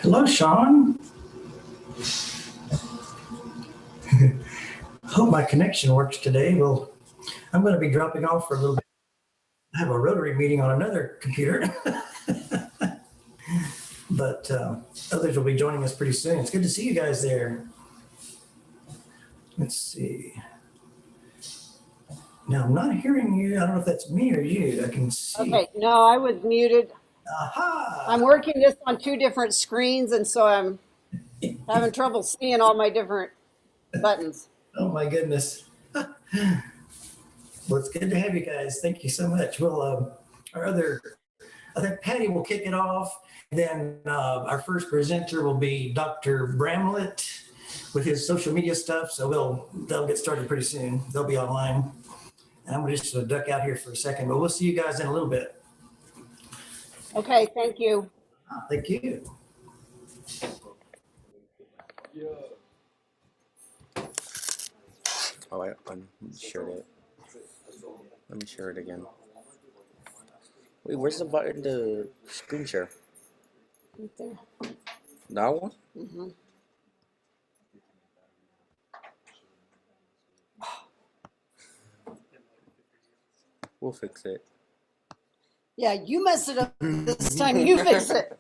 Hello, Sean. Hope my connection works today. Well, I'm going to be dropping off for a little bit. I have a Rotary meeting on another computer, but others will be joining us pretty soon. It's good to see you guys there. Let's see. Now, I'm not hearing you. I don't know if that's me or you. I can see. Okay, no, I was muted. Aha! I'm working this on 2 different screens, and so I'm having trouble seeing all my different buttons. Oh my goodness. Well, it's good to have you guys. Thank you so much. Well, I think Patty will kick it off. Then our first presenter will be Dr. Bramlett with his social media stuff. So they'll get started pretty soon. They'll be online. And I'm just going to duck out here for a second, but we'll see you guys in a little bit. Okay, thank you. Thank you. Oh, I shared it. Let me share it again. Wait, where's the button to screen share? Right there. That one? Mm-hmm. We'll fix it. Yeah, you messed it up this time. You fix it.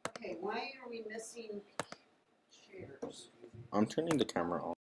Okay, why are we missing shares? I'm turning the camera on.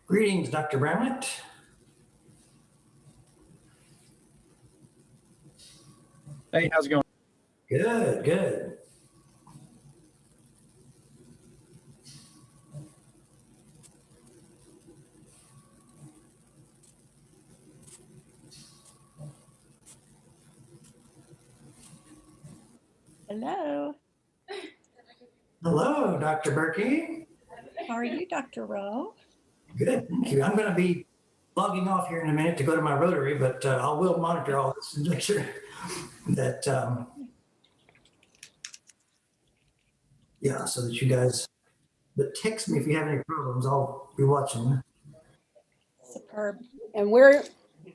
Greetings, Dr. Bramlett. Hey, how's it going? Good, good. Hello. Hello, Dr. Berkey. How are you, Dr. Rowe? Good, thank you. I'm going to be logging off here in a minute to go to my Rotary, but I will monitor all this and make sure that, yeah, so that you guys, but text me if you have any problems. I'll be watching. Superb. And we're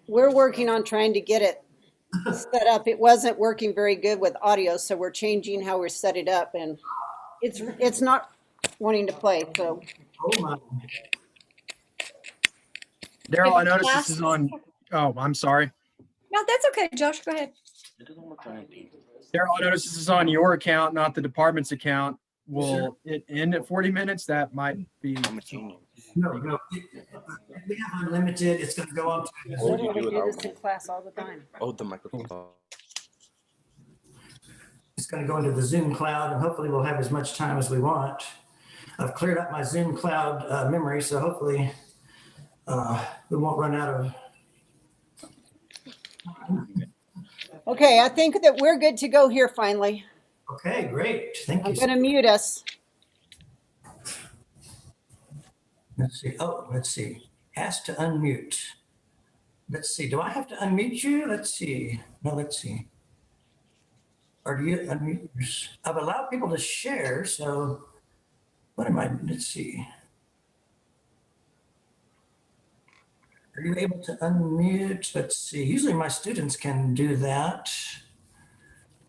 working on trying to get it set up. It wasn't working very good with audio, so we're changing how we set it up, and it's not wanting to play. So Oh my. Daryl, I noticed this is on. Oh, I'm sorry. No, that's okay, Josh. Go ahead. Daryl, I noticed this is on your account, not the department's account. Will it end at 40 minutes? That might be. No. We have unlimited. It's going to go on to. we do this in class all the time. Oh, the microphone. It's going to go into the Zoom cloud, and hopefully we'll have as much time as we want. I've cleared up my Zoom cloud memory, so hopefully we won't run out of. Okay, I think that we're good to go here finally. Okay, great. Thank you. I'm going to mute us. Let's see. Oh, let's see. Ask to unmute. Let's see. Do I have to unmute you? Let's see. No, let's see. Or do you unmute? I've allowed people to share, so what am I? Let's see. Are you able to unmute? Let's see. Usually my students can do that.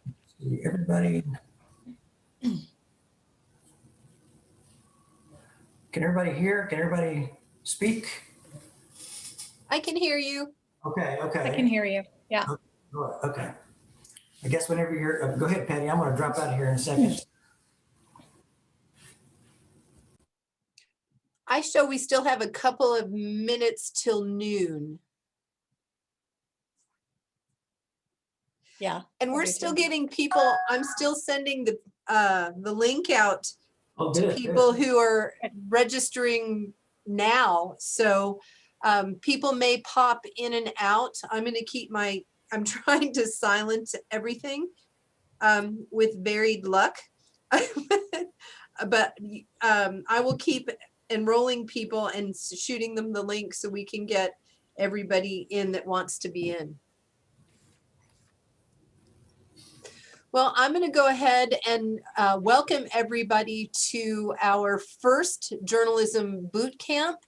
Let's see. Everybody. Can everybody hear? Can everybody speak? I can hear you. Okay, okay. I can hear you. Yeah. Okay. I guess whenever you're, go ahead, Patty. I'm going to drop out of here in a second. I show we still have a couple of minutes till noon. Yeah. And we're still getting people, I'm still sending the link out Oh, to good, people good. who are registering now. So people may pop in and out. I'm going to keep I'm trying to silence everything with varied luck. But I will keep enrolling people and shooting them the link so we can get everybody in that wants to be in. Well, I'm going to go ahead and welcome everybody to our first journalism boot camp.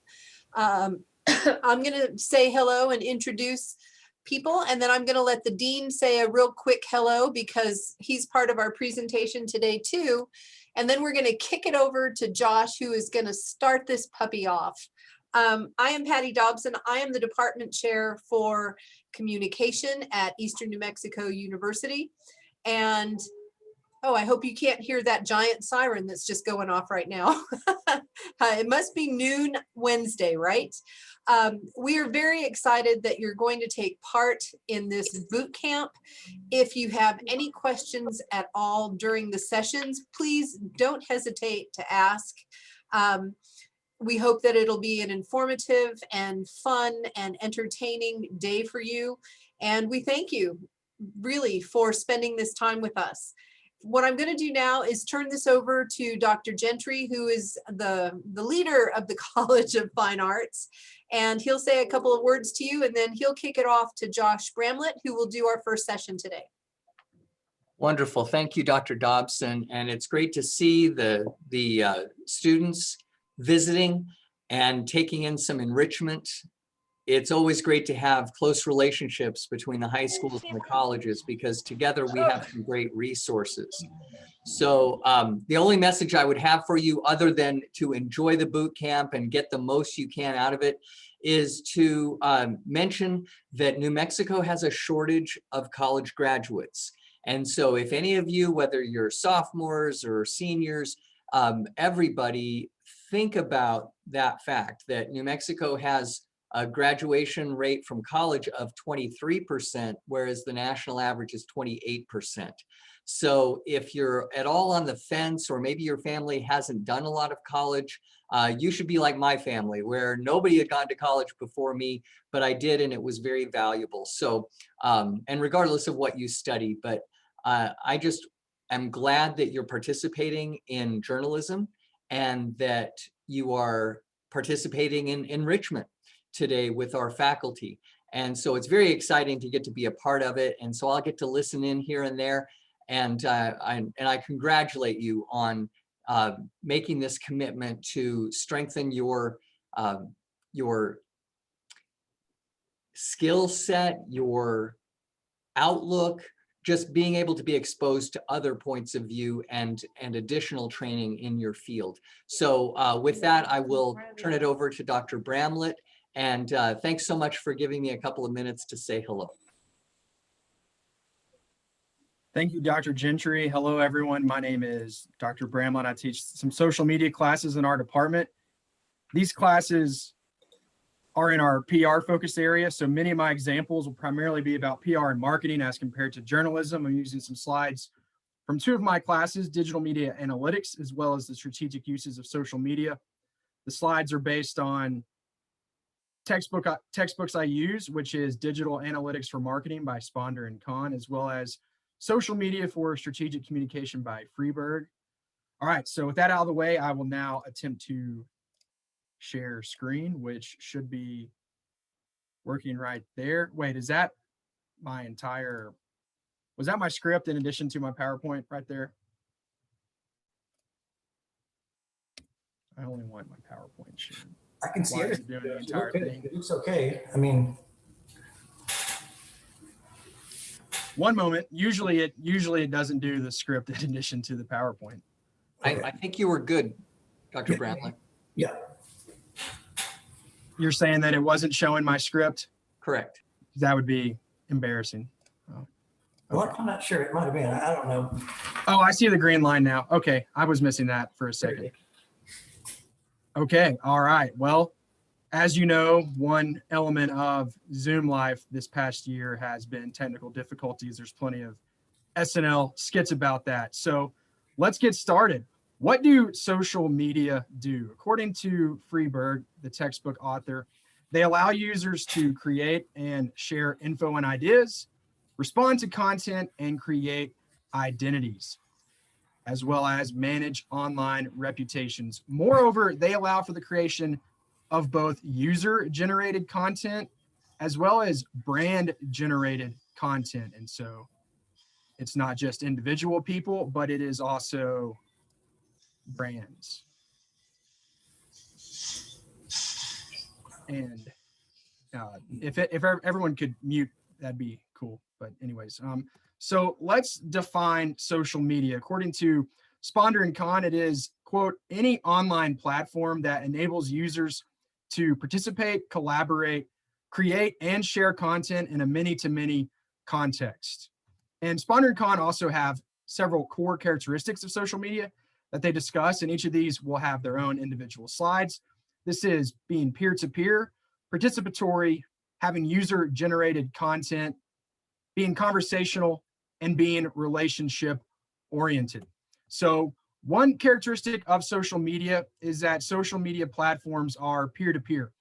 I'm going to say hello and introduce people, and then I'm going to let the dean say a real quick hello because he's part of our presentation today too. And then we're going to kick it over to Josh, who is going to start this puppy off. I am Patty Dobson. I am the department chair for communication at Eastern New Mexico University. And oh, I hope you can't hear that giant siren that's just going off right now. It must be noon Wednesday, right? We are very excited that you're going to take part in this boot camp. If you have any questions at all during the sessions, please don't hesitate to ask. We hope that it'll be an informative and fun and entertaining day for you. And we thank you really for spending this time with us. What I'm going to do now is turn this over to Dr. Gentry, who is the leader of the College of Fine Arts, and he'll say a couple of words to you, and then he'll kick it off to Josh Bramlett, who will do our first session today. Wonderful. Thank you, Dr. Dobson. And it's great to see the students visiting and taking in some enrichment. It's always great to have close relationships between the high schools and the colleges because together we have some great resources. So the only message I would have for you other than to enjoy the boot camp and get the most you can out of it is to mention that New Mexico has a shortage of college graduates. And so if any of you, whether you're sophomores or seniors, everybody think about that fact that New Mexico has a graduation rate from college of 23%, whereas the national average is 28%. So if you're at all on the fence, or maybe your family hasn't done a lot of college, you should be like my family, where nobody had gone to college before me, but I did, and it was very valuable. So, and regardless of what you study, but I just am glad that you're participating in journalism and that you are participating in enrichment today with our faculty. And so it's very exciting to get to be a part of it. And so I'll get to listen in here and there. And I congratulate you on making this commitment to strengthen your skill set, your outlook, just being able to be exposed to other points of view and additional training in your field. So with that, I will turn it over to Dr. Bramlett. And thanks so much for giving me a couple of minutes to say hello. Thank you, Dr. Gentry. Hello, everyone. My name is Dr. Bramlett. I teach some social media classes in our department. These classes are in our PR focused area. So many of my examples will primarily be about PR and marketing as compared to journalism. I'm using some slides from two of my classes, digital media analytics, as well as the strategic uses of social media. The slides are based on textbooks I use, which is Digital Analytics for Marketing by Sponder and Kahn, as well as Social Media for Strategic Communication by Freeberg. All right, so with that out of the way, I will now attempt to share screen, which should be working right there. Wait, is that my entire, was that my script in addition to my PowerPoint right there? I only want my PowerPoint shared. I can see Why is everything. it doing the entire thing? It looks okay. I mean, One moment. Usually it doesn't do the script in addition to the PowerPoint. I think you were good, Dr. Bramlett. yeah. You're saying that it wasn't showing my script? Correct. That would be embarrassing. Oh, Well, I'm not sure. It might have been. I don't know. oh, I see the green line now. Okay, I was missing that for a second. Okay, all right. Well, as you know, one element of Zoom Live this past year has been technical difficulties. There's plenty of SNL skits about that. So let's get started. What do social media do? According to Freeberg, the textbook author, they allow users to create and share info and ideas, respond to content, and create identities, as well as manage online reputations. Moreover, they allow for the creation of both user-generated content as well as brand-generated content. And so it's not just individual people, but it is also brands. And if everyone could mute, that'd be cool. But anyways, so let's define social media. According to Sponder and Kahn, it is, quote, any online platform that enables users to participate, collaborate, create, and share content in a many-to-many context. And Sponder and Kahn also have several core characteristics of social media that they discuss, and each of these will have their own individual slides. This is being peer-to-peer, participatory, having user-generated content, being conversational, and being relationship-oriented. So one characteristic of social media is that social media platforms are peer-to-peer.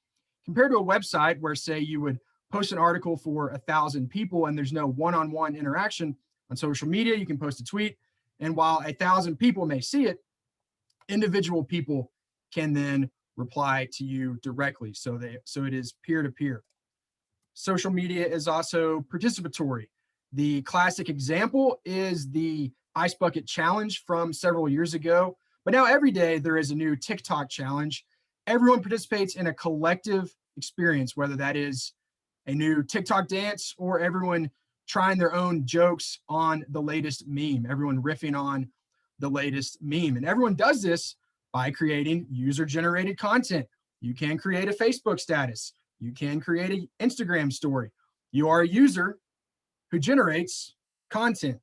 Compared to a website where, say, you would post an article for 1,000 people and there's no one-on-one interaction, on social media, you can post a tweet, and while 1,000 people may see it, individual people can then reply to you directly. So it is peer-to-peer. Social media is also participatory. The classic example is the Ice Bucket Challenge from several years ago, but now every day there is a new TikTok challenge. Everyone participates in a collective experience, whether that is a new TikTok dance or everyone trying their own jokes on the latest meme, everyone riffing on the latest meme. And everyone does this by creating user-generated content. You can create a Facebook status. You can create an Instagram story. You are a user who generates content.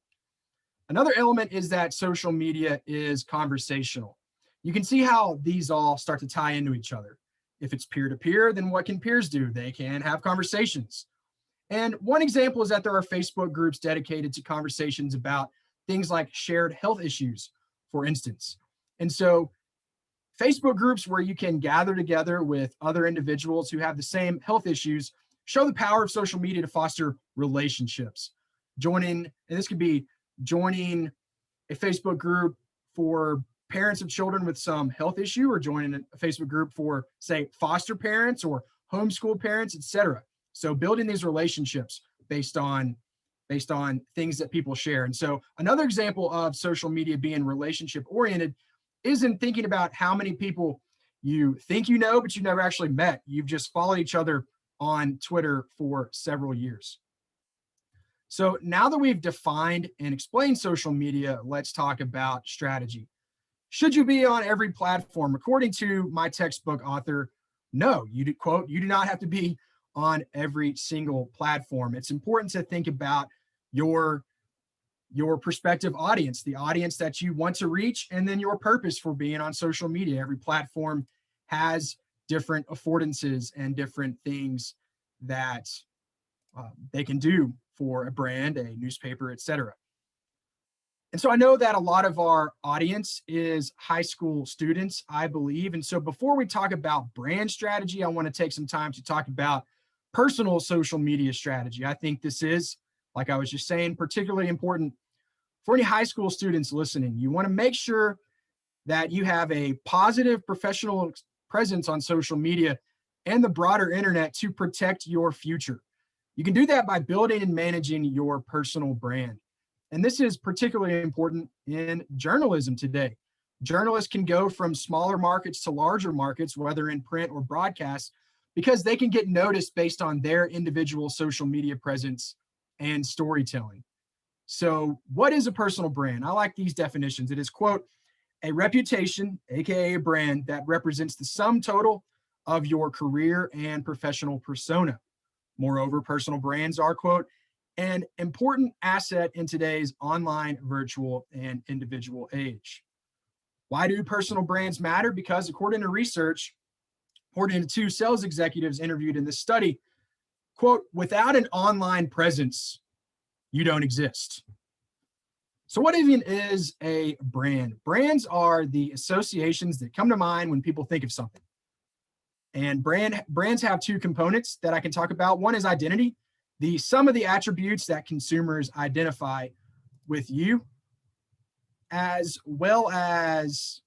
Another element is that social media is conversational. You can see how these all start to tie into each other. If it's peer-to-peer, then what can peers do? They can have conversations. And one example is that there are Facebook groups dedicated to conversations about things like shared health issues, for instance. And so Facebook groups where you can gather together with other individuals who have the same health issues show the power of social media to foster relationships. Joining, and this could be joining a Facebook group for parents of children with some health issue, or joining a Facebook group for, say, foster parents or homeschool parents, etc. So building these relationships based on things that people share. And so another example of social media being relationship oriented isn't thinking about how many people you think you know, but you've never actually met. You've just followed each other on Twitter for several years. So now that we've defined and explained social media, let's talk about strategy. Should you be on every platform? According to my textbook author, no, you do not have to be on every single platform. It's important to think about your prospective audience, the audience that you want to reach, and then your purpose for being on social media. Every platform has different affordances and different things that they can do for a brand, a newspaper, etc. And so I know that a lot of our audience is high school students, I believe. And so before we talk about brand strategy, I want to take some time to talk about personal social media strategy. I think this is, like I was just saying, particularly important for any high school students listening. You want to make sure that you have a positive professional presence on social media and the broader internet to protect your future. You can do that by building and managing your personal brand. And this is particularly important in journalism today. Journalists can go from smaller markets to larger markets, whether in print or broadcast, because they can get noticed based on their individual social media presence and storytelling. So what is a personal brand? I like these definitions. It is, quote, a reputation, aka a brand, that represents the sum total of your career and professional persona. Moreover, personal brands are, quote, an important asset in today's online, virtual, and individual age. Why do personal brands matter? Because according to research, according to 2 sales executives interviewed in this study, quote, without an online presence, you don't exist. So what even is a brand? Brands are the associations that come to mind when people think of something. And brands have 2 components that I can talk about. One is identity, the sum of the attributes that consumers identify with you, as well as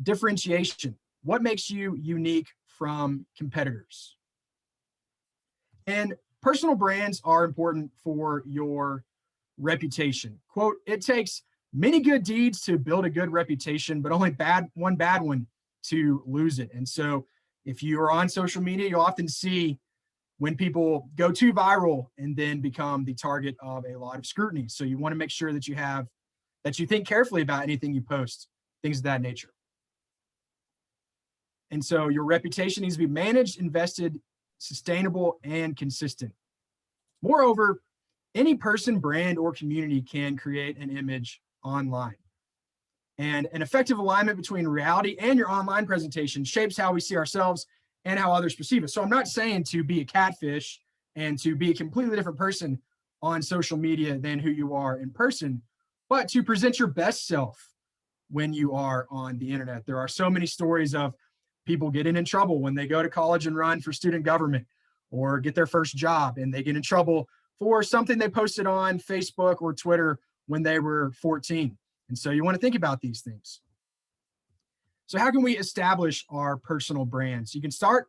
differentiation. What makes you unique from competitors? And personal brands are important for your reputation. Quote, it takes many good deeds to build a good reputation, but only one bad one to lose it. And so if you are on social media, you'll often see when people go too viral and then become the target of a lot of scrutiny. So you want to make sure that you think carefully about anything you post, things of that nature. And so your reputation needs to be managed, invested, sustainable, and consistent. Moreover, any person, brand, or community can create an image online. And an effective alignment between reality and your online presentation shapes how we see ourselves and how others perceive us. So I'm not saying to be a catfish and to be a completely different person on social media than who you are in person, but to present your best self when you are on the internet. There are so many stories of people getting in trouble when they go to college and run for student government or get their first job, and they get in trouble for something they posted on Facebook or Twitter when they were 14. And so you want to think about these things. So how can we establish our personal brands? You can start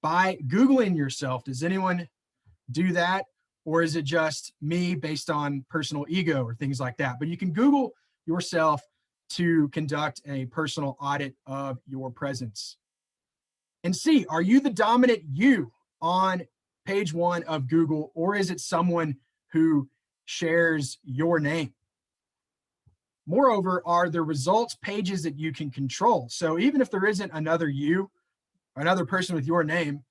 by Googling yourself. Does anyone do that? Or is it just me based on personal ego or things like that? But you can Google yourself to conduct a personal audit of your presence. And see, are you the dominant you on page 1 of Google, or is it someone who shares your name? Moreover, are the results pages that you can control? So even if there isn't another you, another person with your name,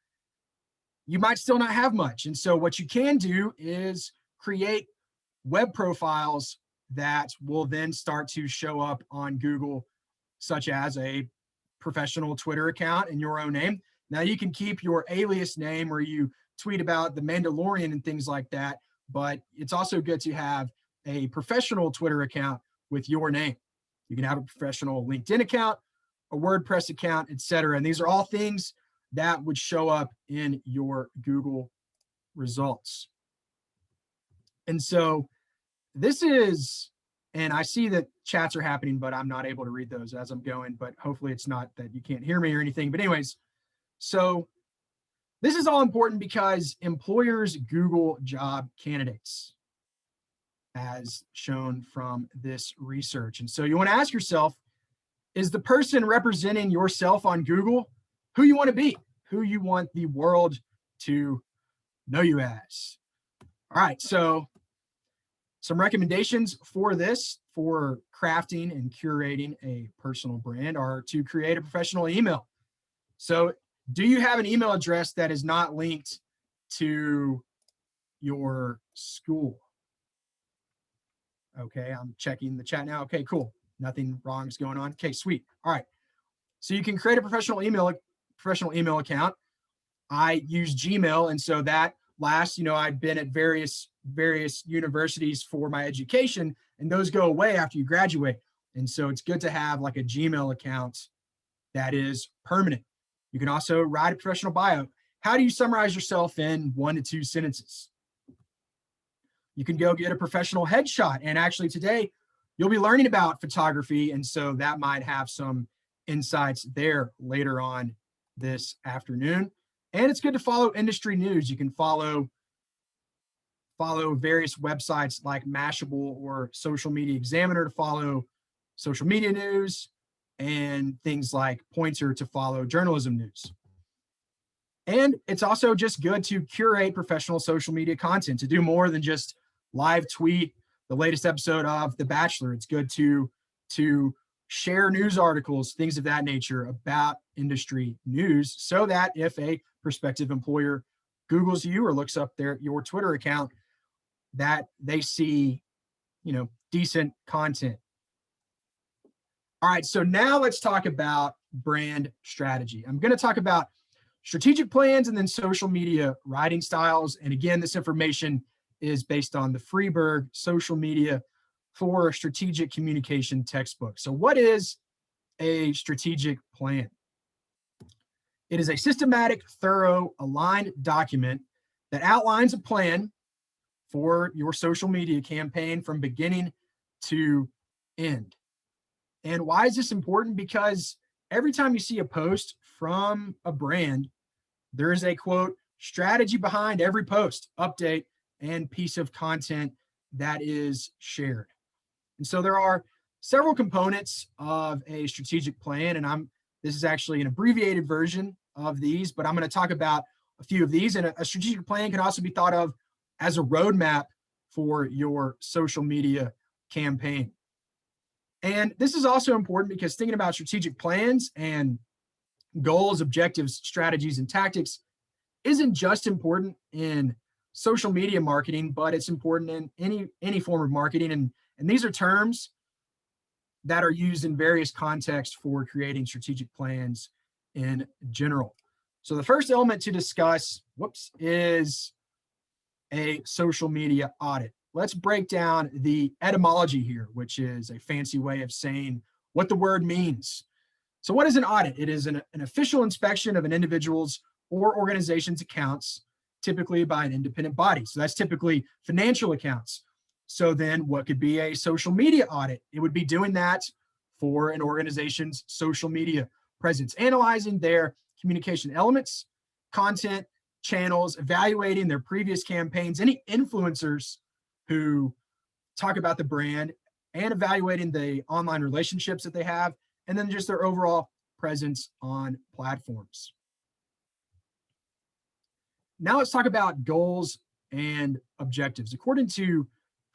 you might still not have much. And so what you can do is create web profiles that will then start to show up on Google such as a professional Twitter account in your own name. Now you can keep your alias name where you tweet about the Mandalorian and things like that, but it's also good to have a professional Twitter account with your name. You can have a professional LinkedIn account, a WordPress account, etc. And these are all things that would show up in your Google results. And so this is, and I see that chats are happening, but I'm not able to read those as I'm going, but hopefully it's not that you can't hear me or anything. But anyways, so this is all important because employers Google job candidates, as shown from this research. And so you want to ask yourself, is the person representing yourself on Google who you want to be, who you want the world to know you as? All right, so some recommendations for this, for crafting and curating a personal brand, are to create a professional email. So do you have an email address that is not linked to your school? Okay, I'm checking the chat now. Okay, cool. Nothing wrong is going on. Okay, sweet. All right. So you can create a professional email account. I use Gmail, and so that lasts, I've been at various universities for my education, and those go away after you graduate. And so it's good to have like a Gmail account that is permanent. You can also write a professional bio. How do you summarize yourself in 1 to 2 sentences? You can go get a professional headshot. And actually today, you'll be learning about photography. And so that might have some insights there later on this afternoon. And it's good to follow industry news. You can follow various websites like Mashable or Social Media Examiner to follow social media news, and things like Pointer to follow journalism news. And it's also just good to curate professional social media content, to do more than just live tweet the latest episode of The Bachelor. It's good to share news articles, things of that nature about industry news, so that if a prospective employer Googles you or looks up your Twitter account, that they see, decent content. All right, so now let's talk about brand strategy. I'm going to talk about strategic plans and then social media writing styles. And again, this information is based on the Freeburg Social Media for Strategic Communication textbook. So what is a strategic plan? It is a systematic, thorough, aligned document that outlines a plan for your social media campaign from beginning to end. And why is this important? Because every time you see a post from a brand, there is a, quote, strategy behind every post, update, and piece of content that is shared. And so there are several components of a strategic plan, and this is actually an abbreviated version of these, but I'm going to talk about a few of these. And a strategic plan can also be thought of as a roadmap for your social media campaign. And this is also important because thinking about strategic plans and goals, objectives, strategies, and tactics isn't just important in social media marketing, but it's important in any form of marketing. And these are terms that are used in various contexts for creating strategic plans in general. So the first element to discuss, is a social media audit. Let's break down the etymology here, which is a fancy way of saying what the word means. So what is an audit? It is an official inspection of an individual's or organization's accounts, typically by an independent body. So that's typically financial accounts. So then what could be a social media audit? It would be doing that for an organization's social media presence, analyzing their communication elements, content, channels, evaluating their previous campaigns, any influencers who talk about the brand, and evaluating the online relationships that they have, and then just their overall presence on platforms. Now let's talk about goals and objectives. According to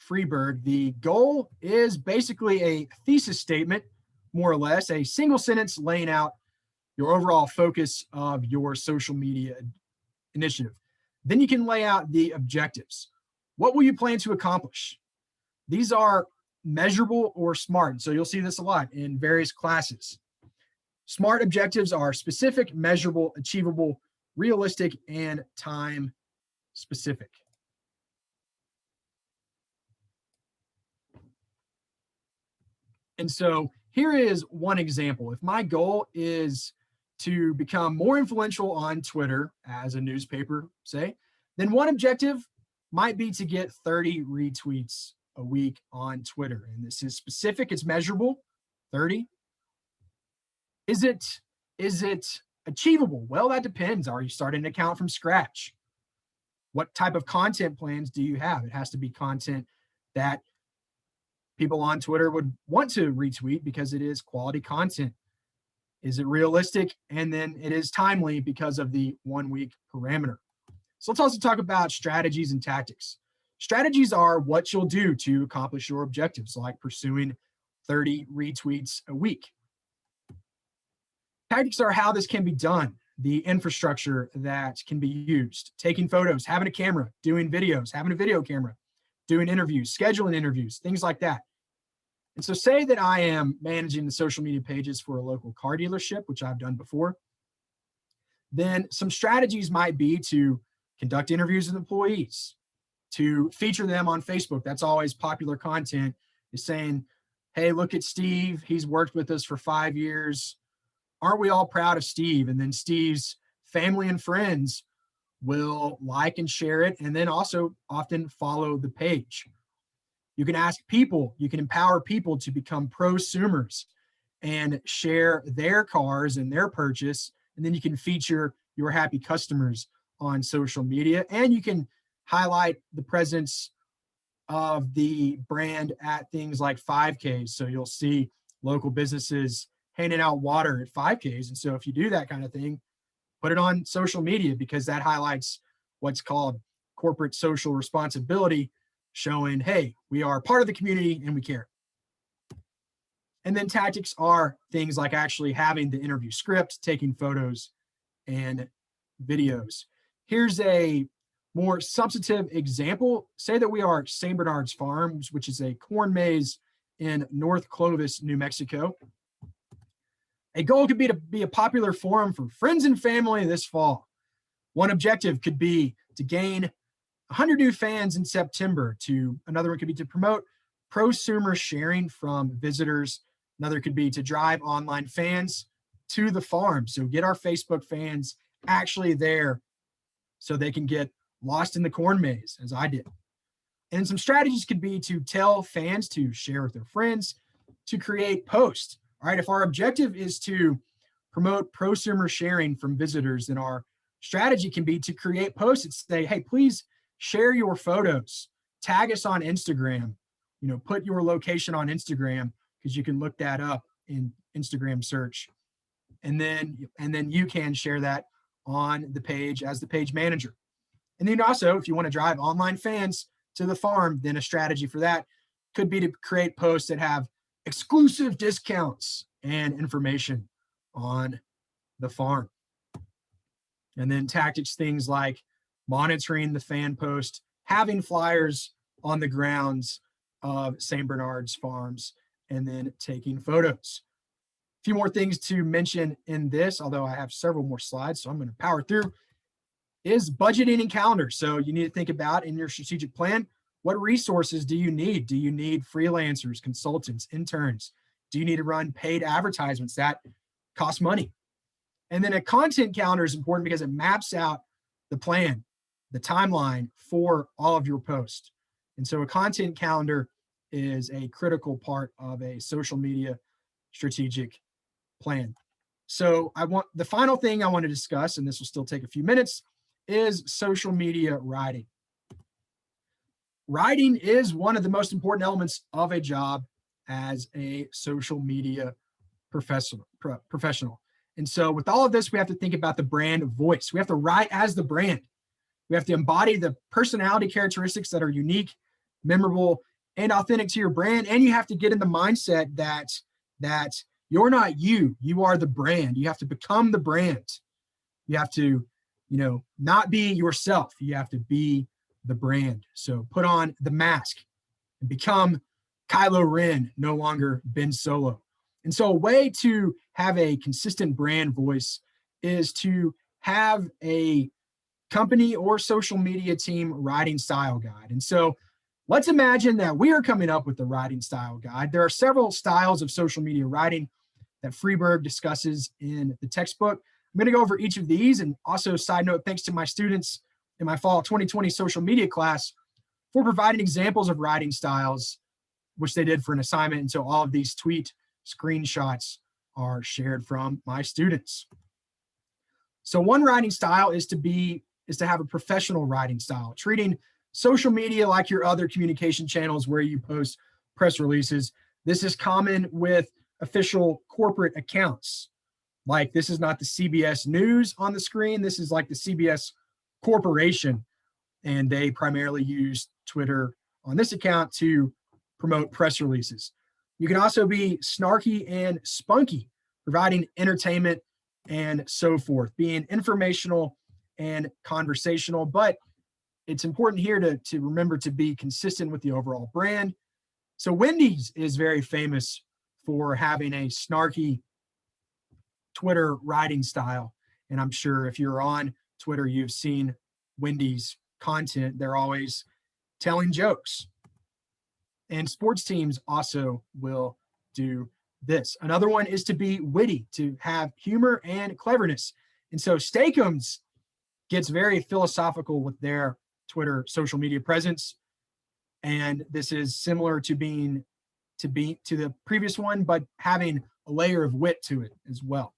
Freeburg, the goal is basically a thesis statement, more or less, a single sentence laying out your overall focus of your social media initiative. Then you can lay out the objectives. What will you plan to accomplish? These are measurable or SMART. So you'll see this a lot in various classes. SMART objectives are specific, measurable, achievable, realistic, and time specific. And so here is one example. If my goal is to become more influential on Twitter as a newspaper, say, then one objective might be to get 30 retweets a week on Twitter. And this is specific, it's measurable, 30. Is it achievable? Well, that depends. Are you starting an account from scratch? What type of content plans do you have? It has to be content that people on Twitter would want to retweet because it is quality content. Is it realistic? And then it is timely because of the 1 week parameter. So let's also talk about strategies and tactics. Strategies are what you'll do to accomplish your objectives, like pursuing 30 retweets a week. Tactics are how this can be done, the infrastructure that can be used, taking photos, having a camera, doing videos, having a video camera, doing interviews, scheduling interviews, things like that. And so say that I am managing the social media pages for a local car dealership, which I've done before. Then some strategies might be to conduct interviews with employees, to feature them on Facebook. That's always popular content, is saying, hey, look at Steve. He's worked with us for 5 years. Aren't we all proud of Steve? And then Steve's family and friends will like and share it, and then also often follow the page. You can ask people, you can empower people to become prosumers and share their cars and their purchase. And then you can feature your happy customers on social media. And you can highlight the presence of the brand at things like 5Ks. So you'll see local businesses handing out water at 5Ks. And so if you do that kind of thing, put it on social media, because that highlights what's called corporate social responsibility, showing, hey, we are part of the community and we care. And then tactics are things like actually having the interview script, taking photos and videos. Here's a more substantive example. Say that we are at St. Bernard's Farms, which is a corn maze in North Clovis, New Mexico. A goal could be to be a popular forum for friends and family this fall. One objective could be to gain 100 new fans in September. Another one could be to promote prosumer sharing from visitors. Another could be to drive online fans to the farm. So get our Facebook fans actually there so they can get lost in the corn maze, as I did. And some strategies could be to tell fans to share with their friends, to create posts. All right, if our objective is to promote prosumer sharing from visitors, then our strategy can be to create posts that say, hey, please share your photos, tag us on Instagram, put your location on Instagram, because you can look that up in Instagram search. And then you can share that on the page as the page manager. And then also, if you want to drive online fans to the farm, then a strategy for that could be to create posts that have exclusive discounts and information on the farm. And then tactics, things like monitoring the fan post, having flyers on the grounds of St. Bernard's Farms, and then taking photos. A few more things to mention in this, although I have several more slides, so I'm going to power through, is budgeting and calendar. So you need to think about in your strategic plan, what resources do you need? Do you need freelancers, consultants, interns? Do you need to run paid advertisements? That costs money. And then a content calendar is important because it maps out the plan, the timeline for all of your posts. And so a content calendar is a critical part of a social media strategic plan. So the final thing I want to discuss, and this will still take a few minutes, is social media writing. Writing is one of the most important elements of a job as a social media professional. And so with all of this, we have to think about the brand voice. We have to write as the brand. We have to embody the personality characteristics that are unique, memorable, and authentic to your brand. And you have to get in the mindset that you're not you are the brand. You have to become the brand. You have to, not be yourself. You have to be the brand. So put on the mask and become Kylo Ren, no longer Ben Solo. And so a way to have a consistent brand voice is to have a company or social media team writing style guide. And so let's imagine that we are coming up with the writing style guide. There are several styles of social media writing that Freeberg discusses in the textbook. I'm going to go over each of these, and also, side note, thanks to my students in my fall 2020 social media class for providing examples of writing styles, which they did for an assignment. And so all of these tweet screenshots are shared from my students. So one writing style is to have a professional writing style, treating social media like your other communication channels where you post press releases. This is common with official corporate accounts. Like, this is not the CBS News on the screen. This is like the CBS Corporation, and they primarily use Twitter on this account to promote press releases. You can also be snarky and spunky, providing entertainment and so forth, being informational and conversational. But it's important here to remember to be consistent with the overall brand. So Wendy's is very famous for having a snarky Twitter writing style. And I'm sure if you're on Twitter, you've seen Wendy's content. They're always telling jokes. And sports teams also will do this. Another one is to be witty, to have humor and cleverness. And so Steakums gets very philosophical with their Twitter social media presence. And this is similar to the previous one, but having a layer of wit to it as well.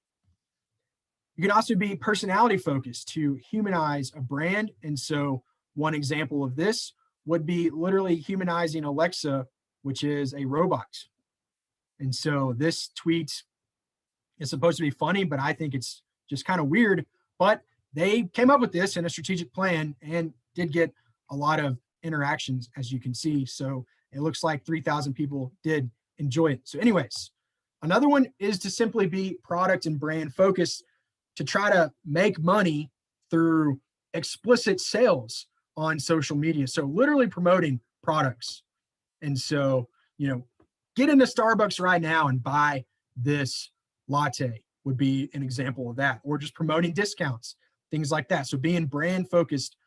You can also be personality focused to humanize a brand. And so one example of this would be literally humanizing Alexa, which is a robot. And so this tweet is supposed to be funny, but I think it's just kind of weird. But they came up with this in a strategic plan and did get a lot of interactions, as you can see. So it looks like 3,000 people did enjoy it. So anyways, another one is to simply be product and brand focused, to try to make money through explicit sales on social media. So literally promoting products. And so, get into Starbucks right now and buy this latte would be an example of that, or just promoting discounts, things like that. So being brand focused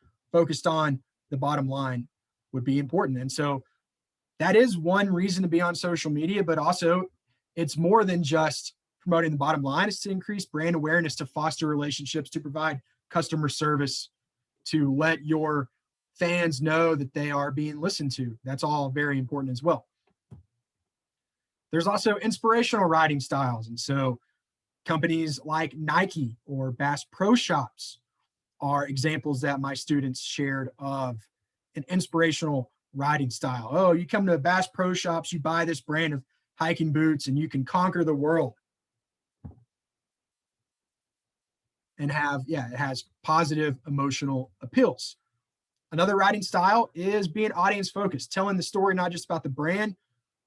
on the bottom line would be important. And so that is one reason to be on social media, but also it's more than just promoting the bottom line. It's to increase brand awareness, to foster relationships, to provide customer service, to let your fans know that they are being listened to. That's all very important as well. There's also inspirational writing styles. And so companies like Nike or Bass Pro Shops are examples that my students shared of an inspirational writing style. Oh, you come to Bass Pro Shops, you buy this brand of hiking boots and you can conquer the world. And it has positive emotional appeals. Another writing style is being audience focused, telling the story not just about the brand,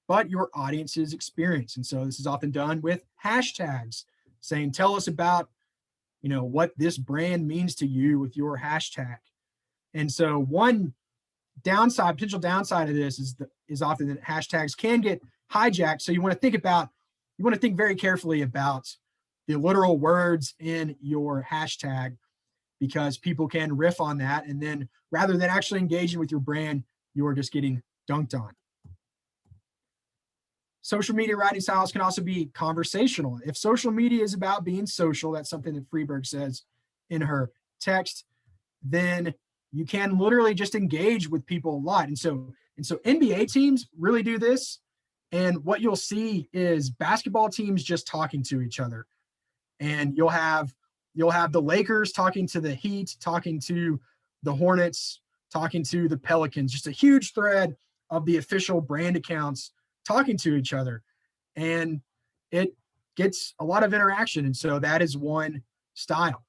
but your audience's experience. And so this is often done with hashtags, saying, tell us about, what this brand means to you with your hashtag. And so one potential downside of this is often that hashtags can get hijacked. So you want to think very carefully about the literal words in your hashtag, because people can riff on that. And then rather than actually engaging with your brand, you're just getting dunked on. Social media writing styles can also be conversational. If social media is about being social, that's something that Freeberg says in her text, then you can literally just engage with people a lot. And so NBA teams really do this. And what you'll see is basketball teams just talking to each other. And you'll have the Lakers talking to the Heat, talking to the Hornets, talking to the Pelicans, just a huge thread of the official brand accounts talking to each other. And it gets a lot of interaction. And so that is one style.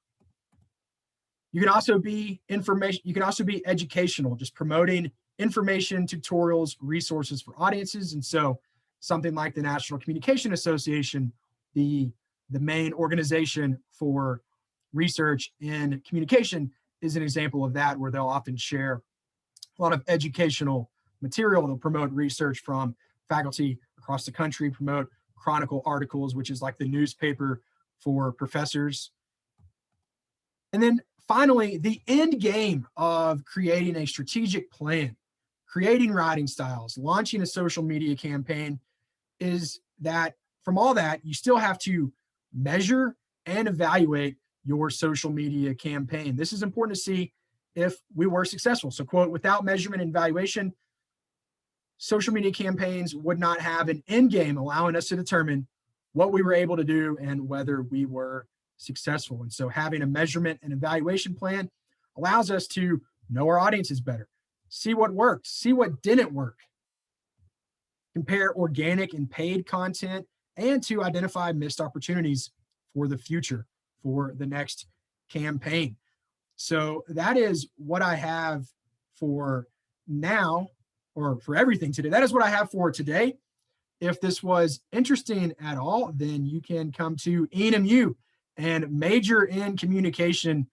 You can also be educational, just promoting information, tutorials, resources for audiences. And so something like the National Communication Association, the main organization for research in communication, is an example of that, where they'll often share a lot of educational material. They'll promote research from faculty across the country promote Chronicle articles, which is like the newspaper for professors. And then finally, the end game of creating a strategic plan, creating writing styles, launching a social media campaign is that from all that, you still have to measure and evaluate your social media campaign. This is important to see if we were successful. So, quote, without measurement and evaluation, social media campaigns would not have an end game allowing us to determine what we were able to do and whether we were successful. And so having a measurement and evaluation plan allows us to know our audiences better, see what worked, see what didn't work, compare organic and paid content, and to identify missed opportunities for the future, for the next campaign. So that is what I have for now, or for everything today. That is what I have for today. If this was interesting at all, then you can come to ENMU and major in communication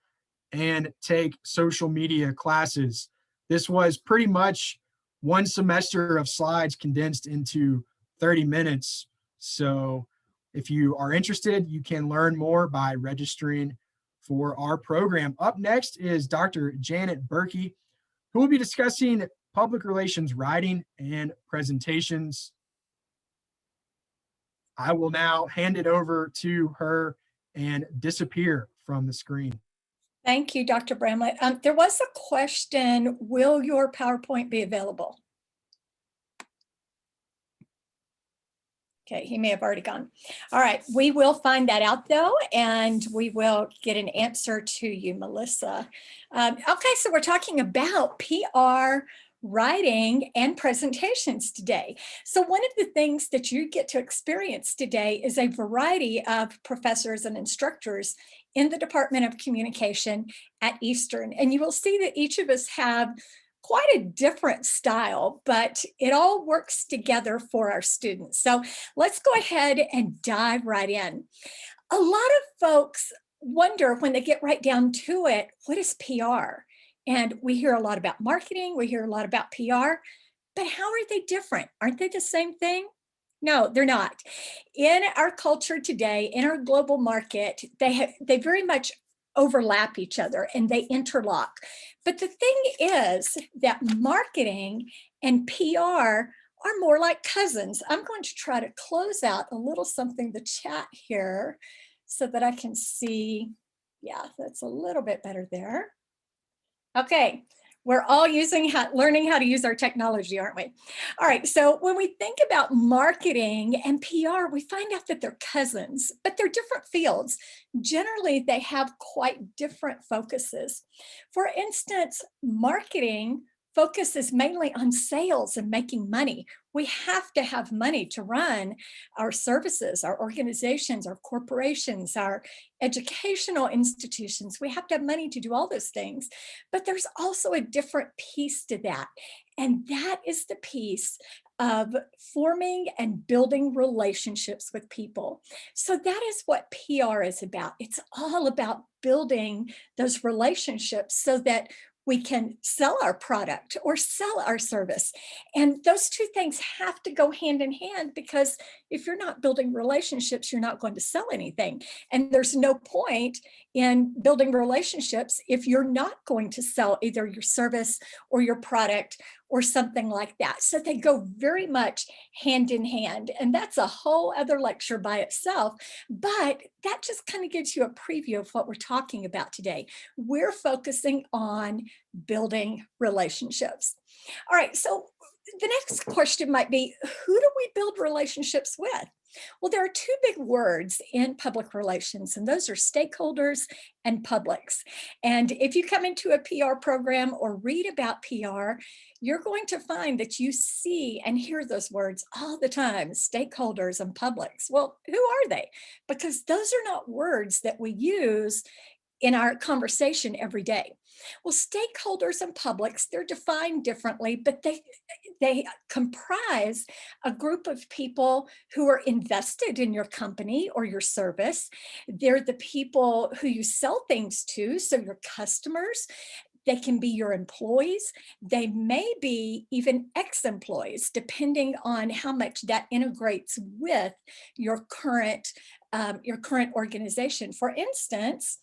and take social media classes. This was pretty much one semester of slides condensed into 30 minutes. So if you are interested, you can learn more by registering for our program. Up next is Dr. Janet Berkey, who will be discussing public relations writing and presentations. I will now hand it over to her and disappear from the screen. Thank you, Dr. Bramlett. There was a question, will your PowerPoint be available? Okay, he may have already gone. All right, we will find that out though, and we will get an answer to you, Melissa. Okay, so we're talking about PR writing and presentations today. So one of the things that you get to experience today is a variety of professors and instructors in the Department of Communication at Eastern. And you will see that each of us have quite a different style, but it all works together for our students. So let's go ahead and dive right in. A lot of folks wonder when they get right down to it, what is PR? And we hear a lot about marketing, we hear a lot about PR, but how are they different? Aren't they the same thing? No, they're not. In our culture today, in our global market, they very much overlap each other and they interlock. But the thing is that marketing and PR are more like cousins. I'm going to try to close out a little something, the chat here, so that I can see. Yeah, that's a little bit better there. Okay, we're all learning how to use our technology, aren't we? All right, so when we think about marketing and PR, we find out that they're cousins, but they're different fields. Generally, they have quite different focuses. For instance, marketing focuses mainly on sales and making money. We have to have money to run our services, our organizations, our corporations, our educational institutions. We have to have money to do all those things. But there's also a different piece to that. And that is the piece of forming and building relationships with people. So that is what PR is about. It's all about building those relationships so that we can sell our product or sell our service. And those two things have to go hand in hand, because if you're not building relationships, you're not going to sell anything. And there's no point in building relationships if you're not going to sell either your service or your product or something like that. So they go very much hand in hand. And that's a whole other lecture by itself. But that just kind of gives you a preview of what we're talking about today. We're focusing on building relationships. All right, so the next question might be, who do we build relationships with? Well, there are two big words in public relations, and those are stakeholders and publics. And if you come into a PR program or read about PR, you're going to find that you see and hear those words all the time, stakeholders and publics. Well, who are they? Because those are not words that we use in our conversation every day. Well, stakeholders and publics, they're defined differently, but they comprise a group of people who are invested in your company or your service. They're the people who you sell things to, so your customers. They can be your employees. They may be even ex-employees, depending on how much that integrates with your current organization. For instance,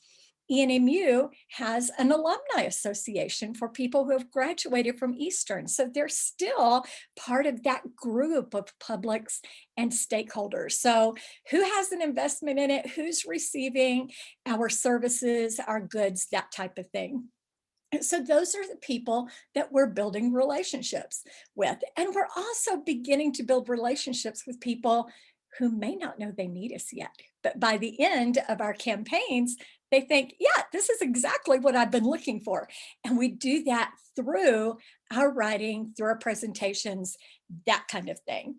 ENMU has an alumni association for people who have graduated from Eastern. So they're still part of that group of publics and stakeholders. So who has an investment in it? Who's receiving our services, our goods, that type of thing? So those are the people that we're building relationships with. And we're also beginning to build relationships with people who may not know they need us yet. But by the end of our campaigns, they think, yeah, this is exactly what I've been looking for. And we do that through our writing, through our presentations, that kind of thing.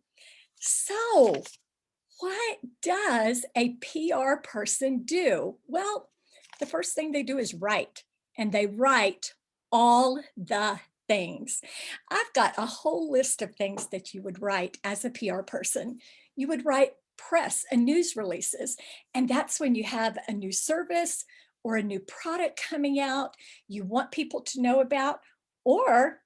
So what does a PR person do? Well, the first thing they do is write, and they write all the things. I've got a whole list of things that you would write as a PR person. You would write press and news releases, and that's when you have a new service or a new product coming out you want people to know about. Or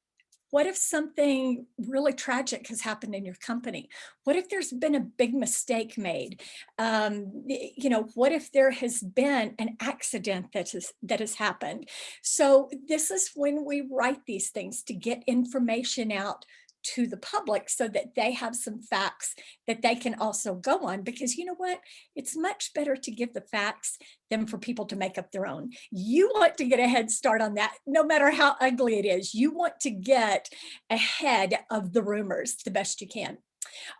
what if something really tragic has happened in your company? What if there's been a big mistake made? What if there has been an accident that has happened? So this is when we write these things to get information out to the public so that they have some facts that they can also go on. Because you know what? It's much better to give the facts than for people to make up their own. You want to get a head start on that, no matter how ugly it is. You want to get ahead of the rumors the best you can.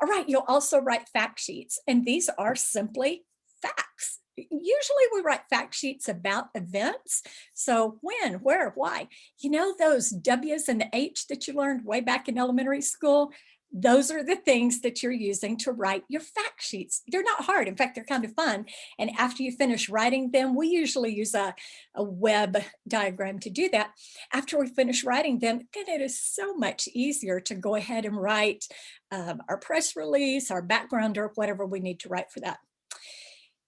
All right, you'll also write fact sheets, and these are simply facts. Usually we write fact sheets about events. So when, where, why. You know those W's and the H that you learned way back in elementary school? Those are the things that you're using to write your fact sheets. They're not hard. In fact, they're kind of fun. And after you finish writing them, we usually use a web diagram to do that. After we finish writing them, then it is so much easier to go ahead and write our press release, our background, or whatever we need to write for that.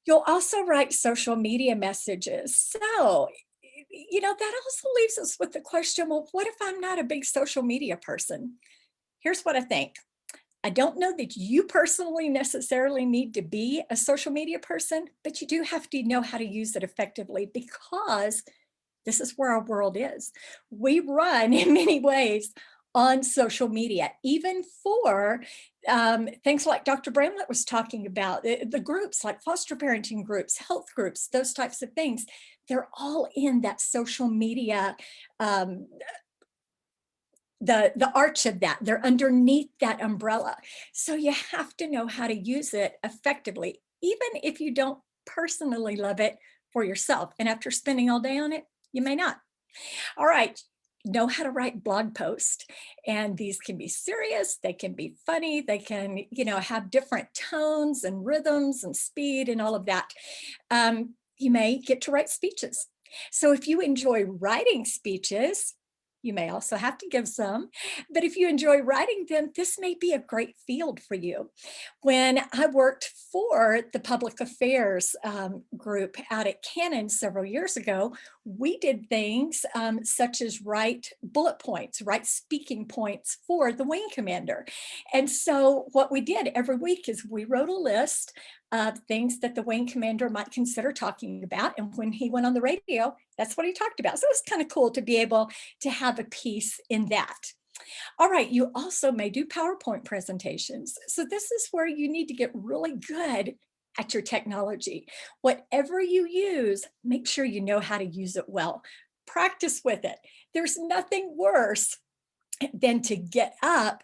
You'll also write social media messages. So, that also leaves us with the question, well, what if I'm not a big social media person? Here's what I think. I don't know that you personally necessarily need to be a social media person, but you do have to know how to use it effectively, because this is where our world is. We run in many ways on social media, even for things like Dr. Bramlett was talking about, the groups like foster parenting groups, health groups, those types of things. They're all in that social media, the arch of that. They're underneath that umbrella. So you have to know how to use it effectively, even if you don't personally love it for yourself. And after spending all day on it, you may not. All right. Know how to write blog posts, and these can be serious, they can be funny, they can have different tones and rhythms and speed and all of that. You may get to write speeches. So if you enjoy writing speeches, you may also have to give some, but if you enjoy writing them, this may be a great field for you. When I worked for the public affairs group out at Canon several years ago, we did things such as write bullet points, write speaking points for the wing commander. And so what we did every week is we wrote a list of things that the wing commander might consider talking about. And when he went on the radio, that's what he talked about. So it was kind of cool to be able to have a piece in that. All right, you also may do PowerPoint presentations. So this is where you need to get really good at your technology. Whatever you use, make sure you know how to use it well. Practice with it. There's nothing worse than to get up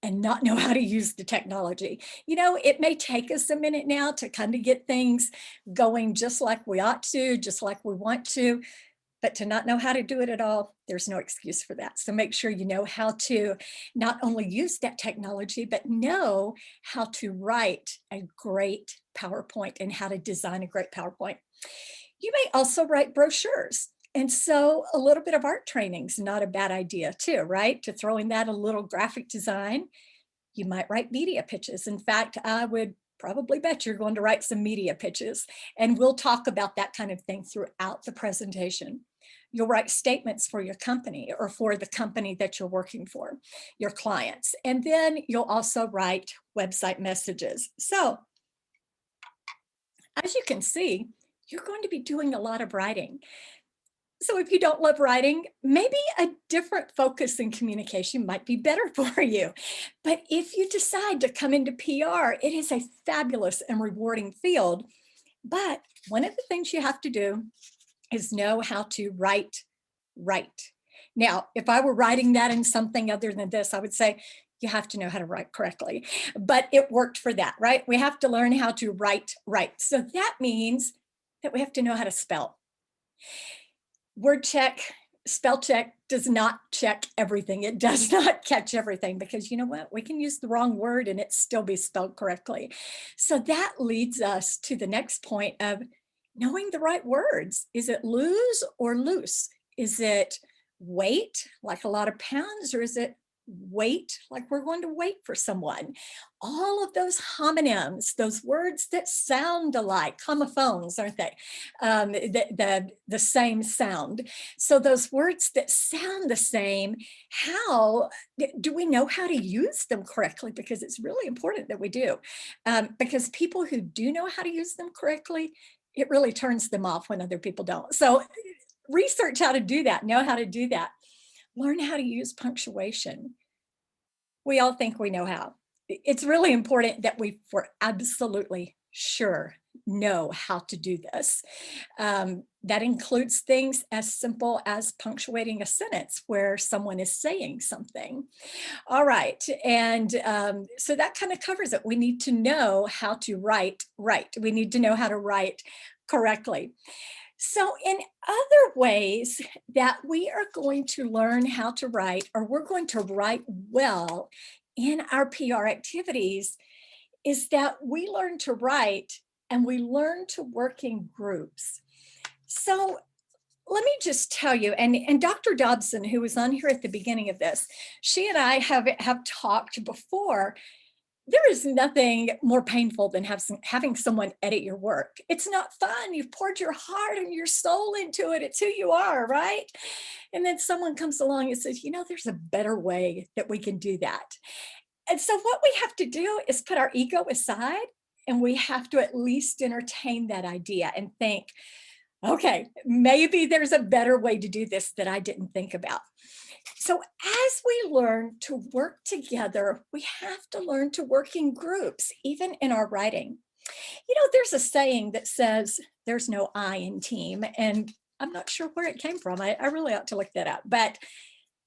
and not know how to use the technology. It may take us a minute now to kind of get things going just like we ought to, just like we want to, but to not know how to do it at all, there's no excuse for that. So make sure you know how to not only use that technology, but know how to write a great PowerPoint and how to design a great PowerPoint. You may also write brochures. And so a little bit of art training is not a bad idea too, right? To throw in that a little graphic design. You might write media pitches. In fact, I would probably bet you're going to write some media pitches, and we'll talk about that kind of thing throughout the presentation. You'll write statements for your company or for the company that you're working for, your clients. And then you'll also write website messages. So as you can see, you're going to be doing a lot of writing. So if you don't love writing, maybe a different focus in communication might be better for you. But if you decide to come into PR, it is a fabulous and rewarding field. But one of the things you have to do is know how to write. Now, if I were writing that in something other than this, I would say you have to know how to write correctly. But it worked for that, right? We have to learn how to write. So that means that we have to know how to spell. Word check, spell check does not check everything. It does not catch everything, because you know what? We can use the wrong word and it still be spelled correctly. So that leads us to the next point of knowing the right words. Is it lose or loose? Is it wait, like a lot of pounds, or is it wait, like we're going to wait for someone? All of those homonyms, those words that sound alike, homophones, aren't they? The same sound. So those words that sound the same, how do we know how to use them correctly? Because it's really important that we do. Because people who do know how to use them correctly, it really turns them off when other people don't. So research how to do that, know how to do that. Learn how to use punctuation. We all think we know how. It's really important that we, for absolutely sure, know how to do this. That includes things as simple as punctuating a sentence where someone is saying something. All right, and so that kind of covers it. We need to know how to write right. We need to know how to write correctly. So in other ways that we are going to learn how to write, or we're going to write well in our PR activities, is that we learn to write and we learn to work in groups. So let me just tell you, and Dr. Dobson, who was on here at the beginning of this, she and I have talked before. There is nothing more painful than having someone edit your work. It's not fun. You've poured your heart and your soul into it. It's who you are, right? And then someone comes along and says, you know, there's a better way that we can do that. And so what we have to do is put our ego aside, and we have to at least entertain that idea and think, okay, maybe there's a better way to do this that I didn't think about. So as we learn to work together, we have to learn to work in groups, even in our writing. You know, there's a saying that says there's no I in team, and I'm not sure where it came from. I really ought to look that up. But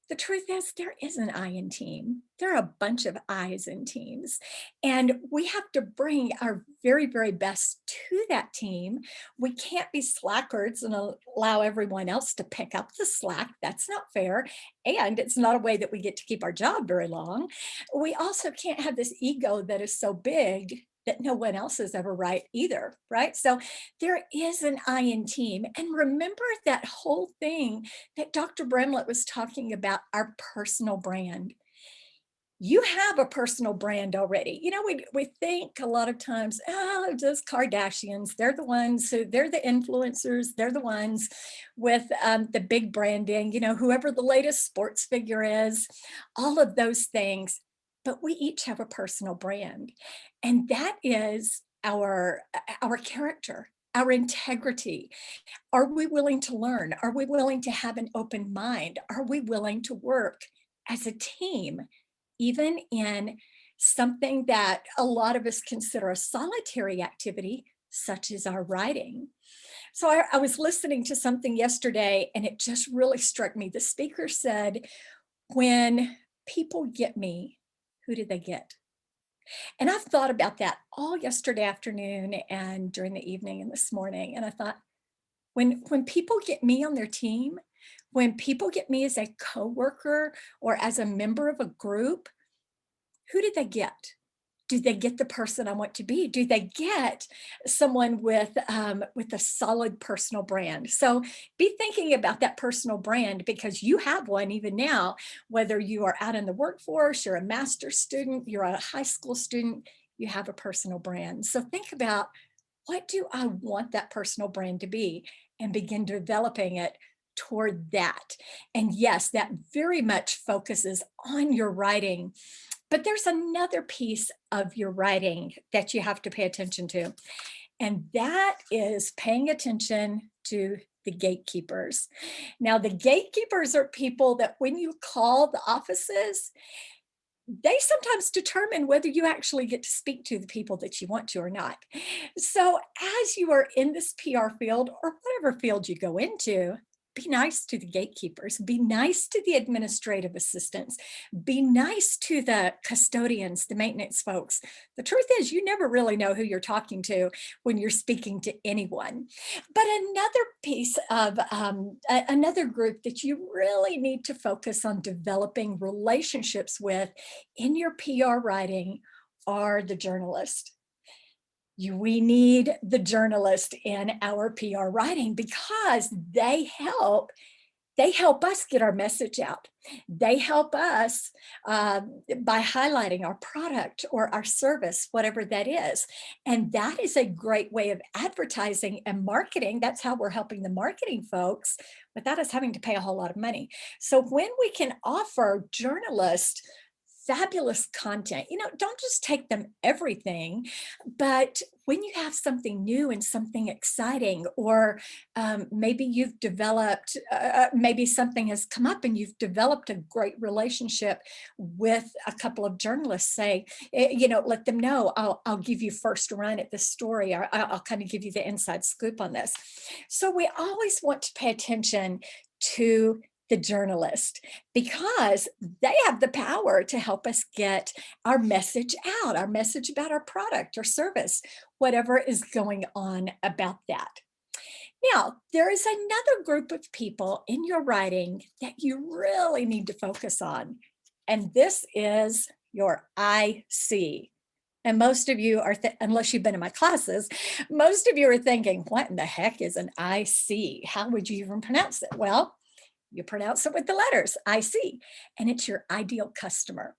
the truth is, there is an I in team. There are a bunch of I's in teams, and we have to bring our very, very best to that team. We can't be slackers and allow everyone else to pick up the slack. That's not fair. And it's not a way that we get to keep our job very long. We also can't have this ego that is so big that no one else is ever right either, right? So there is an I in team. And remember that whole thing that Dr. Bramlett was talking about, our personal brand. You have a personal brand already. You know, we think a lot of times, oh, those Kardashians, they're the ones they're the influencers, they're the ones with the big branding, you know, whoever the latest sports figure is, all of those things. But we each have a personal brand. And that is our character, our integrity. Are we willing to learn? Are we willing to have an open mind? Are we willing to work as a team, even in something that a lot of us consider a solitary activity, such as our writing? So I was listening to something yesterday, and it just really struck me. The speaker said, when people get me, who do they get? And I've thought about that all yesterday afternoon and during the evening and this morning. And I thought, when people get me on their team, when people get me as a coworker or as a member of a group, who do they get? Do they get the person I want to be? Do they get someone with a solid personal brand? So be thinking about that personal brand, because you have one even now, whether you are out in the workforce, you're a master's student, you're a high school student, you have a personal brand. So think about, what do I want that personal brand to be, and begin developing it toward that. And yes, that very much focuses on your writing. But there's another piece of your writing that you have to pay attention to, and that is paying attention to the gatekeepers. Now, the gatekeepers are people that when you call the offices, they sometimes determine whether you actually get to speak to the people that you want to or not. So as you are in this PR field or whatever field you go into, be nice to the gatekeepers, be nice to the administrative assistants, be nice to the custodians, the maintenance folks. The truth is, you never really know who you're talking to when you're speaking to anyone. But another piece of another group that you really need to focus on developing relationships with in your PR writing are the journalists. We need the journalist in our PR writing because they help us get our message out. They help us by highlighting our product or our service, whatever that is. And that is a great way of advertising and marketing. That's how we're helping the marketing folks without us having to pay a whole lot of money. So when we can offer journalists fabulous content, don't just take them everything, but when you have something new and something exciting, or maybe you've developed, maybe something has come up and you've developed a great relationship with a couple of journalists, say, let them know, I'll give you first run at this story, or I'll kind of give you the inside scoop on this. So we always want to pay attention to the journalist because they have the power to help us get our message out, our message about our product or service, whatever is going on about that. Now, there is another group of people in your writing that you really need to focus on, and this is your IC. And most of you are, unless you've been in my classes, most of you are thinking, what in the heck is an IC? How would you even pronounce it? Well, you pronounce it with the letters, IC, and it's your ideal customer.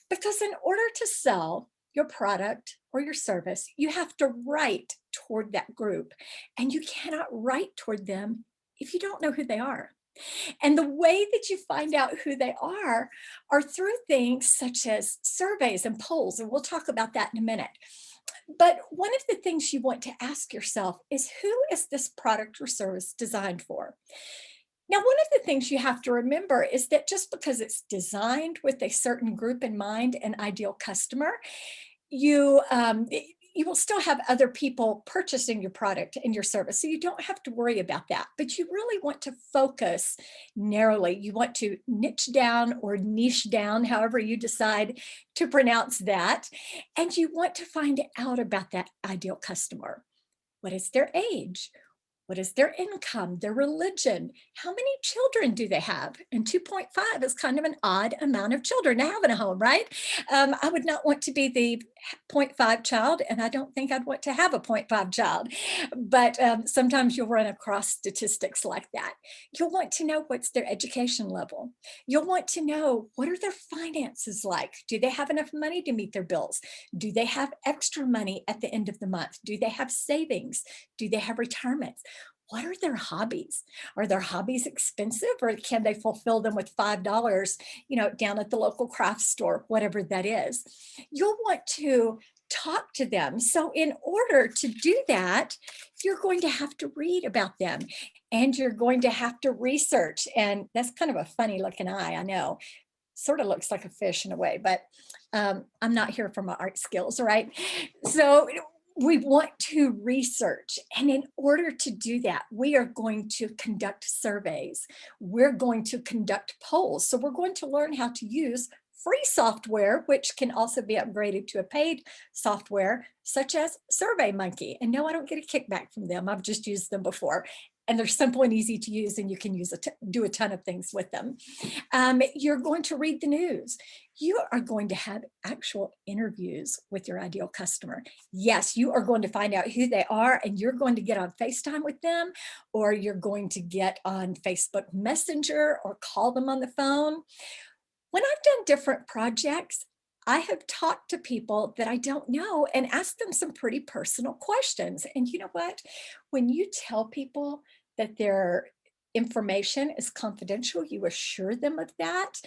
Because in order to sell your product or your service, you have to write toward that group, and you cannot write toward them if you don't know who they are. And the way that you find out who they are through things such as surveys and polls, and we'll talk about that in a minute. But one of the things you want to ask yourself is, who is this product or service designed for? Now, one of the things you have to remember is that just because it's designed with a certain group in mind, an ideal customer, you will still have other people purchasing your product and your service. So you don't have to worry about that. But you really want to focus narrowly. You want to niche down or niche down, however you decide to pronounce that. And you want to find out about that ideal customer. What is their age? What is their income, their religion? How many children do they have? And 2.5 is kind of an odd amount of children to have in a home, right? I would not want to be the 0.5 child, and I don't think I'd want to have a 0.5 child. But sometimes you'll run across statistics like that. You'll want to know what's their education level. You'll want to know, what are their finances like? Do they have enough money to meet their bills? Do they have extra money at the end of the month? Do they have savings? Do they have retirements? What are their hobbies? Are their hobbies expensive, or can they fulfill them with $5, down at the local craft store, whatever that is? You'll want to talk to them. So in order to do that, you're going to have to read about them, and you're going to have to research. And that's kind of a funny looking eye, I know. Sort of looks like a fish in a way, but I'm not here for my art skills, right? So we want to research. And in order to do that, we are going to conduct surveys. We're going to conduct polls. So we're going to learn how to use free software, which can also be upgraded to a paid software, such as SurveyMonkey. And no, I don't get a kickback from them. I've just used them before. And they're simple and easy to use, and you can do a ton of things with them. You're going to read the news. You are going to have actual interviews with your ideal customer. Yes, you are going to find out who they are, and you're going to get on FaceTime with them, or you're going to get on Facebook Messenger or call them on the phone. When I've done different projects, I have talked to people that I don't know and asked them some pretty personal questions. And you know what? When you tell people that they're information is confidential. You assure them of that.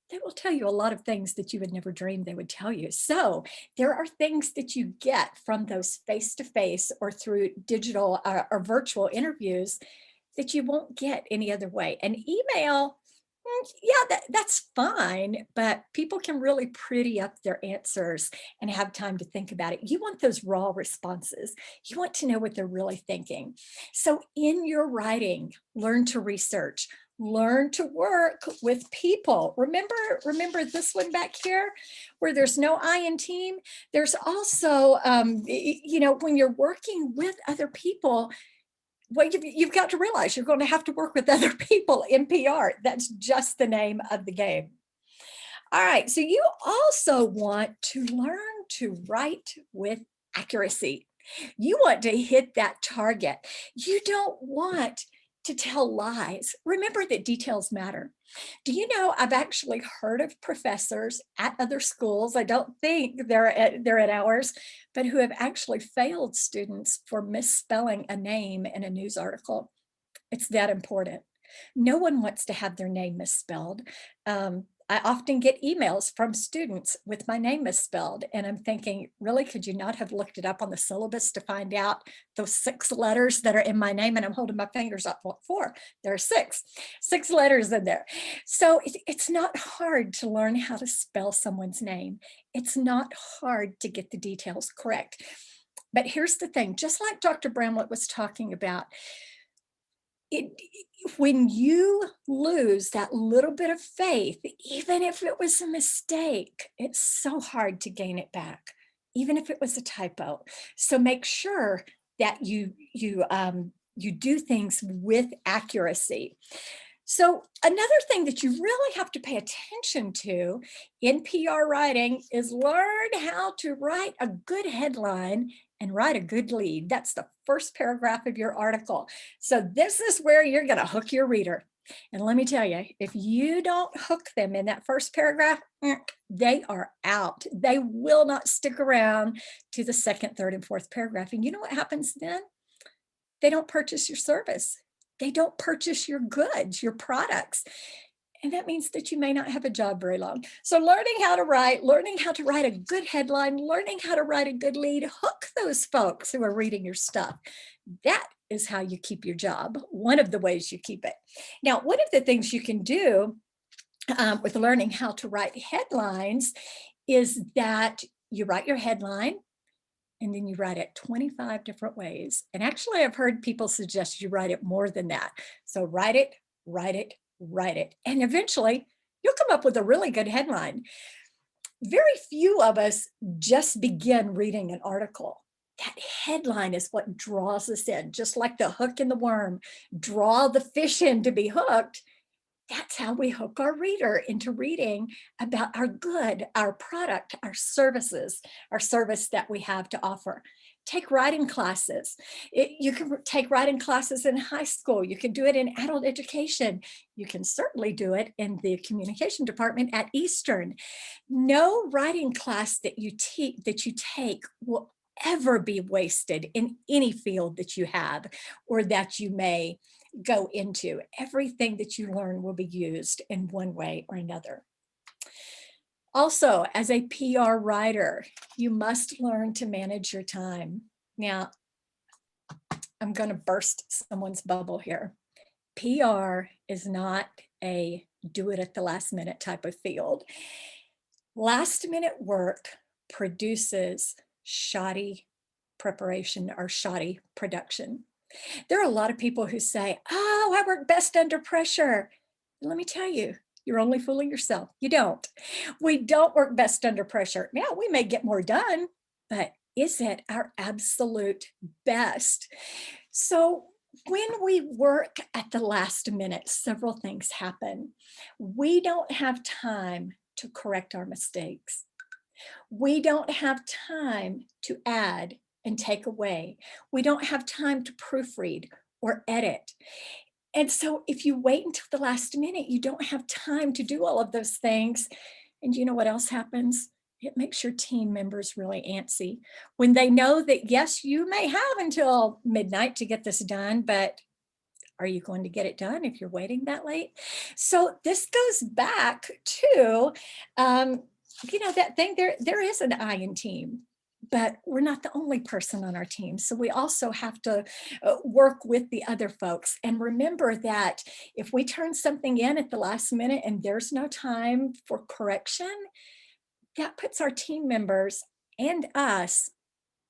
They will tell you a lot of things that you would never dream they would tell you. So there are things that you get from those face-to-face or through digital or virtual interviews that you won't get any other way. An email, yeah, that's fine, but people can really pretty up their answers and have time to think about it. You want those raw responses. You want to know what they're really thinking. So in your writing, learn to research. Learn to work with people. Remember this one back here where there's no I in team. There's also, when you're working with other people, well, you've got to realize you're going to have to work with other people in PR. That's just the name of the game. All right, so you also want to learn to write with accuracy. You want to hit that target. You don't want to tell lies. Remember that details matter. Do you know, I've actually heard of professors at other schools, I don't think they're at ours, but who have actually failed students for misspelling a name in a news article. It's that important. No one wants to have their name misspelled. I often get emails from students with my name misspelled, and I'm thinking, really, could you not have looked it up on the syllabus to find out those 6 letters that are in my name? And I'm holding my fingers up for, there are 6 letters in there. So it's not hard to learn how to spell someone's name. It's not hard to get the details correct. But here's the thing, just like Dr. Bramlett was talking about, when you lose that little bit of faith, even if it was a mistake, it's so hard to gain it back, even if it was a typo. So make sure that you do things with accuracy. So another thing that you really have to pay attention to in PR writing is learn how to write a good headline and write a good lead. That's the first paragraph of your article. So this is where you're going to hook your reader. And let me tell you, if you don't hook them in that first paragraph, they are out. They will not stick around to the second, third, and fourth paragraph. And you know what happens then? They don't purchase your service. They don't purchase your goods, your products. And that means that you may not have a job very long. So learning how to write a good headline, learning how to write a good lead, hook those folks who are reading your stuff. That is how you keep your job. One of the ways you keep it. Now, one of the things you can do with learning how to write headlines is that you write your headline and then you write it 25 different ways. And actually, I've heard people suggest you write it more than that. So write it. And eventually you'll come up with a really good headline. Very few of us just begin reading an article. That headline is what draws us in, just like the hook and the worm draw the fish in to be hooked. That's how we hook our reader into reading about our good, our product, our services, our service that we have to offer. Take writing classes. You can take writing classes in high school. You can do it in adult education. You can certainly do it in the communication department at Eastern. No writing class that you take will ever be wasted in any field that you have or that you may go into. Everything that you learn will be used in one way or another. Also, as a PR writer, you must learn to manage your time. Now, I'm going to burst someone's bubble here. PR is not a do it at the last minute type of field. Last minute work produces shoddy preparation or shoddy production. There are a lot of people who say, oh, I work best under pressure. Let me tell you, you're only fooling yourself. You don't. We don't work best under pressure. Now, we may get more done, but is it our absolute best? So when we work at the last minute, several things happen. We don't have time to correct our mistakes. We don't have time to add and take away. We don't have time to proofread or edit. And so if you wait until the last minute, you don't have time to do all of those things. And you know what else happens? It makes your team members really antsy when they know that, yes, you may have until midnight to get this done, but Are you going to get it done if you're waiting that late? So this goes back to, that thing, there is an I in team, but we're not the only person on our team. So we also have to work with the other folks. And remember that if we turn something in at the last minute and there's no time for correction, that puts our team members and us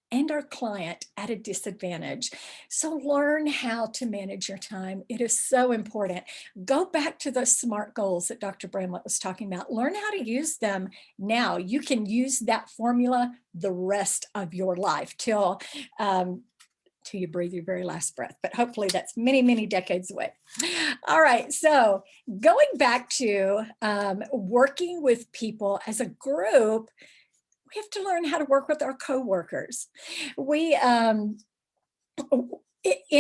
and our client at a disadvantage. So learn how to manage your time. It is so important. Go back to those SMART goals that Dr. Bramlett was talking about. Learn how to use them now. You can use that formula the rest of your life till you breathe your very last breath. But hopefully that's many, many decades away. All right, so going back to working with people as a group, we have to learn how to work with our coworkers. We, in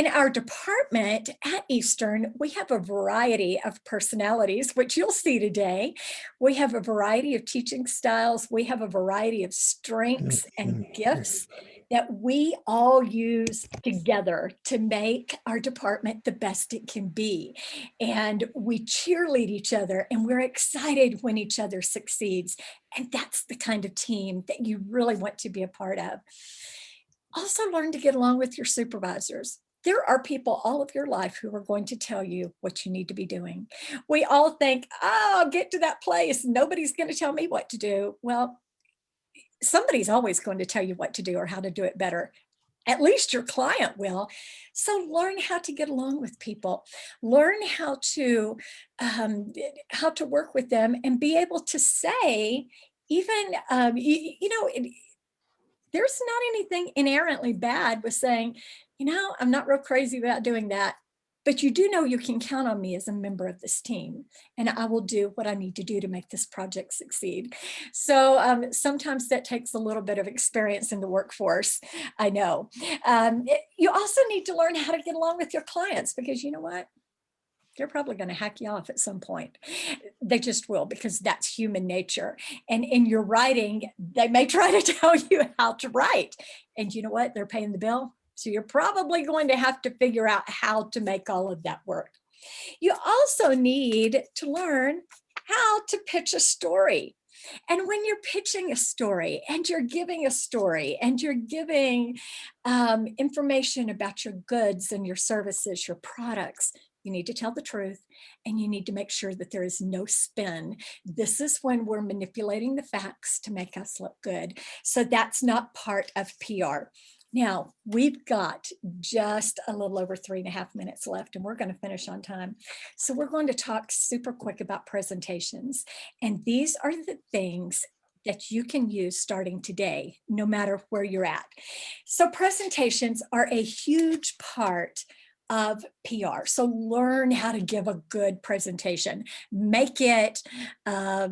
our department at Eastern, we have a variety of personalities, which you'll see today. We have a variety of teaching styles. We have a variety of strengths and gifts that we all use together to make our department the best it can be. And we cheerlead each other, and we're excited when each other succeeds. And that's the kind of team that you really want to be a part of. Also learn to get along with your supervisors. There are people all of your life who are going to tell you what you need to be doing. We all think, oh, I'll get to that place. Nobody's going to tell me what to do. Well, somebody's always going to tell you what to do or how to do it better. At least your client will. So learn how to get along with people. Learn how to work with them and be able to say, even, there's not anything inherently bad with saying, I'm not real crazy about doing that, but you do know you can count on me as a member of this team, and I will do what I need to do to make this project succeed. So sometimes that takes a little bit of experience in the workforce, I know. You also need to learn how to get along with your clients, because you know what? They're probably going to hack you off at some point. They just will, because that's human nature. And in your writing, they may try to tell you how to write. And you know what? They're paying the bill. So you're probably going to have to figure out how to make all of that work. You also need to learn how to pitch a story. And when you're pitching a story and you're giving a story and you're giving information about your goods and your services, your products, you need to tell the truth, and you need to make sure that there is no spin. This is when we're manipulating the facts to make us look good. So that's not part of PR. Now, we've got just a little over 3.5 minutes left, and we're going to finish on time. So we're going to talk super quick about presentations. And these are the things that you can use starting today, no matter where you're at. So presentations are a huge part of PR. So learn how to give a good presentation. Make it a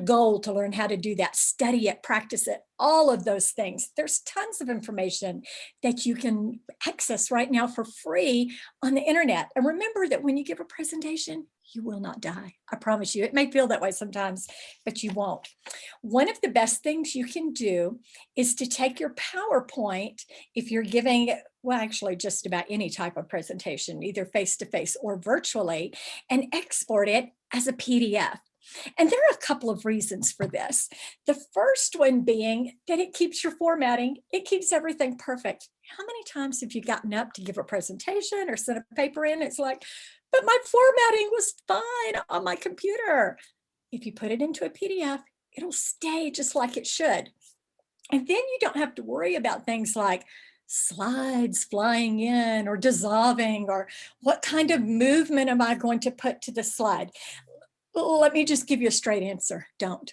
goal to learn how to do that. Study it, practice it, all of those things. There's tons of information that you can access right now for free on the internet. And remember that when you give a presentation, you will not die. I promise you. It may feel that way sometimes, but you won't. One of the best things you can do is to take your PowerPoint, if you're giving, well, actually just about any type of presentation, either face-to-face or virtually, and export it as a PDF. And there are a couple of reasons for this. The first one being that it keeps your formatting. It keeps everything perfect. How many times have you gotten up to give a presentation or send a paper in? It's like, but my formatting was fine on my computer. If you put it into a PDF, it'll stay just like it should. And then you don't have to worry about things like slides flying in or dissolving, or what kind of movement am I going to put to the slide? Let me just give you a straight answer. Don't.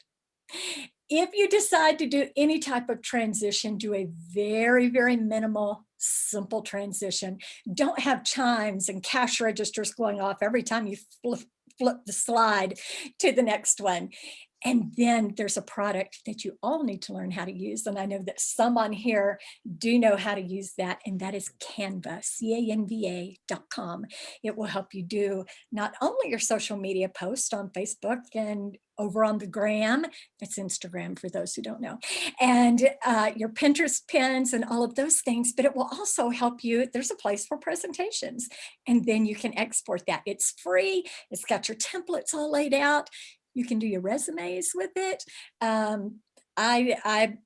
If you decide to do any type of transition, do a very, very minimal, simple transition. Don't have chimes and cash registers going off every time you flip the slide to the next one. And then there's a product that you all need to learn how to use. And I know that some on here do know how to use that, and that is Canva, canva.com. It will help you do not only your social media posts on Facebook and over on the gram, it's Instagram for those who don't know, and your Pinterest pins and all of those things, but it will also help you. There's a place for presentations, and then you can export that. It's free. It's got your templates all laid out. You can do your resumes with it. I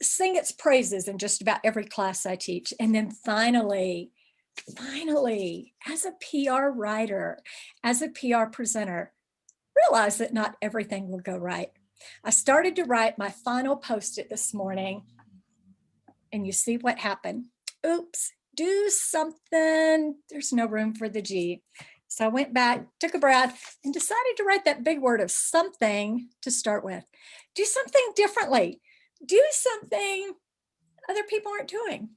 sing its praises in just about every class I teach. And then finally, as a PR writer, as a PR presenter, realize that not everything will go right. I started to write my final post-it this morning, and you see what happened. Oops, do something. There's no room for the G. So I went back, took a breath, and decided to write that big word of something to start with. Do something differently. Do something other people aren't doing.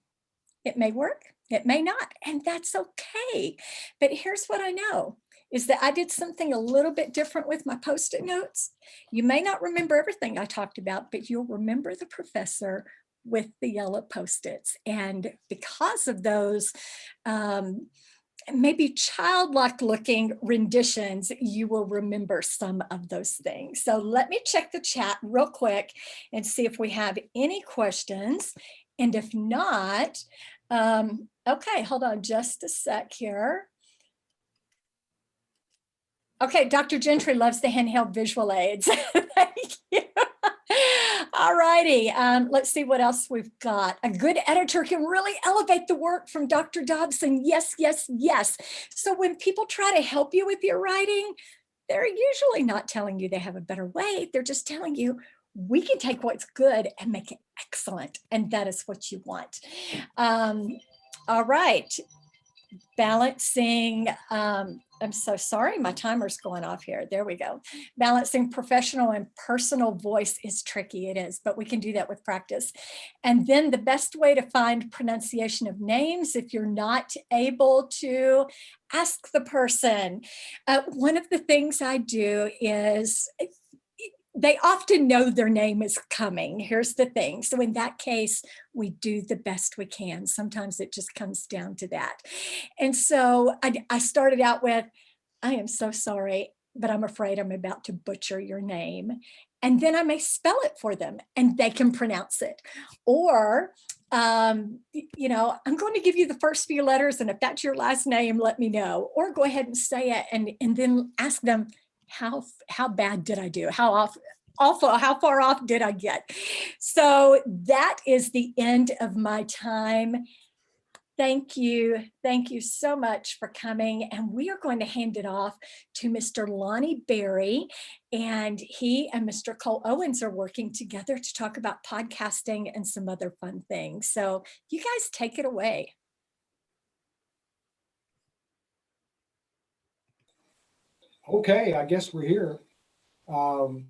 It may work, it may not, and that's okay. But here's what I know, is that I did something a little bit different with my Post-it notes. You may not remember everything I talked about, but you'll remember the professor with the yellow Post-its. And because of those, maybe childlike looking renditions, you will remember some of those things. So let me check the chat real quick and see if we have any questions. And if not, okay, hold on just a sec here. Okay, Dr. Gentry loves the handheld visual aids. Thank you. All righty, let's see what else we've got. A good editor can really elevate the work from Dr. Dobson. Yes, yes, yes. So when people try to help you with your writing, they're usually not telling you they have a better way. They're just telling you, we can take what's good and make it excellent. And that is what you want. All right, balancing, I'm so sorry, my timer's going off here. There we go. Balancing professional and personal voice is tricky, it is, but we can do that with practice. And then the best way to find pronunciation of names, if you're not able to, ask the person. One of the things I do is, they often know their name is coming. Here's the thing. So in that case, we do the best we can. Sometimes it just comes down to that. And so I started out with, I am so sorry, but I'm afraid I'm about to butcher your name. And then I may spell it for them and they can pronounce it. Or, you know, I'm going to give you the first few letters, and if that's your last name, let me know. Or go ahead and say it and then ask them, how bad did I do? How far off did I get? So that is the end of my time. Thank you. Thank you so much for coming. And we are going to hand it off to Mr. Lonnie Berry. And he and Mr. Cole Owens are working together to talk about podcasting and some other fun things. So you guys take it away. Okay, I guess we're here. Colt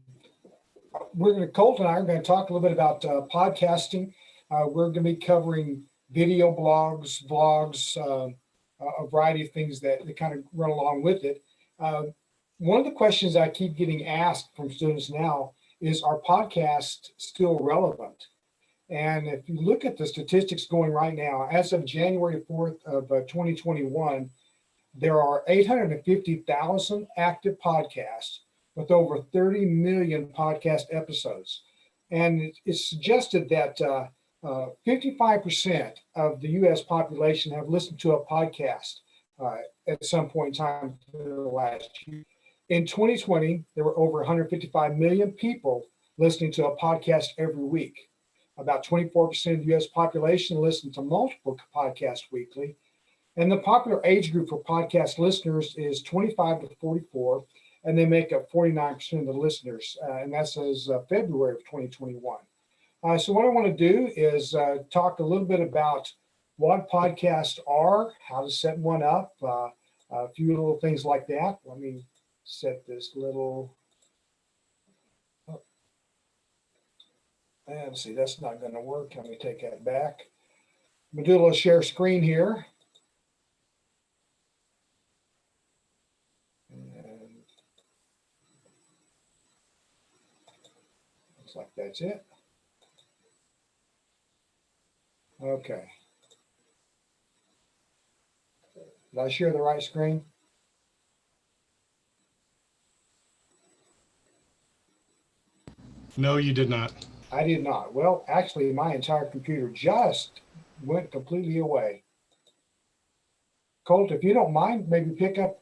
and I are going to talk a little bit about podcasting. We're going to be covering video blogs, vlogs, a variety of things that kind of run along with it. One of the questions I keep getting asked from students now is, are podcasts still relevant? And if you look at the statistics going right now, as of January 4th of 2021, there are 850,000 active podcasts with over 30 million podcast episodes. And it's suggested that 55% of the US population have listened to a podcast at some point in time in the last year. In 2020, there were over 155 million people listening to a podcast every week. About 24% of the US population listen to multiple podcasts weekly. And the popular age group for podcast listeners is 25 to 44, and they make up 49% of the listeners, and that's as February of 2021. So what I want to do is talk a little bit about what podcasts are, how to set one up, a few little things like that. Let me set this little, and see, that's not going to work. Let me take that back. I'm going to do a little share screen here. Looks like that's it. Okay. Did I share the right screen? No, you did not. I did not. Well, actually, my entire computer just went completely away. Colt, if you don't mind, maybe pick up,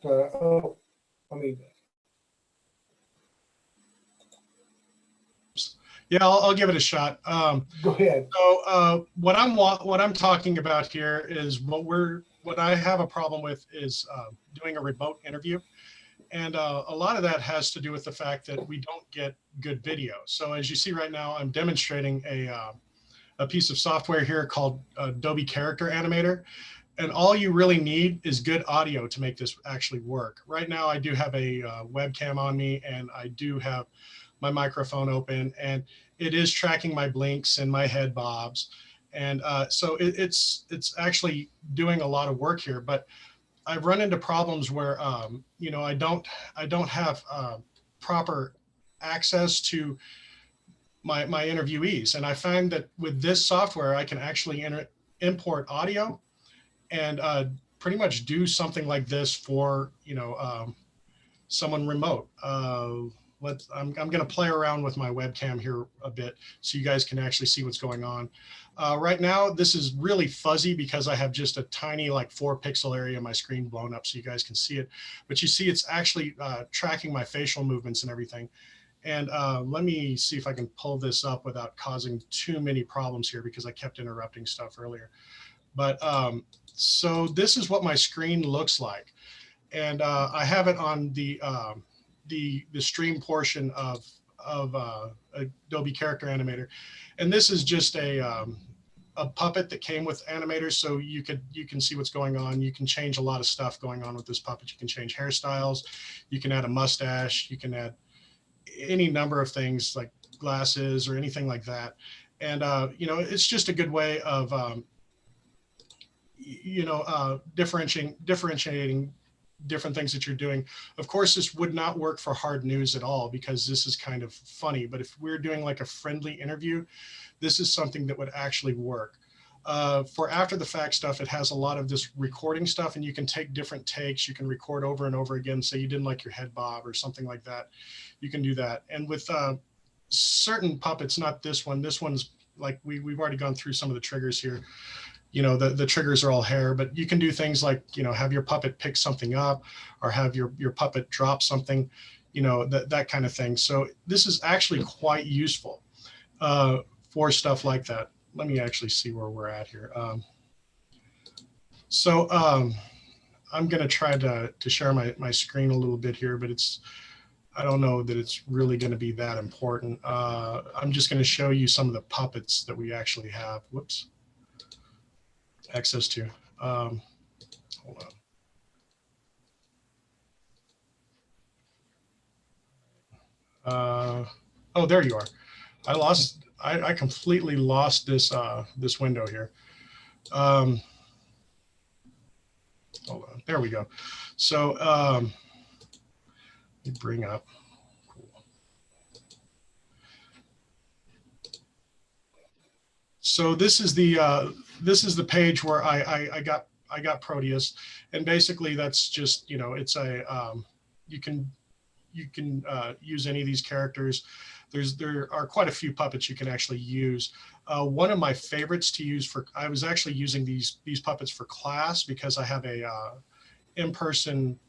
Yeah, I'll give it a shot. go ahead. So what I'm talking about here is what I have a problem with is doing a remote interview. And a lot of that has to do with the fact that we don't get good video. So as you see right now, I'm demonstrating a piece of software here called Adobe Character Animator. And all you really need is good audio to make this actually work. Right now, I do have a webcam on me, and I do have my microphone open, and it is tracking my blinks and my head bobs. And so it's actually doing a lot of work here, but I've run into problems where, you know, I don't have proper access to my interviewees. And I find that with this software, I can actually import audio and pretty much do something like this for, you know, someone remote. I'm going to play around with my webcam here a bit so you guys can actually see what's going on. Right now, this is really fuzzy because I have just a tiny like 4-pixel area of my screen blown up so you guys can see it. But you see it's actually tracking my facial movements and everything. And let me see if I can pull this up without causing too many problems here because I kept interrupting stuff earlier. But so this is what my screen looks like. And I have it on the stream portion of Adobe Character Animator, and this is just a puppet that came with Animator, so you can see what's going on. You can change a lot of stuff going on with this puppet. You can change hairstyles, you can add a mustache, you can add any number of things like glasses or anything like that. And you know, it's just a good way of you know, differentiating different things that you're doing. Of course, this would not work for hard news at all because this is kind of funny, but if we're doing like a friendly interview, this is something that would actually work. For after the fact stuff, it has a lot of this recording stuff, and you can take different takes. You can record over and over again. Say you didn't like your head bob or something like that. You can do that. And with certain puppets, not this one, this one's like, we've already gone through some of the triggers here. You know, the triggers are all hair, but you can do things like, you know, have your puppet pick something up or have your puppet drop something, you know, that kind of thing. So this is actually quite useful for stuff like that. Let me actually see where we're at here. I'm going to try to share my screen a little bit here, but I don't know that it's really going to be that important. I'm just going to show you some of the puppets that we actually have. Whoops. Access to. Hold on. Oh, there you are. I completely lost this this window here. Hold on. There we go. So let me bring up. Cool. So this is the page where I got Proteus, and basically that's just, you know, it's a you can use any of these characters. There are quite a few puppets you can actually use. One of my favorites to use I was actually using these puppets for class because I have a in-person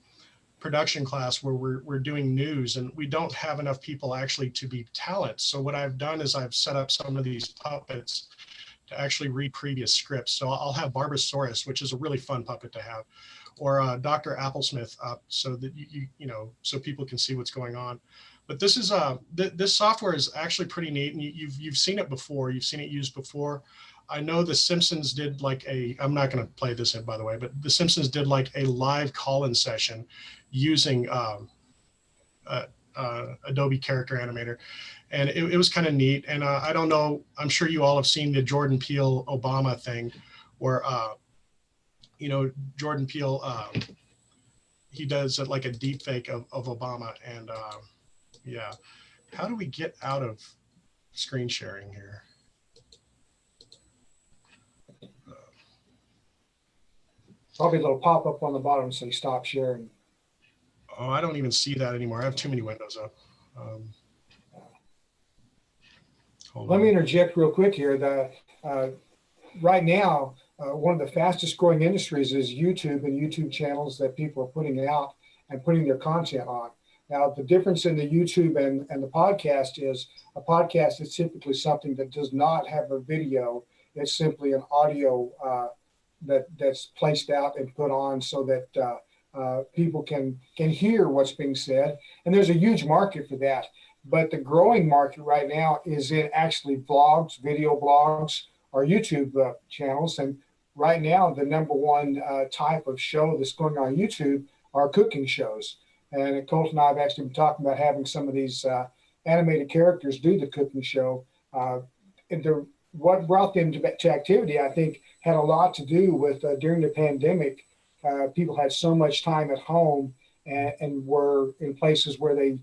production class where we're doing news and we don't have enough people actually to be talent. So what I've done is I've set up some of these puppets to actually read previous scripts. So I'll have Barbasaurus, which is a really fun puppet to have, or Dr. Applesmith up so that you know, so people can see what's going on. But this is this software is actually pretty neat, and you've seen it before. You've seen it used before. I know The Simpsons did like I'm not going to play this in, by the way, but The Simpsons did like a live call-in session using Adobe Character Animator, and it was kind of neat. And I don't know, I'm sure you all have seen the Jordan Peele Obama thing, where you know, Jordan Peele he does like a deep fake of Obama, and yeah, how do we get out of screen sharing here. Probably a little pop-up on the bottom say stop sharing. Oh, I don't even see that anymore. I have too many windows up. Hold Let me on. interject real quick here. Right now, one of the fastest growing industries is YouTube and YouTube channels that people are putting out and putting their content on. Now, the difference in the YouTube and the podcast is a podcast is typically something that does not have a video. It's simply an audio that's placed out and put on so that people can hear what's being said. And there's a huge market for that. But the growing market right now is in actually vlogs, video blogs, or YouTube channels. And right now, the number one type of show that's going on YouTube are cooking shows. And Colt and I have actually been talking about having some of these animated characters do the cooking show. What brought them to activity, I think, had a lot to do with during the pandemic, people had so much time at home and were in places where they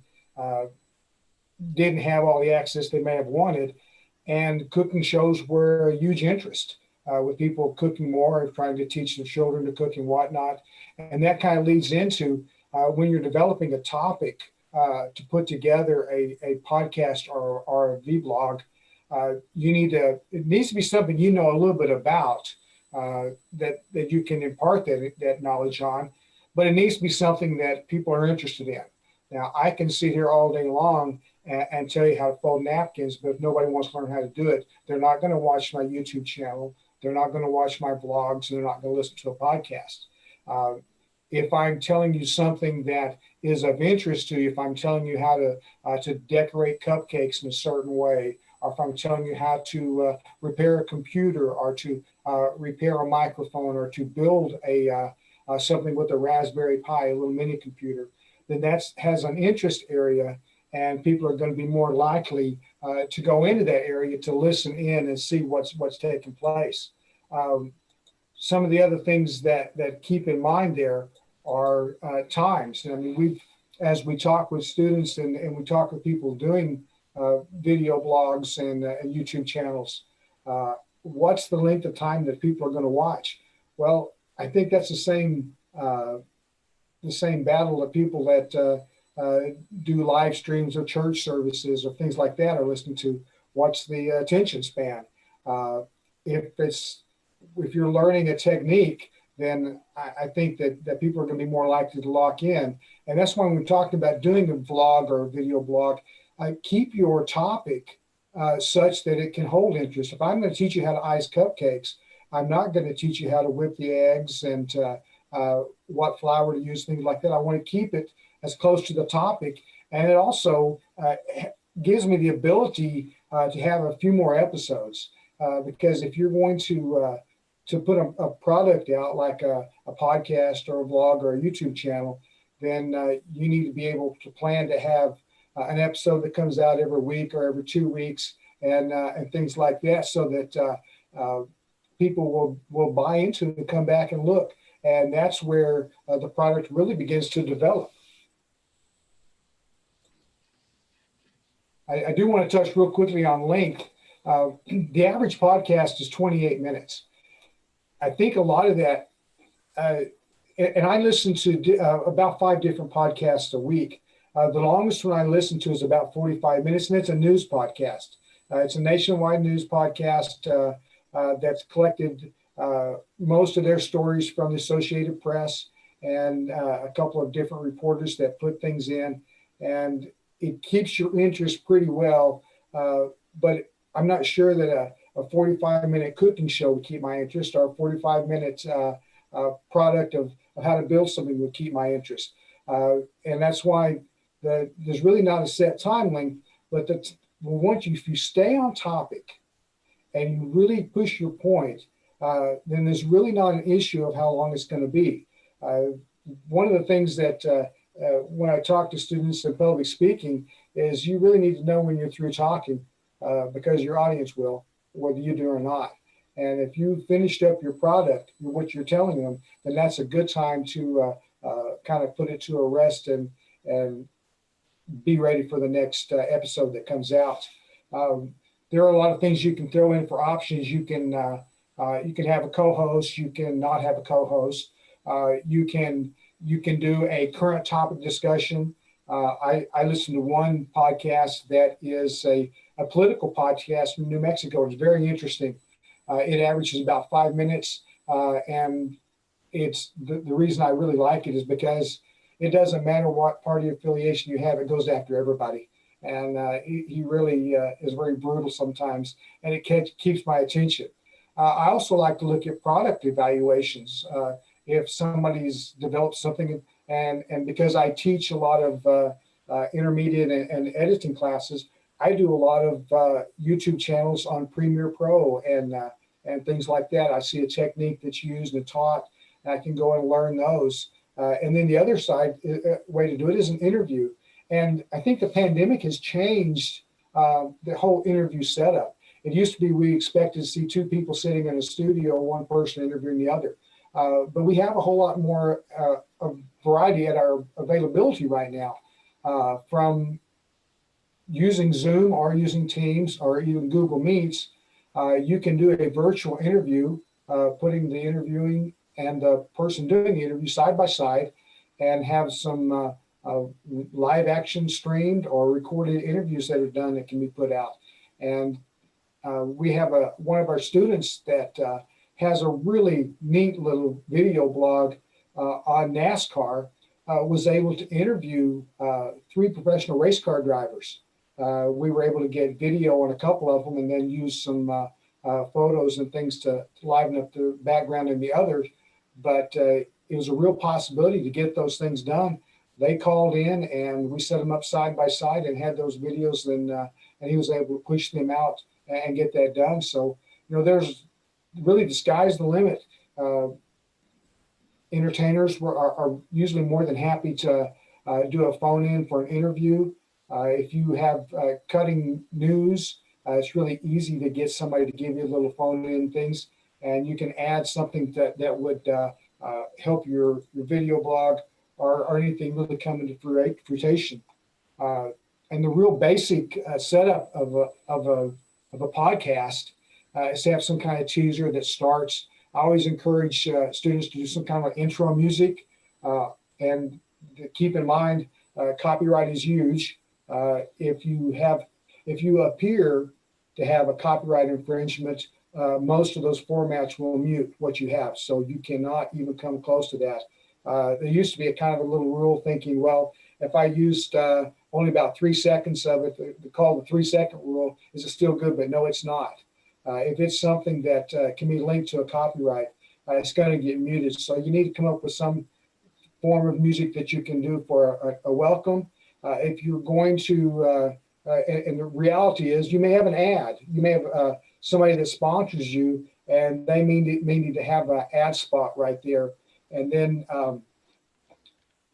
didn't have all the access they may have wanted. And cooking shows were a huge interest with people cooking more and trying to teach their children to cook and whatnot. And that kind of leads into when you're developing a topic to put together a podcast or a vlog, it needs to be something you know a little bit about that you can impart that knowledge on, but it needs to be something that people are interested in. Now, I can sit here all day long and tell you how to fold napkins, but if nobody wants to learn how to do it, they're not going to watch my YouTube channel. They're not going to watch my vlogs, and they're not going to listen to a podcast. If I'm telling you something that is of interest to you, if I'm telling you how to decorate cupcakes in a certain way, or if I'm telling you how to repair a computer, or to repair a microphone, or to build something with a Raspberry Pi, a little mini computer, then that has an interest area, and people are going to be more likely to go into that area to listen in and see what's taking place. Some of the other things that keep in mind there are times. I mean, as we talk with students and we talk with people doing video blogs and YouTube channels, what's the length of time that people are going to watch? Well, I think that's the same battle that people that do live streams of church services or things like that are listening to. What's the attention span? If you're learning a technique, then I think that people are going to be more likely to lock in. And that's why when we talked about doing a vlog or a video blog, keep your topic such that it can hold interest. If I'm going to teach you how to ice cupcakes, I'm not going to teach you how to whip the eggs and what flour to use, things like that. I want to keep it as close to the topic. And it also gives me the ability to have a few more episodes. Because if you're going to put a product out like a podcast or a blog or a YouTube channel, then you need to be able to plan to have an episode that comes out every week or every 2 weeks and things like that, so that people will buy into it and come back and look. And that's where the product really begins to develop. I do want to touch real quickly on length. The average podcast is 28 minutes. I think a lot of that, and I listen to about 5 different podcasts a week. The longest one I listen to is about 45 minutes, and it's a news podcast. It's a nationwide news podcast that's collected most of their stories from the Associated Press and a couple of different reporters that put things in, and it keeps your interest pretty well. But I'm not sure that a 45-minute cooking show would keep my interest, or a 45-minute product of how to build something would keep my interest. And that's why there's really not a set time length, but if you stay on topic and you really push your point, then there's really not an issue of how long it's going to be. One of the things that when I talk to students in public speaking is you really need to know when you're through talking, because your audience will, whether you do or not. And if you finished up your product, what you're telling them, then that's a good time to kind of put it to a rest and be ready for the next episode that comes out. there are a lot of things you can throw in for options. You can have a co-host. You can not have a co-host. You can do a current topic discussion. I listen to one podcast that is a political podcast from New Mexico. It's very interesting. It averages about 5 minutes, and it's the reason I really like it is because it doesn't matter what party affiliation you have, it goes after everybody. And he really is very brutal sometimes, and it keeps my attention. I also like to look at product evaluations. If somebody's developed something, and because I teach a lot of intermediate and editing classes, I do a lot of YouTube channels on Premiere Pro and things like that. I see a technique that's used and taught, and I can go and learn those. And then the other side way to do it is an interview. And I think the pandemic has changed the whole interview setup. It used to be we expected to see two people sitting in a studio, one person interviewing the other. But we have a whole lot more of variety at our availability right now, from using Zoom or using Teams or even Google Meets. You can do a virtual interview, putting the interviewing and the person doing the interview side by side, and have some live action streamed or recorded interviews that are done that can be put out. And we have one of our students that has a really neat little video blog on NASCAR, was able to interview 3 professional race car drivers. We were able to get video on a couple of them and then use some photos and things to liven up the background in the others. But it was a real possibility to get those things done. They called in and we set them up side by side and had those videos, and he was able to push them out and get that done. So, there's really, the sky's the limit. Entertainers are usually more than happy to do a phone in for an interview. If you have cutting news, it's really easy to get somebody to give you a little phone in things, and you can add something that would help your video blog or anything really come into fruition. And the real basic setup of a podcast is to have some kind of teaser that starts. I always encourage students to do some kind of intro music, and keep in mind copyright is huge. If you appear to have a copyright infringement, most of those formats will mute what you have, so you cannot even come close to that. There used to be a kind of a little rule thinking, well, if I used only about 3 seconds of it, they call the 3-second rule, is it still good? But no, it's not. If it's something that can be linked to a copyright, it's going to get muted. So you need to come up with some form of music that you can do for a welcome. If you're going to, and the reality is you may have an ad. You may have somebody that sponsors you, and they may need to have an ad spot right there. And then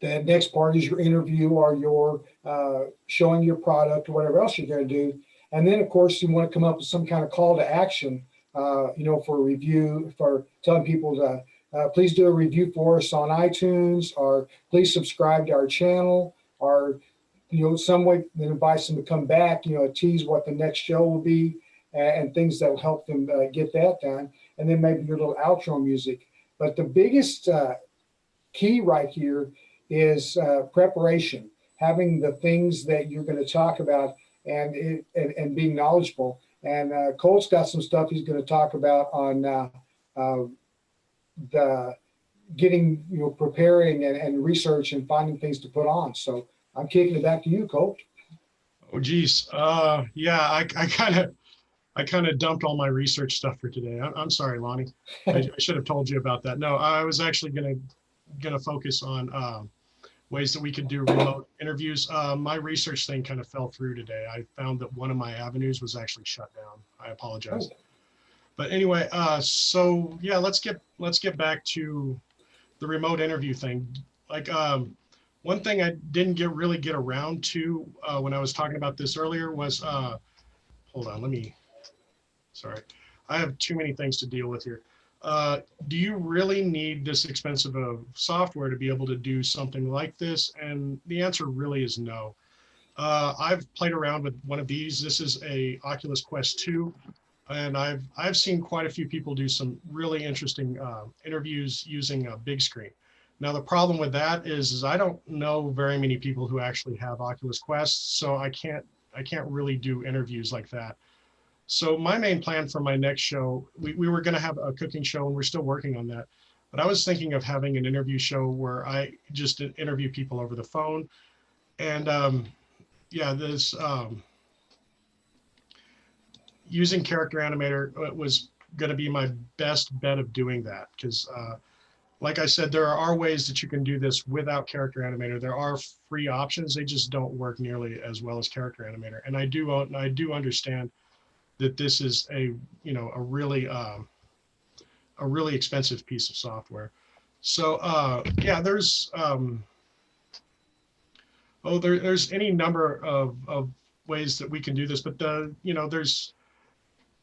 the next part is your interview or your showing your product or whatever else you're going to do. And then, of course, you want to come up with some kind of call to action, for a review, for telling people to please do a review for us on iTunes, or please subscribe to our channel, or, some way that invites them to come back, tease what the next show will be, and things that will help them get that done. And then maybe your little outro music. But the biggest key right here is preparation, having the things that you're going to talk about and being knowledgeable. And Colt's got some stuff he's going to talk about on the getting, preparing and research and finding things to put on. So I'm kicking it back to you, Colt. Oh, geez. Yeah, I kind of dumped all my research stuff for today. I'm sorry, Lonnie. I should have told you about that. No, I was actually gonna focus on ways that we could do remote interviews. My research thing kind of fell through today. I found that one of my avenues was actually shut down. I apologize. Oh. But anyway, so yeah, let's get back to the remote interview thing. Like, one thing I didn't really get around to when I was talking about this earlier was, hold on, sorry, I have too many things to deal with here. Do you really need this expensive of software to be able to do something like this? And the answer really is no. I've played around with one of these. This is a Oculus Quest 2, and I've seen quite a few people do some really interesting interviews using a big screen. Now the problem with that is I don't know very many people who actually have Oculus Quests, so I can't really do interviews like that. So my main plan for my next show, we were going to have a cooking show, and we're still working on that. But I was thinking of having an interview show where I just interview people over the phone. And yeah, this using Character Animator was going to be my best bet of doing that, because like I said, there are ways that you can do this without Character Animator. There are free options. They just don't work nearly as well as Character Animator. And I do understand that this is a really expensive piece of software. So yeah, there's there's any number of ways that we can do this, but there's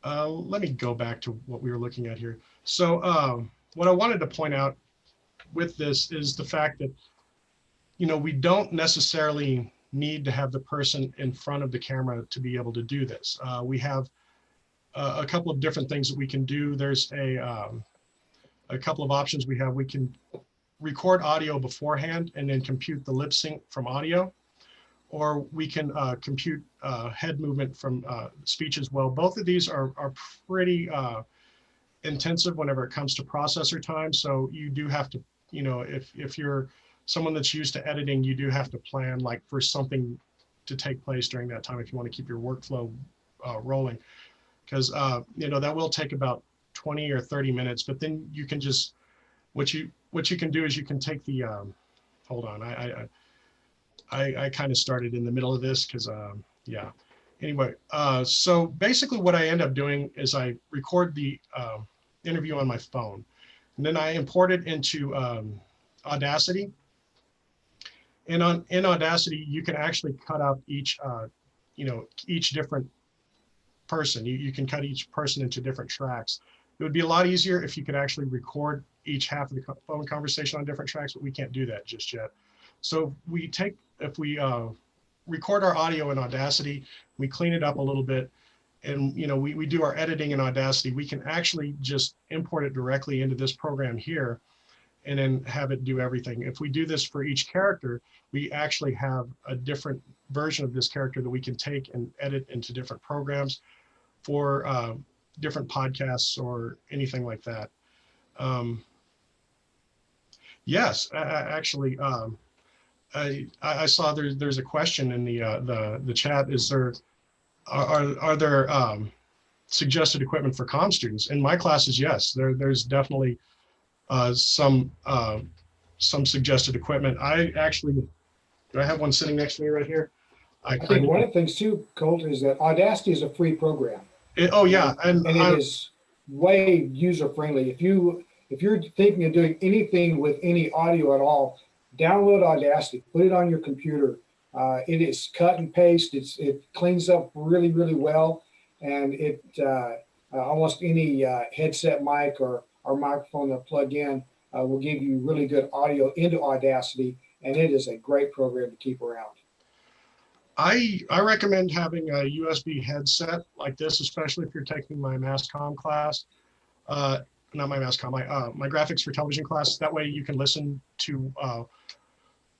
let me go back to what we were looking at here. So what I wanted to point out with this is the fact that we don't necessarily need to have the person in front of the camera to be able to do this. We have a couple of different things that we can do. There's a couple of options we have. We can record audio beforehand and then compute the lip sync from audio, or we can compute head movement from speech as well. Both of these are pretty intensive whenever it comes to processor time. So you do have to, if you're someone that's used to editing, you do have to plan like for something to take place during that time if you want to keep your workflow rolling. Because that will take about 20 or 30 minutes, but then you can just what you can do is you can take the hold on, I kind of started in the middle of this because yeah, anyway, so basically what I end up doing is I record the interview on my phone, and then I import it into Audacity. And in Audacity you can actually cut out each each different person. You can cut each person into different tracks. It would be a lot easier if you could actually record each half of the phone conversation on different tracks, but we can't do that just yet. So if we record our audio in Audacity, we clean it up a little bit, and we do our editing in Audacity, we can actually just import it directly into this program here and then have it do everything. If we do this for each character, we actually have a different version of this character that we can take and edit into different programs for different podcasts or anything like that. Yes, actually, I saw there's a question in the chat. Is there are there suggested equipment for comm students? In my classes, yes, there's definitely some suggested equipment. Do I have one sitting next to me right here? I think one of the things too, Colt, is that Audacity is a free program. Oh yeah, and it is way user friendly. If you're thinking of doing anything with any audio at all, download Audacity, put it on your computer. It is cut and paste. It cleans up really, really well, and it almost any headset mic or microphone that plug in will give you really good audio into Audacity, and it is a great program to keep around. I recommend having a USB headset like this, especially if you're taking my mass comm class. Not my mass comm, my graphics for television class. That way you can listen to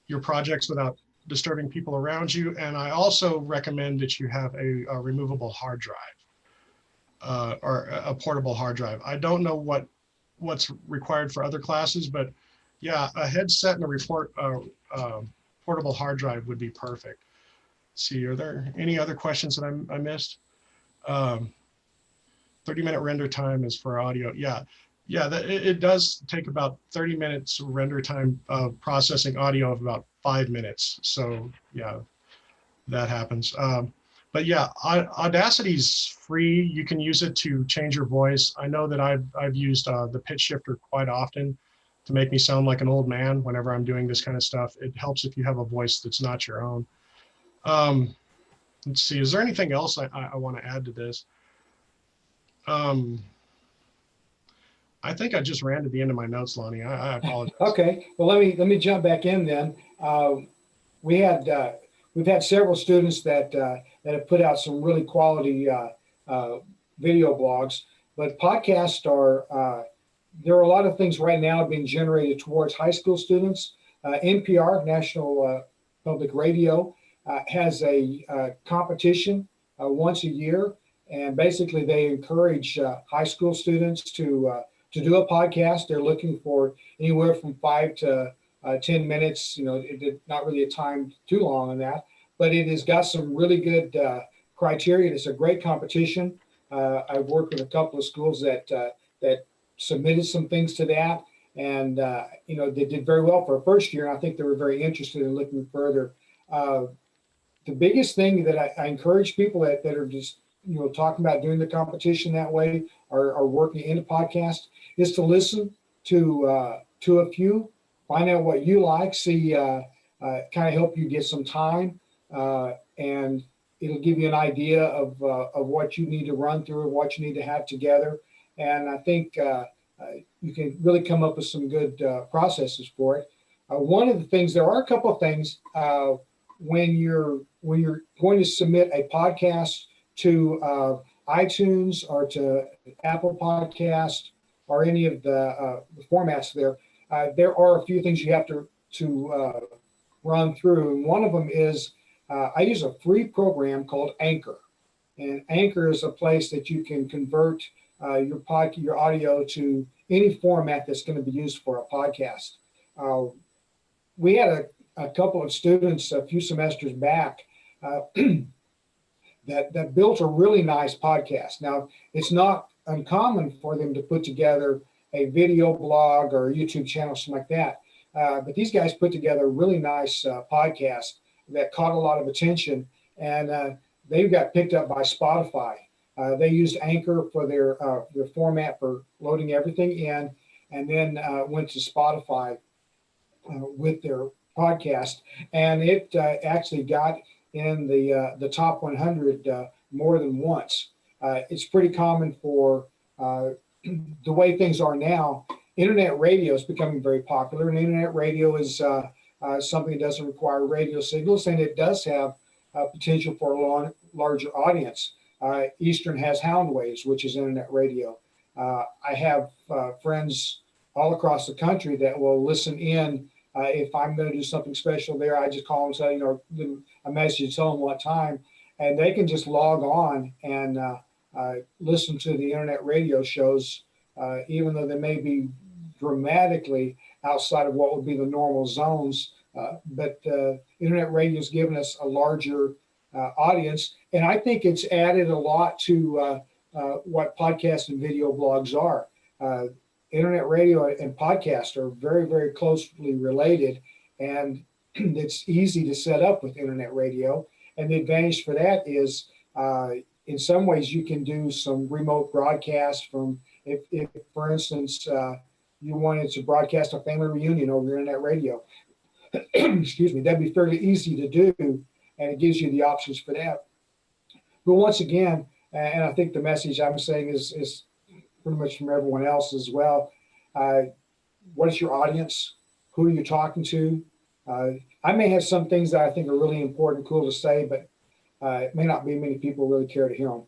your projects without disturbing people around you. And I also recommend that you have a removable hard drive or a portable hard drive. I don't know what's required for other classes, but yeah, a headset and a portable hard drive would be perfect. Let's see, are there any other questions that I missed? 30-minute render time is for audio. Yeah, it does take about 30 minutes render time processing audio of about 5 minutes. So yeah, that happens. But yeah, Audacity's free. You can use it to change your voice. I know that I've used the pitch shifter quite often to make me sound like an old man whenever I'm doing this kind of stuff. It helps if you have a voice that's not your own. Let's see, is there anything else I want to add to this? I think I just ran to the end of my notes, Lonnie. I apologize. Okay, well let me jump back in then. We had we've had several students that have put out some really quality video blogs. But podcasts are there are a lot of things right now being generated towards high school students. NPR, National Public Radio, has a competition once a year, and basically they encourage high school students to do a podcast. They're looking for anywhere from 5 to 10 minutes. You know, not really a time too long on that, but it has got some really good criteria. It's a great competition. I've worked with a couple of schools that submitted some things to that, and you know, they did very well for a first year. And I think they were very interested in looking further. The biggest thing that I encourage people that are just, you know, talking about doing the competition that way, are working in a podcast, is to listen to a few, find out what you like, see, kind of help you get some time, and it'll give you an idea of what you need to run through, what you need to have together. And I think you can really come up with some good processes for it. One of the things, there are a couple of things when you're going to submit a podcast to iTunes or to Apple Podcast or any of the formats there. There are a few things you have to run through. And one of them is I use a free program called Anchor. And Anchor is a place that you can convert your audio to any format that's going to be used for a podcast. We had a couple of students a few semesters back that built a really nice podcast. Now, it's not uncommon for them to put together a video blog or a YouTube channel, something like that. But these guys put together a really nice podcast that caught a lot of attention, and they got picked up by Spotify. They used Anchor for their format for loading everything in, and then went to Spotify with their podcast, and it actually got in the top 100 more than once. It's pretty common for the way things are now. Internet radio is becoming very popular, and internet radio is something that doesn't require radio signals, and it does have potential for a larger audience. Eastern has Hound Waves, which is internet radio. I have friends all across the country that will listen in. If I'm going to do something special there, I just call them, say, you know, a message, tell them what time, and they can just log on and listen to the internet radio shows, even though they may be dramatically outside of what would be the normal zones. But internet radio has given us a larger audience, and I think it's added a lot to what podcasts and video blogs are. Internet radio and podcast are very, very closely related, and it's easy to set up with internet radio. And the advantage for that is, in some ways, you can do some remote broadcast from, if for instance, you wanted to broadcast a family reunion over internet radio. Excuse me, that'd be fairly easy to do, and it gives you the options for that. But once again, and I think the message I'm saying is pretty much from everyone else as well. What is your audience? Who are you talking to? I may have some things that I think are really important, cool to say, but it may not be many people really care to hear them.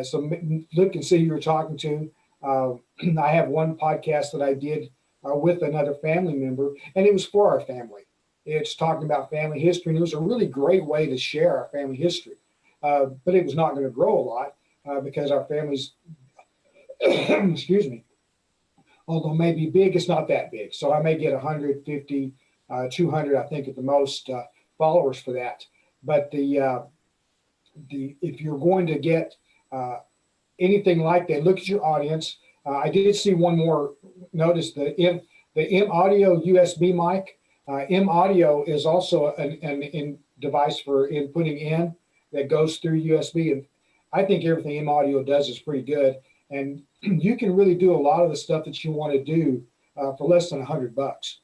So look and see who you're talking to. I have one podcast that I did with another family member, and it was for our family. It's talking about family history, and it was a really great way to share our family history. But it was not going to grow a lot because our families, excuse me, although maybe big, it's not that big. So I may get 150, 200, I think at the most, followers for that. But if you're going to get anything like that, look at your audience. I did see one more. Notice the M Audio USB mic. M Audio is also an device for inputting in that goes through USB, and I think everything M Audio does is pretty good. And you can really do a lot of the stuff that you want to do for less than $100.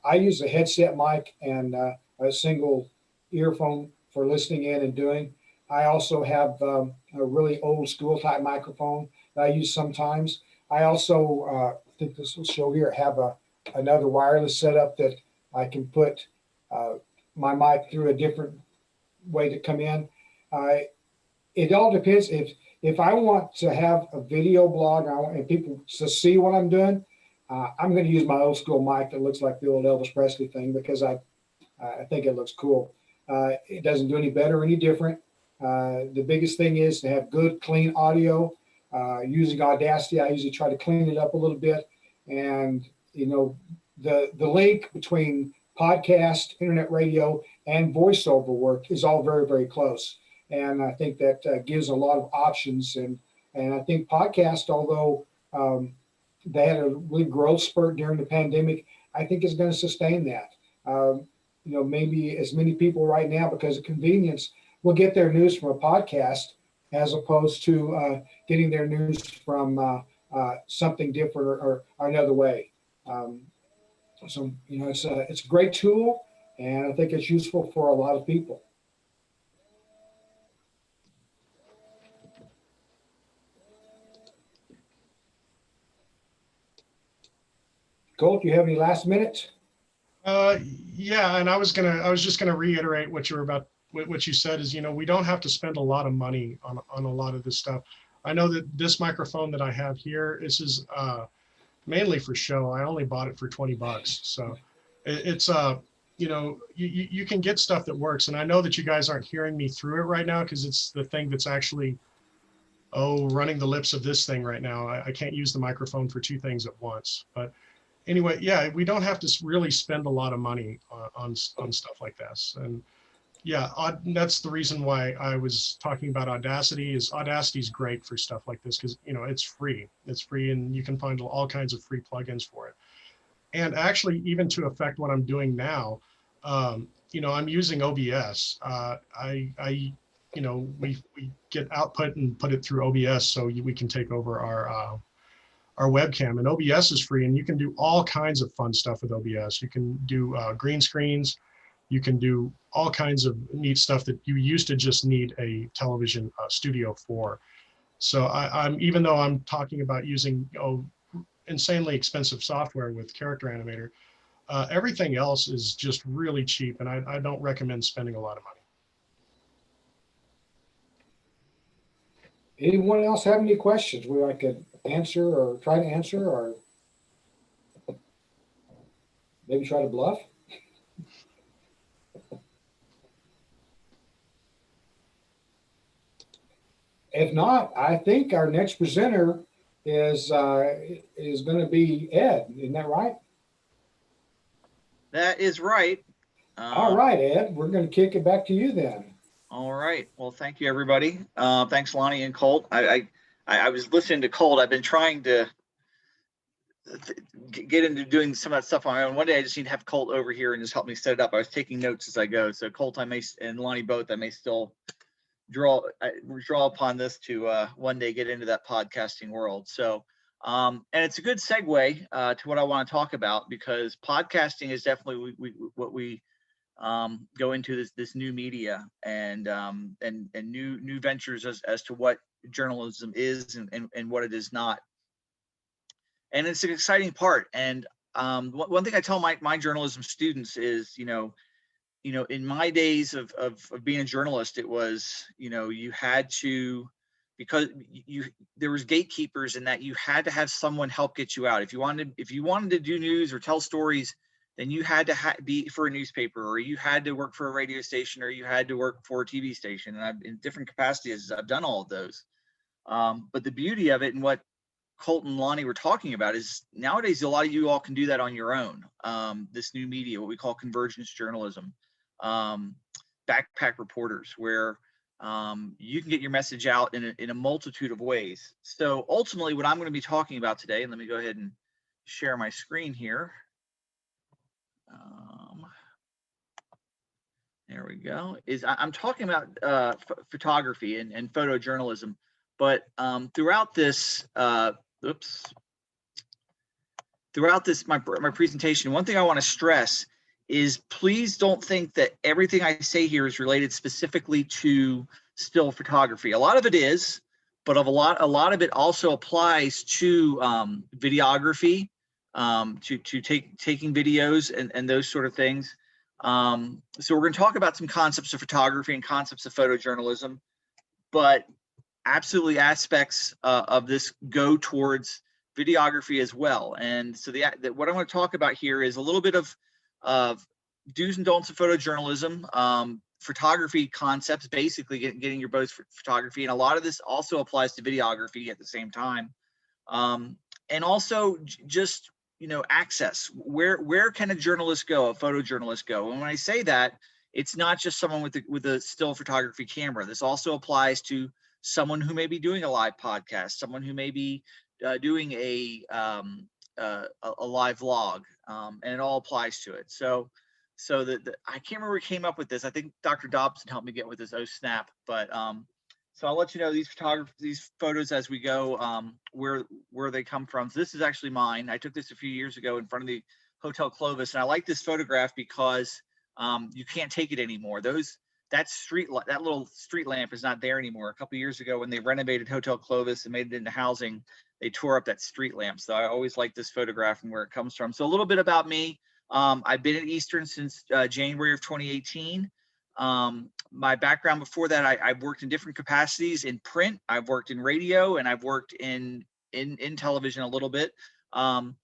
I use a headset mic and a single earphone for listening in and doing. I also have a really old school type microphone that I use sometimes. I also, I think this will show here, have another wireless setup that I can put my mic through a different way to come in. It all depends. If I want to have a video blog and people to see what I'm doing, I'm going to use my old school mic that looks like the old Elvis Presley thing because I think it looks cool. It doesn't do any better or any different. The biggest thing is to have good, clean audio. Using Audacity, I usually try to clean it up a little bit. And, you know, the link between podcast, internet radio, and voiceover work is all very, very close. And I think that gives a lot of options. And I think podcast, although they had a really growth spurt during the pandemic, I think is going to sustain that. You know, maybe as many people right now, because of convenience, will get their news from a podcast as opposed to getting their news from something different or another way. So, you know, it's a great tool, and I think it's useful for a lot of people. Colt, do you have any last minute? Yeah, and I was just gonna reiterate what you said is, you know, we don't have to spend a lot of money on a lot of this stuff. I know that this microphone that I have here, this is mainly for show. I only bought it for $20, so it's you know, you can get stuff that works, and I know that you guys aren't hearing me through it right now because it's the thing that's actually running the lips of this thing right now. I can't use the microphone for two things at once, but anyway, yeah, we don't have to really spend a lot of money on stuff like this. And yeah, that's the reason why I was talking about Audacity. Audacity is great for stuff like this because, you know, it's free. It's free, and you can find all kinds of free plugins for it. And actually, even to affect what I'm doing now, you know, I'm using OBS. You know, we get output and put it through OBS so we can take over our webcam, and OBS is free, and you can do all kinds of fun stuff with OBS. You can do green screens, you can do all kinds of neat stuff that you used to just need a television studio for. So I'm even though I'm talking about using insanely expensive software with Character Animator, everything else is just really cheap, and I don't recommend spending a lot of money. Anyone else have any questions where I could answer or try to answer, or maybe try to bluff? If not, I think our next presenter is going to be Ed. Isn't that right? That is right. All right, Ed, we're going to kick it back to you then. All right. Well, thank you, everybody. Thanks, Lonnie and Colt. I was listening to Colt. I've been trying to get into doing some of that stuff on my own. One day I just need to have Colt over here and just help me set it up. I was taking notes as I go. So Colt, and Lonnie both, I may still draw upon this to one day get into that podcasting world. So, and it's a good segue to what I want to talk about, because podcasting is definitely what we go into this new media and new ventures as to what journalism is and what it is not. And it's an exciting part. And one thing I tell my journalism students is, you know, in my days of being a journalist, it was, you know, you had to, because there was gatekeepers in that you had to have someone help get you out. If you wanted to do news or tell stories, then you had to be for a newspaper, or you had to work for a radio station, or you had to work for a TV station. And I've in different capacities, I've done all of those. But the beauty of it, and what Colt and Lonnie were talking about, is nowadays a lot of you all can do that on your own. This new media, what we call Convergence Journalism, backpack reporters, where you can get your message out in a multitude of ways. So ultimately, what I'm going to be talking about today, and let me go ahead and share my screen here. There we go. I'm talking about photography and photojournalism, but throughout this, my presentation, one thing I want to stress is, please don't think that everything I say here is related specifically to still photography. A lot of it is, but a lot of it also applies to videography, to taking videos and those sort of things. So we're going to talk about some concepts of photography and concepts of photojournalism, but absolutely aspects of this go towards videography as well. And so what I'm going to talk about here is a little bit of do's and don'ts of photojournalism, photography concepts, basically getting your boats for photography. And a lot of this also applies to videography at the same time. And also just, access. Where can a journalist go, a photojournalist go? And when I say that, it's not just someone with a still photography camera. This also applies to someone who may be doing a live podcast, someone who may be doing a live vlog, and it all applies to it. So I can't remember who came up with this. I think Dr. Dobson helped me get with this. Oh snap! But so I'll let you know these photos as we go, where they come from. So this is actually mine. I took this a few years ago in front of the Hotel Clovis, and I like this photograph because you can't take it anymore. That little street lamp is not there anymore. A couple of years ago, when they renovated Hotel Clovis and made it into housing, they tore up that street lamp. So I always like this photograph and where it comes from. So a little bit about me. I've been at Eastern since January of 2018. My background before that, I've worked in different capacities in print. I've worked in radio, and I've worked in television a little bit. And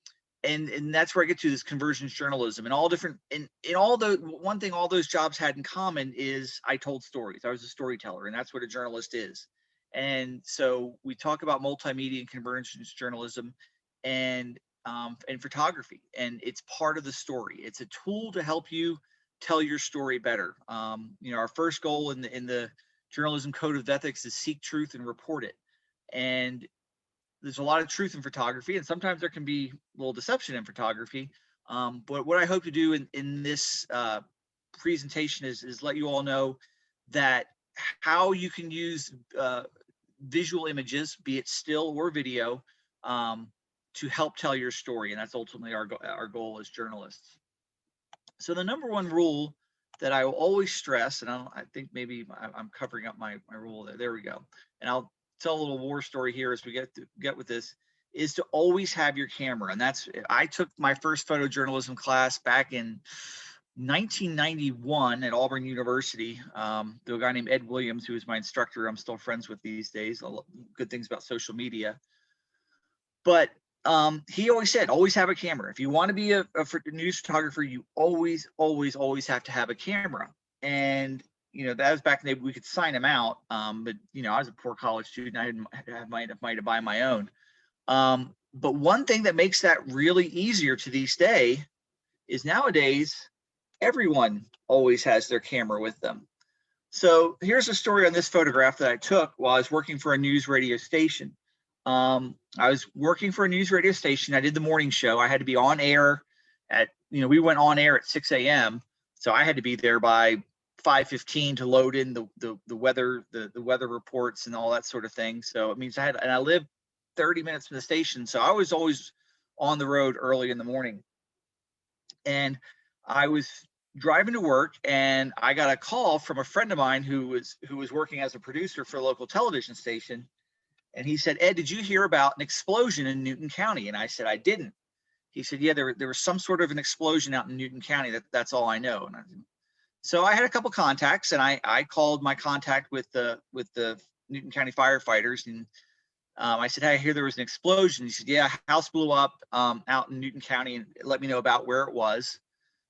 that's where I get to this convergence journalism and all different, in all the one thing all those jobs had in common is I told stories. I was a storyteller, and that's what a journalist is. And so we talk about multimedia and convergence journalism and photography, and it's part of the story. It's a tool to help you tell your story better. Our first goal in the journalism code of ethics is seek truth and report it. And there's a lot of truth in photography, and sometimes there can be a little deception in photography. But what I hope to do in this presentation is let you all know that how you can use visual images, be it still or video, to help tell your story. And that's ultimately our goal as journalists. So the number one rule that I will always stress, and I think maybe I'm covering up my rule there. There we go. And I'll tell a little war story here as we get with this, is to always have your camera. And I took my first photojournalism class back in 1991 at Auburn University. To a guy named Ed Williams, who was my instructor, I'm still friends with these days. Good things about social media. But he always said, always have a camera. If you want to be a news photographer, you always have to have a camera. And that was back in the day we could sign them out. But I was a poor college student. I didn't have money to buy my own. But one thing that makes that really easier to this day is nowadays everyone always has their camera with them. So here's a story on this photograph that I took while I was working for a news radio station. I was working for a news radio station. I did the morning show. I had to be on air at, we went on air at 6 a.m. So I had to be there by 5:15 to load in the weather, the weather reports and all that sort of thing. So it means and I lived 30 minutes from the station. So I was always on the road early in the morning. And I was driving to work, and I got a call from a friend of mine who was working as a producer for a local television station. And he said, "Ed, did you hear about an explosion in Newton County?" And I said, "I didn't." He said, "Yeah, there was some sort of an explosion out in Newton County. That's all I know." And so I had a couple contacts, and I called my contact with the Newton County firefighters, and I said, "Hey, I hear there was an explosion." He said, "Yeah, house blew up out in Newton County, and let me know about where it was."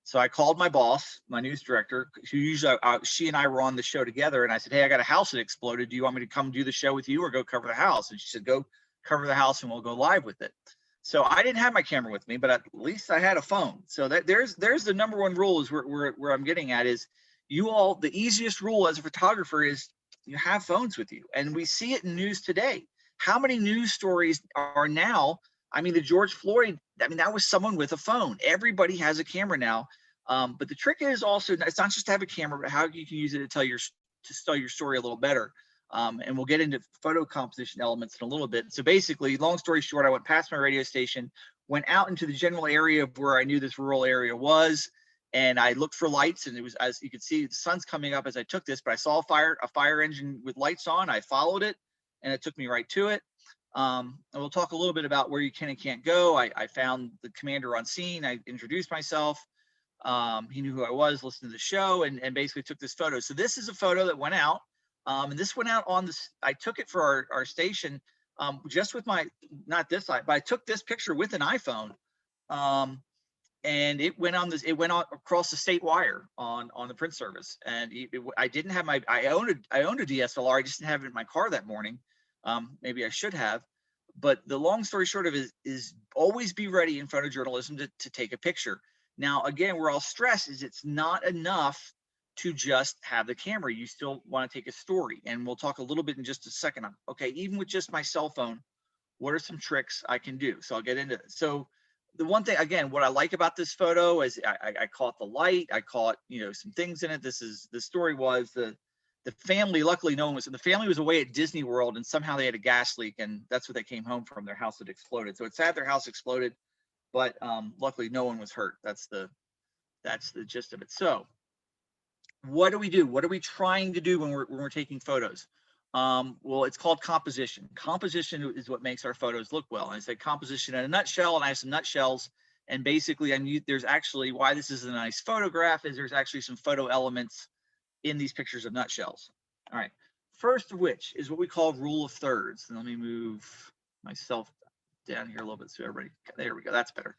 So I called my boss, my news director, who usually she and I were on the show together. And I said, "Hey, I got a house that exploded. Do you want me to come do the show with you or go cover the house?" And she said, "Go cover the house and we'll go live with it." So I didn't have my camera with me, but at least I had a phone. So there's the number one rule is where I'm getting at is the easiest rule as a photographer is you have phones with you. And we see it in news today. How many news stories are now? I mean, the George Floyd, that was someone with a phone. Everybody has a camera now. But the trick is also, it's not just to have a camera, but how you can use it to tell your story a little better. And we'll get into photo composition elements in a little bit. So basically, long story short, I went past my radio station, went out into the general area of where I knew this rural area was, and I looked for lights. And it was, as you can see, the sun's coming up as I took this, but I saw a fire engine with lights on. I followed it, and it took me right to it. And we'll talk a little bit about where you can and can't go. I found the commander on scene. I introduced myself. He knew who I was, listened to the show, and basically took this photo. So this is a photo that went out, and this went out on this. I took it for our station, just with my, not this side, but I took this picture with an iPhone, and it went on this. It went on across the state wire on the print service, and I didn't have my. I owned a DSLR. I just didn't have it in my car that morning. Maybe I should have. But the long story short of it is always be ready in photojournalism to take a picture. Now, again, where I'll stress is it's not enough to just have the camera. You still want to take a story. And we'll talk a little bit in just a second. Okay, even with just my cell phone, what are some tricks I can do? So I'll get into it. So the one thing, again, what I like about this photo is I caught the light. I caught, some things in it. The story was the family, luckily no one was, the family was away at Disney World and somehow they had a gas leak and that's what they came home from. Their house had exploded. So it's sad their house exploded, but luckily no one was hurt. That's the gist of it. So what do we do? What are we trying to do when we're taking photos? Well, it's called composition. Composition is what makes our photos look well. And I say composition in a nutshell, and I have some nutshells. And basically, there's actually, why this is a nice photograph is there's actually some photo elements in these pictures of nutshells. All right. First of which is what we call rule of thirds. And let me move myself down here a little bit so everybody, there we go. That's better.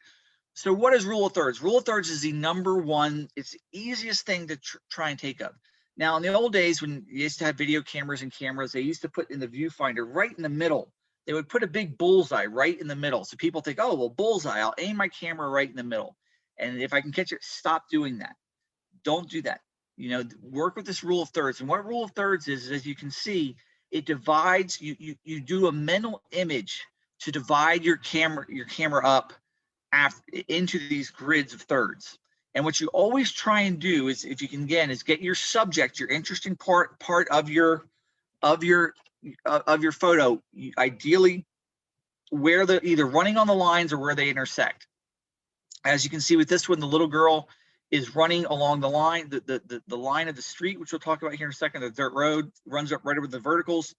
So what is rule of thirds? Rule of thirds is the number one, it's the easiest thing to try and take up. Now, in the old days, when you used to have video cameras and cameras, they used to put in the viewfinder right in the middle. They would put a big bullseye right in the middle. So people think, oh, well, bullseye, I'll aim my camera right in the middle. And if I can catch it, stop doing that. Don't do that. Work with this rule of thirds. And what rule of thirds is as you can see, it divides, you do a mental image to divide your camera up into these grids of thirds. And what you always try and do is, if you can, again, is get your subject, your interesting part of your photo, ideally where they're either running on the lines or where they intersect. As you can see with this one, the little girl is running along the line, the line of the street, which we'll talk about here in a second. The dirt road runs up right over the verticals,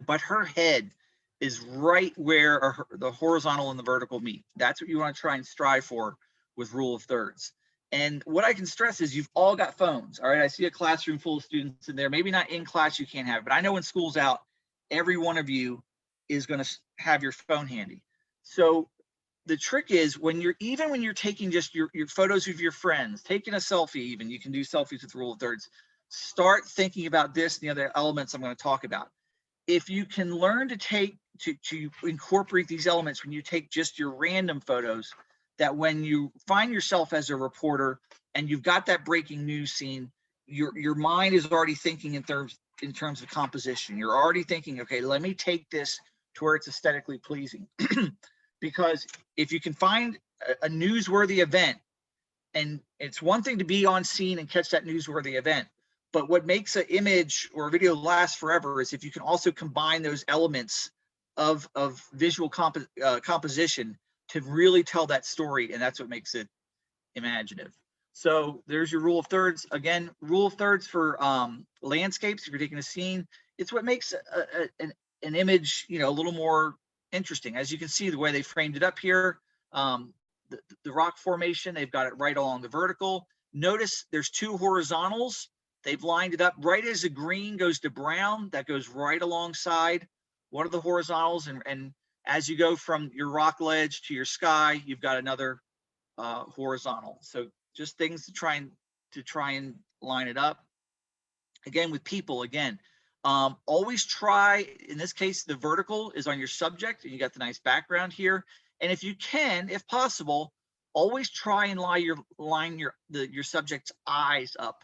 but her head is right where the horizontal and the vertical meet. That's what you want to try and strive for with rule of thirds. And what I can stress is you've all got phones. All right. I see a classroom full of students in there. Maybe not in class, you can't have it, but I know when school's out, every one of you is going to have your phone handy. So the trick is when you're taking just your photos of your friends, taking a selfie, even you can do selfies with rule of thirds, start thinking about this and the other elements I'm going to talk about. If you can learn to incorporate these elements when you take just your random photos, that when you find yourself as a reporter and you've got that breaking news scene, your mind is already thinking in terms of composition. You're already thinking, okay, let me take this to where it's aesthetically pleasing. Because if you can find a newsworthy event, and it's one thing to be on scene and catch that newsworthy event, but what makes an image or a video last forever is if you can also combine those elements of visual composition to really tell that story, and that's what makes it imaginative. So there's your rule of thirds. Again, rule of thirds for landscapes. If you're taking a scene, it's what makes an image, a little more interesting. As you can see, the way they framed it up here, the rock formation, they've got it right along the vertical. Notice there's two horizontals. They've lined it up right as the green goes to brown. That goes right alongside one of the horizontals, and as you go from your rock ledge to your sky, you've got another horizontal. So just things to try and line it up. Again, with people, always try, in this case, the vertical is on your subject and you got the nice background here. And if you can, if possible, always try and line your subject's eyes up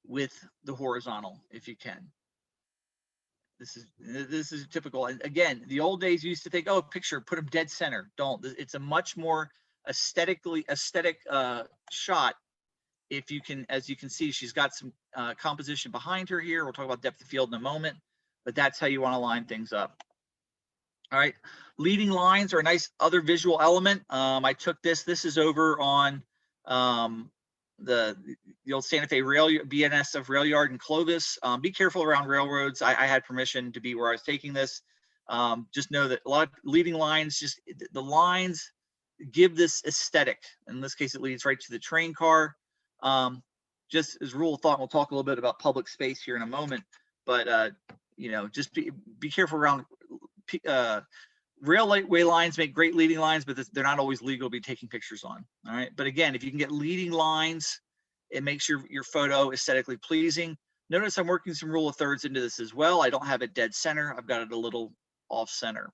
with the horizontal if you can. This is typical. And again, the old days used to think, oh, picture, put them dead center. Don't. It's a much more aesthetic shot. If you can, as you can see, she's got some composition behind her here. We'll talk about depth of field in a moment, but that's how you want to line things up. All right, leading lines are a nice other visual element. I took this. This is over on the old Santa Fe BNSF rail yard in Clovis. Be careful around railroads. I had permission to be where I was taking this. Just know that a lot of leading lines, just the lines, give this aesthetic. In this case, it leads right to the train car. Just as a rule of thought, we'll talk a little bit about public space here in a moment, but you know, just be careful around railway lines. Make great leading lines, but they're not always legal to be taking pictures on. All right, but again, if you can get leading lines, it makes your photo aesthetically pleasing. Notice I'm working some rule of thirds into this as well. I don't have it dead center. I've got it a little off center.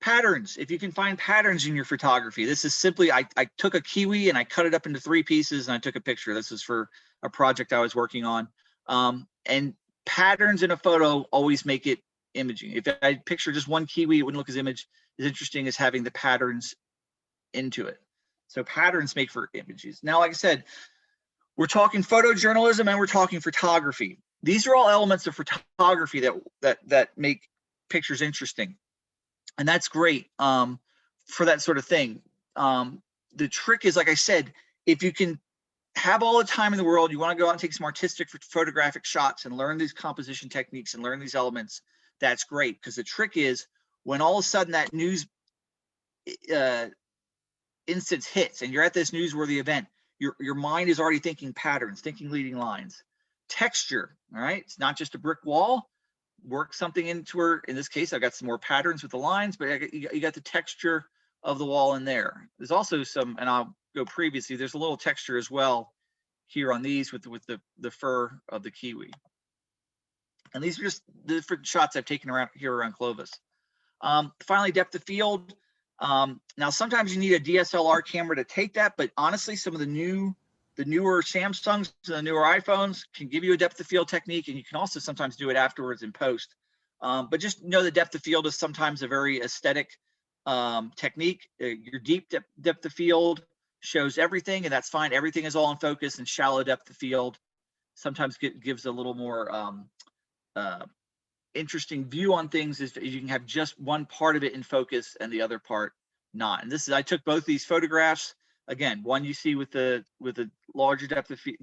Patterns. If you can find patterns in your photography, this is simply, I took a kiwi and I cut it up into 3 pieces and I took a picture. This is for a project I was working on. And patterns in a photo always make it imaging. If I picture just one kiwi, it wouldn't look as interesting as having the patterns into it. So patterns make for images. Now, like I said, we're talking photojournalism and we're talking photography. These are all elements of photography that make pictures interesting. And that's great for that sort of thing. The trick is, like I said, if you can have all the time in the world, you want to go out and take some artistic photographic shots and learn these composition techniques and learn these elements, that's great. Because the trick is when all of a sudden that news instance hits and you're at this newsworthy event, your mind is already thinking patterns, thinking leading lines. Texture, all right? It's not just a brick wall. Work something into her. In this case, I've got some more patterns with the lines, but you got the texture of the wall in there. There's also some, and I'll go previously, there's a little texture as well here on these with the fur of the kiwi. And these are just the different shots I've taken around here around Clovis. Finally, depth of field. Now, sometimes you need a DSLR camera to take that, but honestly, some of the newer Samsungs and the newer iPhones can give you a depth of field technique, and you can also sometimes do it afterwards in post. But just know the depth of field is sometimes a very aesthetic technique. Your deep depth of field shows everything, and that's fine. Everything is all in focus, and shallow depth of field sometimes gives a little more interesting view on things. Is you can have just one part of it in focus and the other part not. And this is, I took both these photographs. Again, one you see with the larger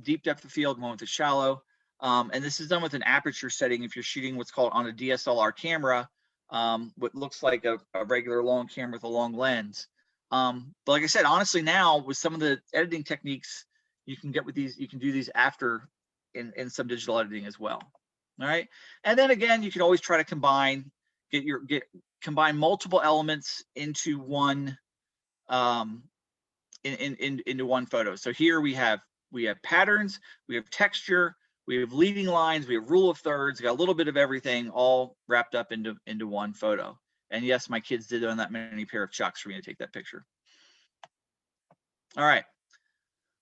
deep depth of field, one with the shallow. And this is done with an aperture setting if you're shooting what's called on a DSLR camera, what looks like a regular long camera with a long lens. But like I said, honestly, now with some of the editing techniques you can get with these, you can do these after in some digital editing as well. All right. And then again, you can always try to combine multiple elements into one into one photo. So here we have patterns, we have texture, we have leading lines, we have rule of thirds, got a little bit of everything all wrapped up into one photo. And yes, my kids did own that many pair of chucks for me to take that picture. All right.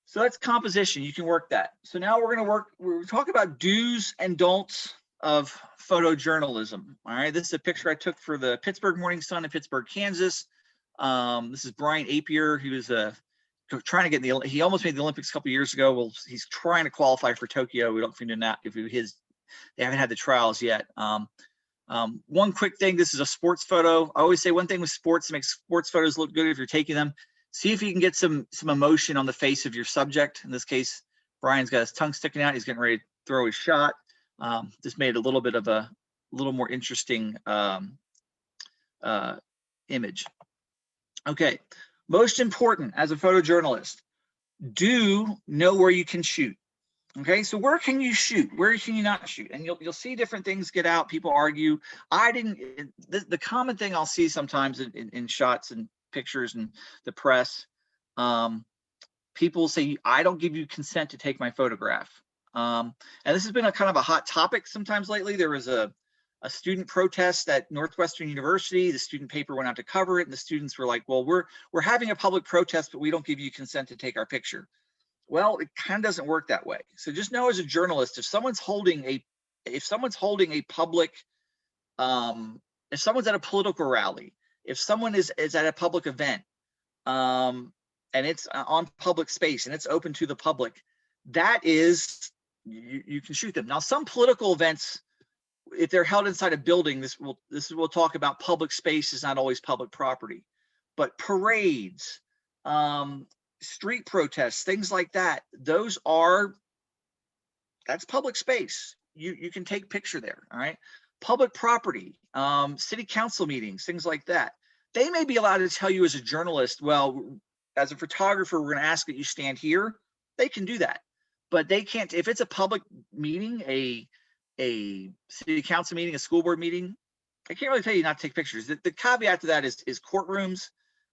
So that's composition. You can work that. So now we're talking about do's and don'ts of photojournalism. All right. This is a picture I took for the Pittsburgh Morning Sun in Pittsburgh, Kansas. This is Brian Apier. He was trying to get he almost made the Olympics a couple years ago. Well, he's trying to qualify for Tokyo. We don't think they haven't had the trials yet. One quick thing, this is a sports photo. I always say one thing with sports that makes sports photos look good if you're taking them. See if you can get some emotion on the face of your subject. In this case, Brian's got his tongue sticking out. He's getting ready to throw his shot. This made a little bit of a little more interesting image. Okay, most important as a photojournalist, do know where you can shoot. Okay, so where can you shoot? Where can you not shoot? And you'll see different things get out. People argue. The common thing I'll see sometimes in shots and pictures and the press, people say, I don't give you consent to take my photograph. And this has been a kind of a hot topic sometimes lately. There was a student protest at Northwestern University. The student paper went out to cover it, and the students were like, well, we're having a public protest, but we don't give you consent to take our picture. Well, it kind of doesn't work that way. So just know as a journalist, if someone's holding a public, if someone's at a political rally, if someone is at a public event, and it's on public space and it's open to the public, that is, you can shoot them. Now, some political events, if they're held inside a building, we'll talk about public space is not always public property, but parades, street protests, things like that, that's public space. You can take picture there. All right. Public property, city council meetings, things like that. They may be allowed to tell you as a journalist, well, as a photographer, we're going to ask that you stand here. They can do that, but they can't, if it's a public meeting, a city council meeting, a school board meeting, I can't really tell you not to take pictures. The caveat to that is courtrooms.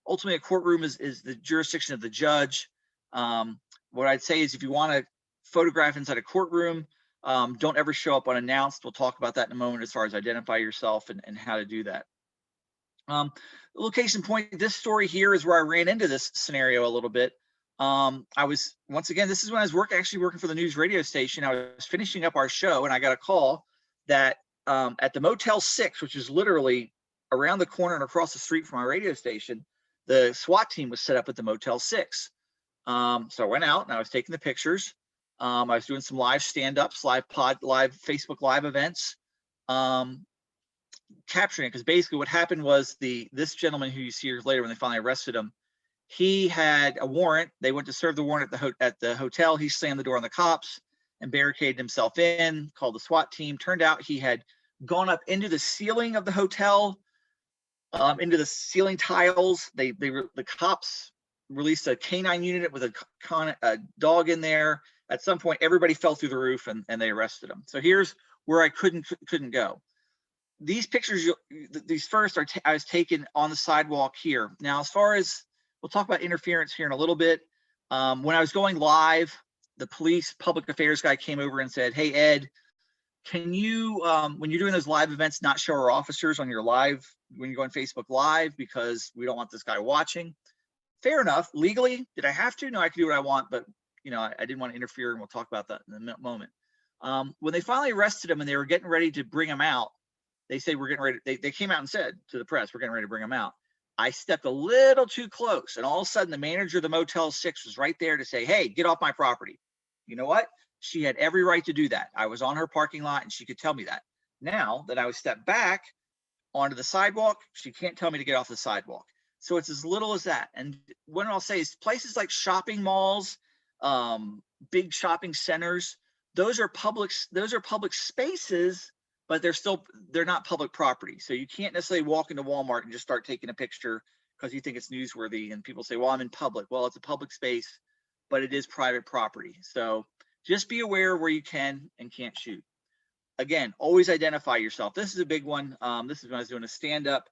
Ultimately, a courtroom is the jurisdiction of the judge. What I'd say is if you want to photograph inside a courtroom, don't ever show up unannounced. We'll talk about that in a moment as far as identify yourself and how to do that. Location point, this story here is where I ran into this scenario a little bit. I was, once again, this is when I was actually working for the news radio station. I was finishing up our show and I got a call that at the Motel 6, which is literally around the corner and across the street from our radio station, the SWAT team was set up at the Motel 6. So I went out and I was taking the pictures. I was doing some live stand-ups, live Facebook Live events, capturing it, because basically what happened was this gentleman who you see years later when they finally arrested him, he had a warrant. They went to serve the warrant at the hotel. He slammed the door on the cops and barricaded himself in, called the SWAT team. Turned out he had gone up into the ceiling of the hotel, into the ceiling tiles. The cops released a canine unit with a dog in there. At some point, everybody fell through the roof and they arrested him. So here's where I couldn't go. These pictures, these first I was taken on the sidewalk here. Now, as far as, we'll talk about interference here in a little bit. When I was going live, the police public affairs guy came over and said, "Hey, Ed, can you, when you're doing those live events, not show our officers on your live, when you go on Facebook Live, because we don't want this guy watching?" Fair enough. Legally, did I have to? No, I can do what I want, but you know, I didn't want to interfere, and we'll talk about that in a moment. When they finally arrested him and they were getting ready to bring him out, they said, we're getting ready. They came out and said to the press, we're getting ready to bring him out. I stepped a little too close, and all of a sudden the manager of the Motel 6 was right there to say, "Hey, get off my property." You know what? She had every right to do that. I was on her parking lot and she could tell me that. Now that I was stepped back onto the sidewalk, she can't tell me to get off the sidewalk. So it's as little as that. And what I'll say is places like shopping malls, big shopping centers, those are public spaces, but they're not public property. So you can't necessarily walk into Walmart and just start taking a picture because you think it's newsworthy. And people say, well, I'm in public. Well, it's a public space, but it is private property. So just be aware where you can and can't shoot. Again, always identify yourself. This is a big one. This is when I was doing a stand-up.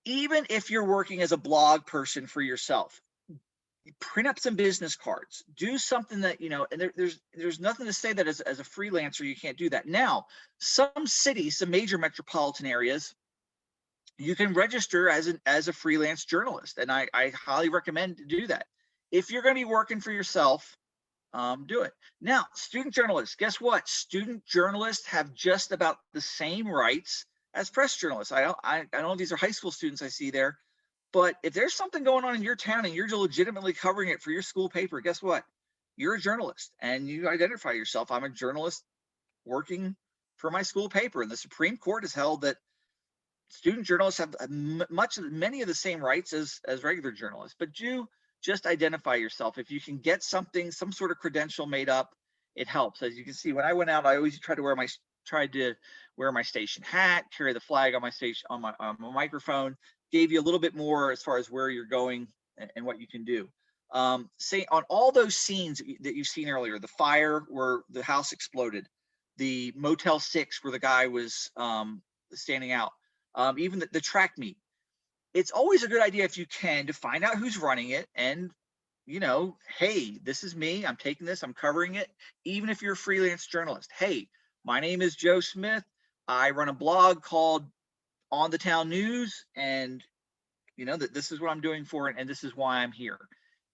Even if you're working as a blog person for yourself, print up some business cards, do something that, you know, and there's nothing to say that as a freelancer, you can't do that. Now, some cities, some major metropolitan areas, you can register as a freelance journalist. And I highly recommend to do that. If you're going to be working for yourself, do it. Now, student journalists, guess what? Student journalists have just about the same rights as press journalists. I don't know if these are high school students I see there, but if there's something going on in your town and you're legitimately covering it for your school paper, guess what? You're a journalist and you identify yourself. I'm a journalist working for my school paper. And the Supreme Court has held that student journalists have many of the same rights as regular journalists. But you just identify yourself. If you can get something, some sort of credential made up, it helps. As you can see, when I went out, I always tried to wear my station hat, carry the flag on my station, on my microphone. Gave you a little bit more as far as where you're going and what you can do. Say on all those scenes that you've seen earlier, the fire where the house exploded, the Motel 6 where the guy was standing out, even the track meet. It's always a good idea if you can to find out who's running it and, you know, hey, this is me, I'm taking this, I'm covering it. Even if you're a freelance journalist, hey, my name is Joe Smith. I run a blog called On the Town News, and you know that this is what I'm doing for it, and this is why I'm here.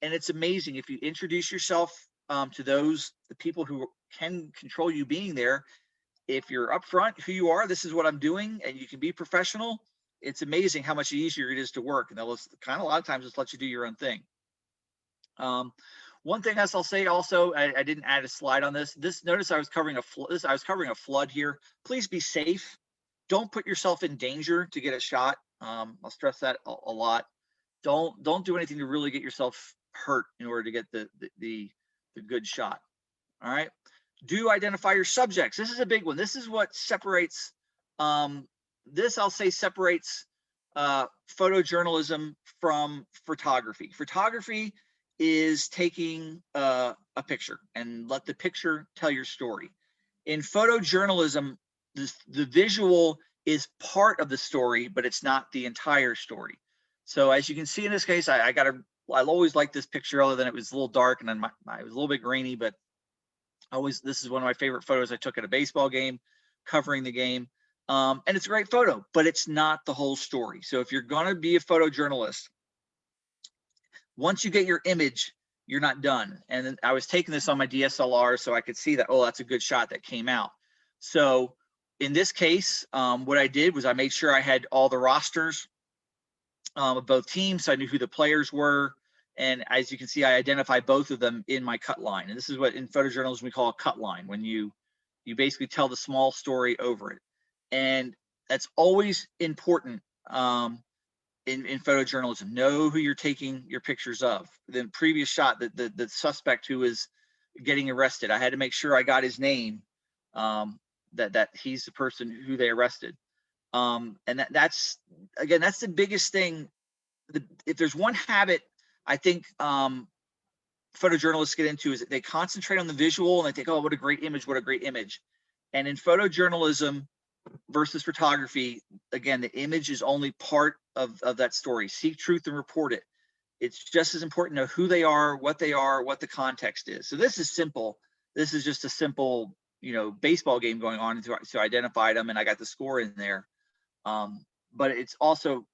And it's amazing if you introduce yourself to the people who can control you being there. If you're upfront who you are, this is what I'm doing, and you can be professional. It's amazing how much easier it is to work, and they'll kind of a lot of times just let you do your own thing. One thing else I'll say also, I didn't add a slide on this. Notice I was covering a flood here. Please be safe. Don't put yourself in danger to get a shot. I'll stress that a lot. Don't do anything to really get yourself hurt in order to get the good shot. All right. Do identify your subjects. This is a big one. This is what separates. This I'll say separates photojournalism from photography. Photography is taking a picture and let the picture tell your story. In photojournalism, the visual is part of the story, but it's not the entire story. So as you can see in this case, I always liked this picture, other than it was a little dark and then it was a little bit grainy, but this is one of my favorite photos I took at a baseball game, covering the game. And it's a great photo, but it's not the whole story. So if you're gonna be a photojournalist, once you get your image, you're not done. And then I was taking this on my DSLR so I could see that, oh, that's a good shot that came out. So in this case, what I did was I made sure I had all the rosters of both teams, so I knew who the players were. And as you can see, I identify both of them in my cut line. And this is what in photojournalism we call a cut line, when you basically tell the small story over it. And that's always important in photojournalism. Know who you're taking your pictures of. The previous shot, the suspect who was getting arrested, I had to make sure I got his name, that he's the person who they arrested. And that's the biggest thing. If there's one habit I think photojournalists get into, is that they concentrate on the visual and they think, oh, what a great image, what a great image. And in photojournalism versus photography, again, the image is only part of that story. Seek truth and report it. It's just as important to know who they are, what the context is. So this is simple. This is just a simple, baseball game going on to identify them, and I got the score in there. But it's also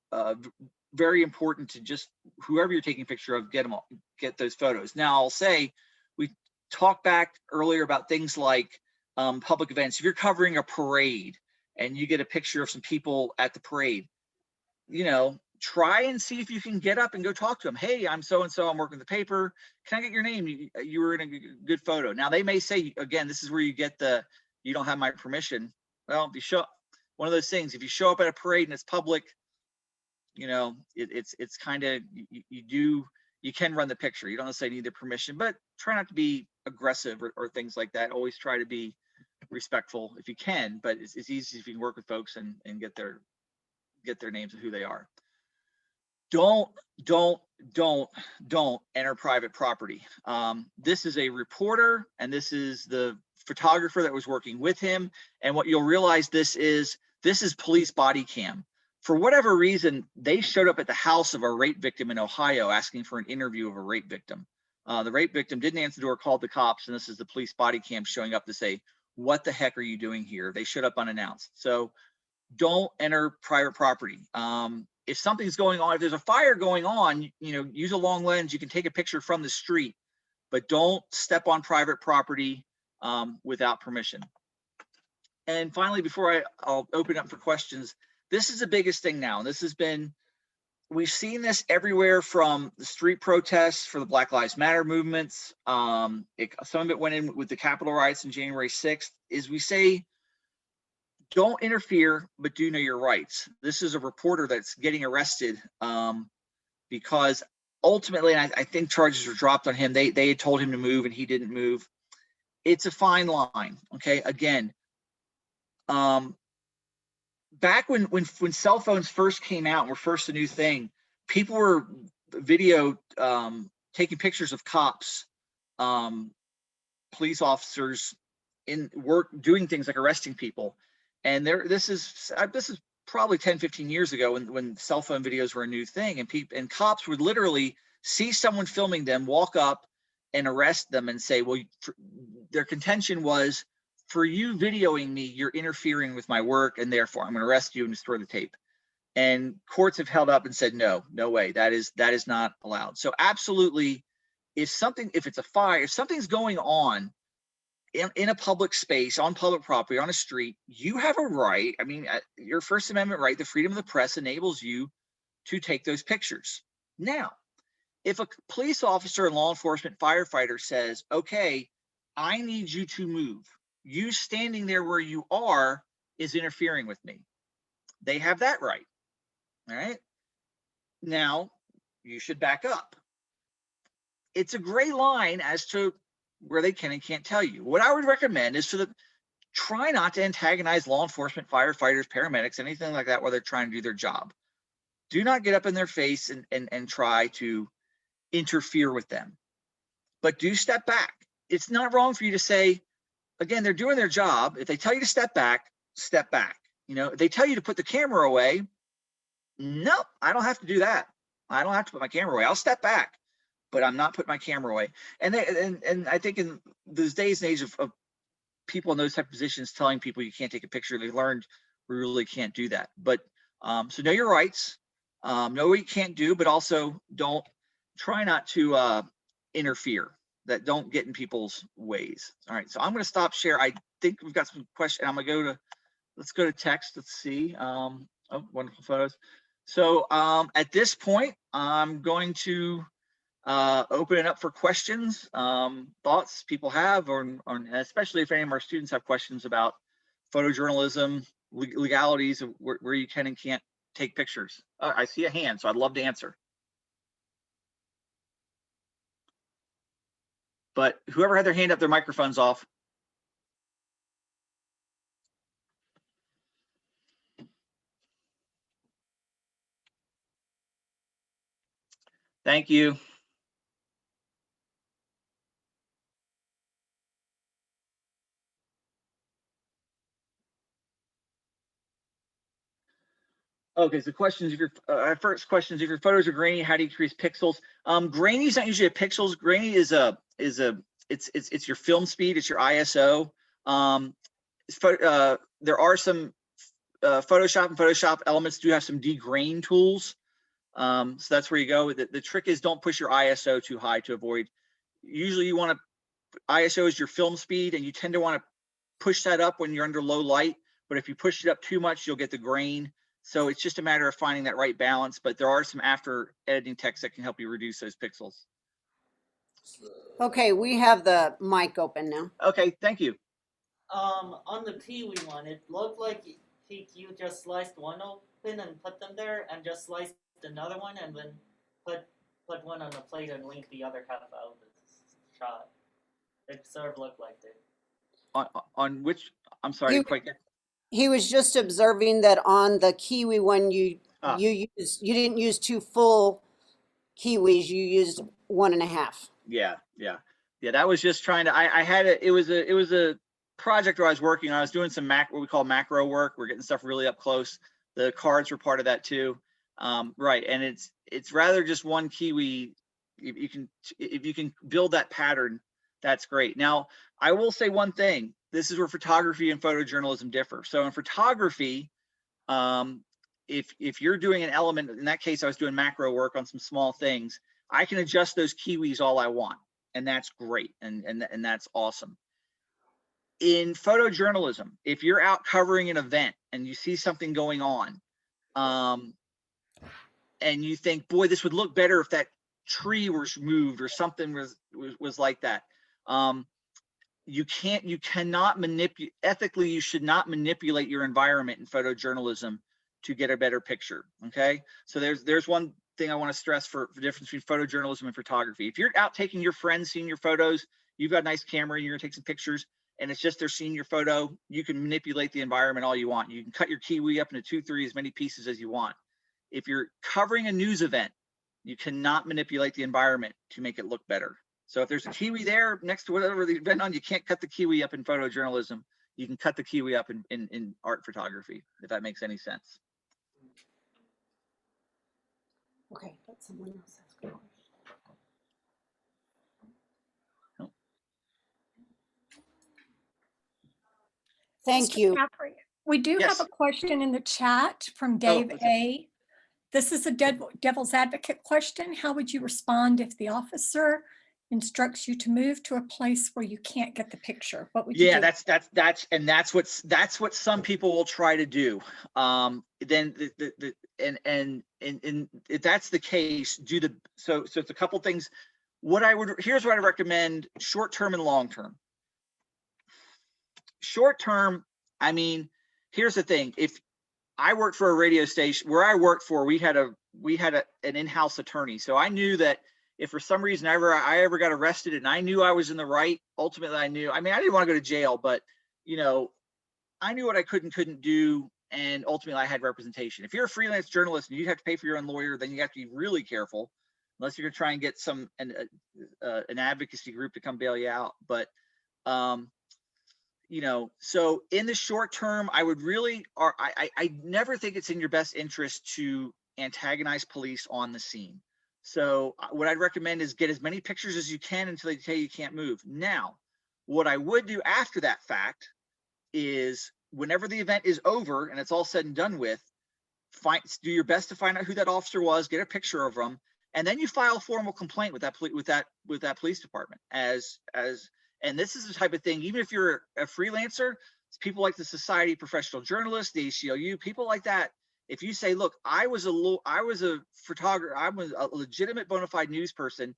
very important to just, whoever you're taking a picture of, get those photos. Now I'll say, we talked back earlier about things like public events. If you're covering a parade and you get a picture of some people at the parade, try and see if you can get up and go talk to them. Hey, I'm so-and-so, I'm working the paper. Can I get your name? You were in a good photo. Now they may say, again, this is where you get you don't have my permission. Well, if you show, one of those things, if you show up at a parade and it's public, it's kind of, you can run the picture. You don't necessarily need their permission, but try not to be aggressive or things like that. Always try to be respectful if you can, but it's easy if you can work with folks and get their names and who they are. Don't enter private property. This is a reporter, and this is the photographer that was working with him. And what you'll realize, this is police body cam. For whatever reason, they showed up at the house of a rape victim in Ohio asking for an interview of a rape victim. The rape victim didn't answer the door, called the cops, and this is the police body cam showing up to say, what the heck are you doing here? They showed up unannounced. So don't enter private property. If something's going on, if there's a fire going on, use a long lens. You can take a picture from the street, but don't step on private property without permission. And finally, before I'll open up for questions, this is the biggest thing now. And we've seen this everywhere, from the street protests for the Black Lives Matter movements. Some of it went in with the Capitol riots on January 6th, is we say, don't interfere, but do know your rights. This is a reporter that's getting arrested because ultimately, and I think charges were dropped on him. They had told him to move and he didn't move. It's a fine line. Okay. Again, back when cell phones first came out and were first a new thing, people were taking pictures of cops, police officers in work, doing things like arresting people. And this is probably 10, 15 years ago when cell phone videos were a new thing, and cops would literally see someone filming them, walk up and arrest them and say, well, their contention was, for you videoing me, you're interfering with my work, and therefore I'm going to arrest you and destroy the tape. And courts have held up and said, no way, that is not allowed. So absolutely, if it's a fire, if something's going on in a public space, on public property, on a street, you have a right. I mean, your First Amendment right, the freedom of the press, enables you to take those pictures. Now, if a police officer and law enforcement firefighter says, okay, I need you to move, you standing there where you are is interfering with me, they have that right. All right. Now, you should back up. It's a gray line as to where they can and can't tell you. What I would recommend is try not to antagonize law enforcement, firefighters, paramedics, anything like that while they're trying to do their job. do not get up in their face and try to interfere with them, but do step back. It's not wrong for you to say, again, they're doing their job. If they tell you to step back, step back. You know, if they tell you to put the camera away, no, I don't have to do that. I don't have to put my camera away. I'll step back, but I'm not putting my camera away. And I think in those days and age of people in those type of positions telling people you can't take a picture, they learned we really can't do that. But so know your rights, know what you can't do, but also try not to interfere. That don't get in people's ways. All right, so I'm going to stop share. I think we've got some questions. I'm going to let's go to text. Let's see. Oh, wonderful photos. So at this point, I'm going to open it up for questions, thoughts people have, or especially if any of our students have questions about photojournalism, legalities of where you can and can't take pictures. I see a hand, so I'd love to answer. But whoever had their hand up, their microphone's off. Thank you. Okay, so questions. If your first question is, if your photos are grainy, how do you increase pixels? Grainy is not usually a pixels. Grainy is it's your film speed. It's your ISO. There are some Photoshop elements do have some degrain tools. So that's where you go. The trick is don't push your ISO too high to avoid. Usually you want to, ISO is your film speed, and you tend to want to push that up when you're under low light. But if you push it up too much, you'll get the grain. So it's just a matter of finding that right balance. But there are some after editing techs that can help you reduce those pixels. Okay, we have the mic open now. Okay, thank you. On the Kiwi one, it looked like you just sliced one open and put them there, and just sliced another one and then put one on the plate and link the other half out of the shot. It sort of looked like it. On which, I'm sorry, I didn't quite get. He was just observing that on the Kiwi one, you didn't use 2 full Kiwis, you used 1.5. Yeah. That was just trying to. I had it. It was a project where I was working on. I was doing some what we call macro work. We're getting stuff really up close. The cards were part of that too. Right, and it's rather just one Kiwi. If you can build that pattern, that's great. Now, I will say one thing. This is where photography and photojournalism differ. So in photography, if you're doing an element, in that case, I was doing macro work on some small things, I can adjust those Kiwis all I want, and that's great, and that's awesome. In photojournalism, if you're out covering an event and you see something going on, and you think, boy, this would look better if that tree was moved or something was like that. You cannot manipulate, ethically, you should not manipulate your environment in photojournalism to get a better picture, okay? So there's one thing I want to stress for the difference between photojournalism and photography. If you're out taking your friends, seeing your photos, you've got a nice camera and you're gonna take some pictures, and it's just they're seeing your photo, you can manipulate the environment all you want. You can cut your Kiwi up into 2, 3, as many pieces as you want. If you're covering a news event, you cannot manipulate the environment to make it look better. So if there's a Kiwi there next to whatever the event on, you can't cut the Kiwi up in photojournalism. You can cut the Kiwi up in art photography, if that makes any sense. Okay, let someone else ask a question. No. Thank Mr. you. Caffrey, we do Yes. have a question in the chat from Dave A. This is a devil's advocate question. How would you respond if the officer instructs you to move to a place where you can't get the picture? What would you do? That's what some people will try to do. Then if that's the case, so it's a couple things. Here's what I recommend: short term and long term. Short term, I mean, here's the thing. If I worked for a radio station where I worked for, we had an in-house attorney. So I knew that if for some reason I ever got arrested and I knew I was in the right, ultimately I knew, I mean, I didn't want to go to jail, but I knew what I could and couldn't do. and ultimately I had representation. If you're a freelance journalist and you have to pay for your own lawyer, then you have to be really careful, unless you're gonna try and get an advocacy group to come bail you out. But you know, so in the short term, I would really, or I never think it's in your best interest to antagonize police on the scene. So what I'd recommend is get as many pictures as you can until they tell you can't move. Now, what I would do after that fact is, whenever the event is over and it's all said and done with, do your best to find out who that officer was, get a picture of them, and then you file a formal complaint with that police department. And this is the type of thing, even if you're a freelancer, people like the Society of Professional Journalists, the ACLU, people like that. If you say, look, I was a photographer, I was a legitimate bona fide news person,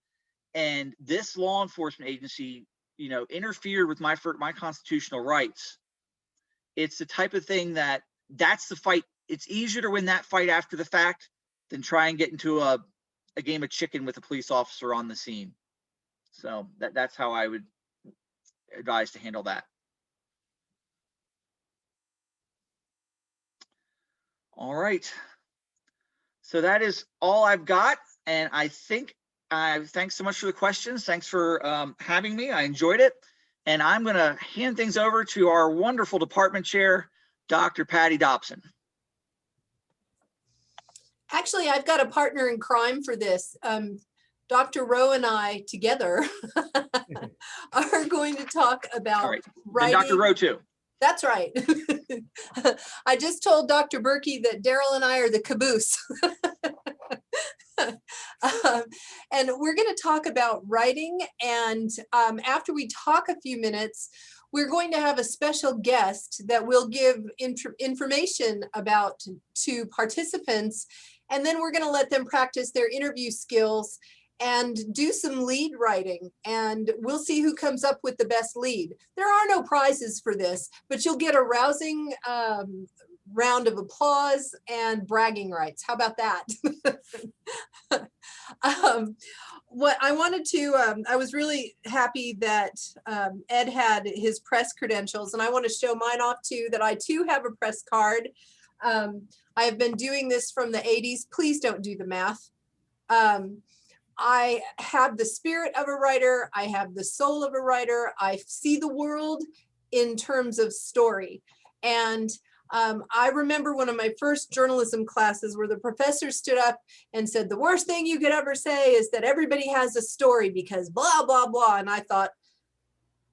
and this law enforcement agency, you know, interfered with my constitutional rights. It's the type of thing that's the fight. It's easier to win that fight after the fact than try and get into a game of chicken with a police officer on the scene. So that's how I would advise to handle that. All right. So that is all I've got. And I think thanks so much for the questions. Thanks for having me. I enjoyed it. And I'm going to hand things over to our wonderful department chair, Dr. Patty Dobson. Actually, I've got a partner in crime for this. Dr. Rowe and I together are going to talk about writing. And Dr. Rowe too. That's right. I just told Dr. Berkey that Daryl and I are the caboose. And we're going to talk about writing. And after we talk a few minutes, we're going to have a special guest that will give information about to participants. And then we're going to let them practice their interview skills and do some lead writing, and we'll see who comes up with the best lead. There are no prizes for this, but you'll get a rousing round of applause and bragging rights. How about that? What I wanted to, I was really happy that Ed had his press credentials, and I want to show mine off too, that I too have a press card. I have been doing this from the 80s. Please don't do the math. I have the spirit of a writer. I have the soul of a writer. I see the world in terms of story. And I remember one of my first journalism classes where the professor stood up and said, the worst thing you could ever say is that everybody has a story because blah, blah, blah. And I thought,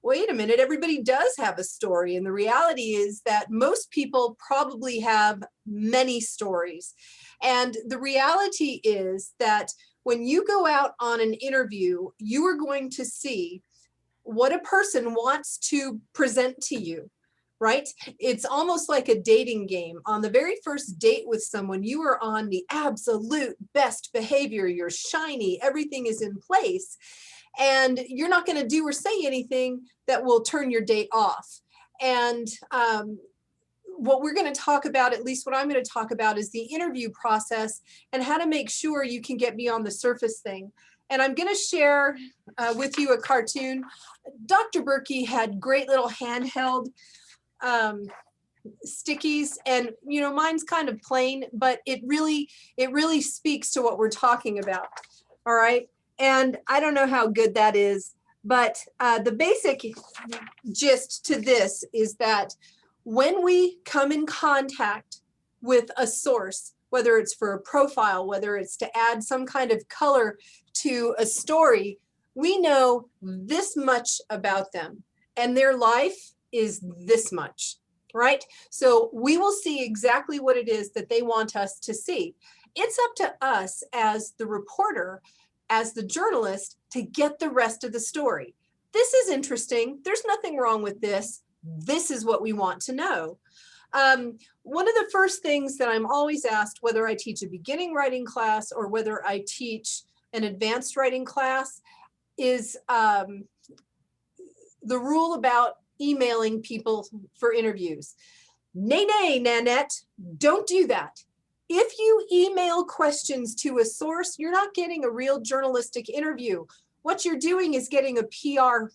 wait a minute, everybody does have a story. And the reality is that most people probably have many stories. And the reality is that when you go out on an interview, you are going to see what a person wants to present to you, right? It's almost like a dating game. On the very first date with someone, you are on the absolute best behavior. You're shiny, everything is in place. And you're not going to do or say anything that will turn your date off. And what we're going to talk about, at least what I'm going to talk about, is the interview process and how to make sure you can get beyond the surface thing. And I'm going to share with you a cartoon. Dr. Berkey had great little handheld stickies, and you know, mine's kind of plain, but it really speaks to what we're talking about. All right. And I don't know how good that is, but the basic gist to this is that when we come in contact with a source, whether it's for a profile, whether it's to add some kind of color to a story, we know this much about them, and their life is this much, right? So we will see exactly what it is that they want us to see. It's up to us as the reporter, as the journalist, to get the rest of the story. This is interesting. There's nothing wrong with this. This is what we want to know. One of the first things that I'm always asked, whether I teach a beginning writing class or whether I teach an advanced writing class, is the rule about emailing people for interviews. Nay, nay, Nanette, don't do that. If you email questions to a source, you're not getting a real journalistic interview. What you're doing is getting a PR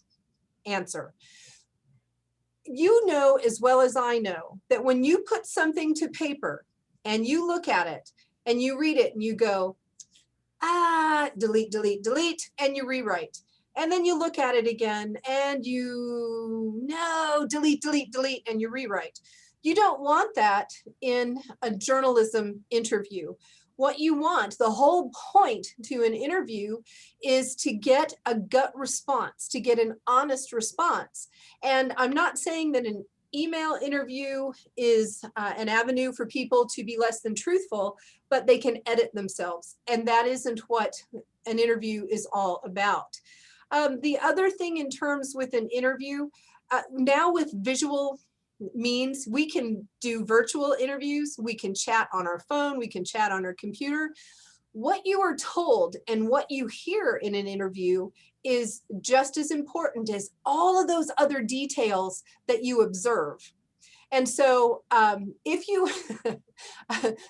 answer. you know as well as I know that when you put something to paper and you look at it and you read it and you go, delete, delete, delete, and you rewrite. And then you look at it again and delete, delete, delete, and you rewrite. You don't want that in a journalism interview. What you want, the whole point to an interview, is to get a gut response, to get an honest response. And I'm not saying that an email interview is an avenue for people to be less than truthful, but they can edit themselves. And that isn't what an interview is all about. The other thing in terms with an interview, now with visual means, we can do virtual interviews, we can chat on our phone, we can chat on our computer. What you are told and what you hear in an interview is just as important as all of those other details that you observe. And so if you,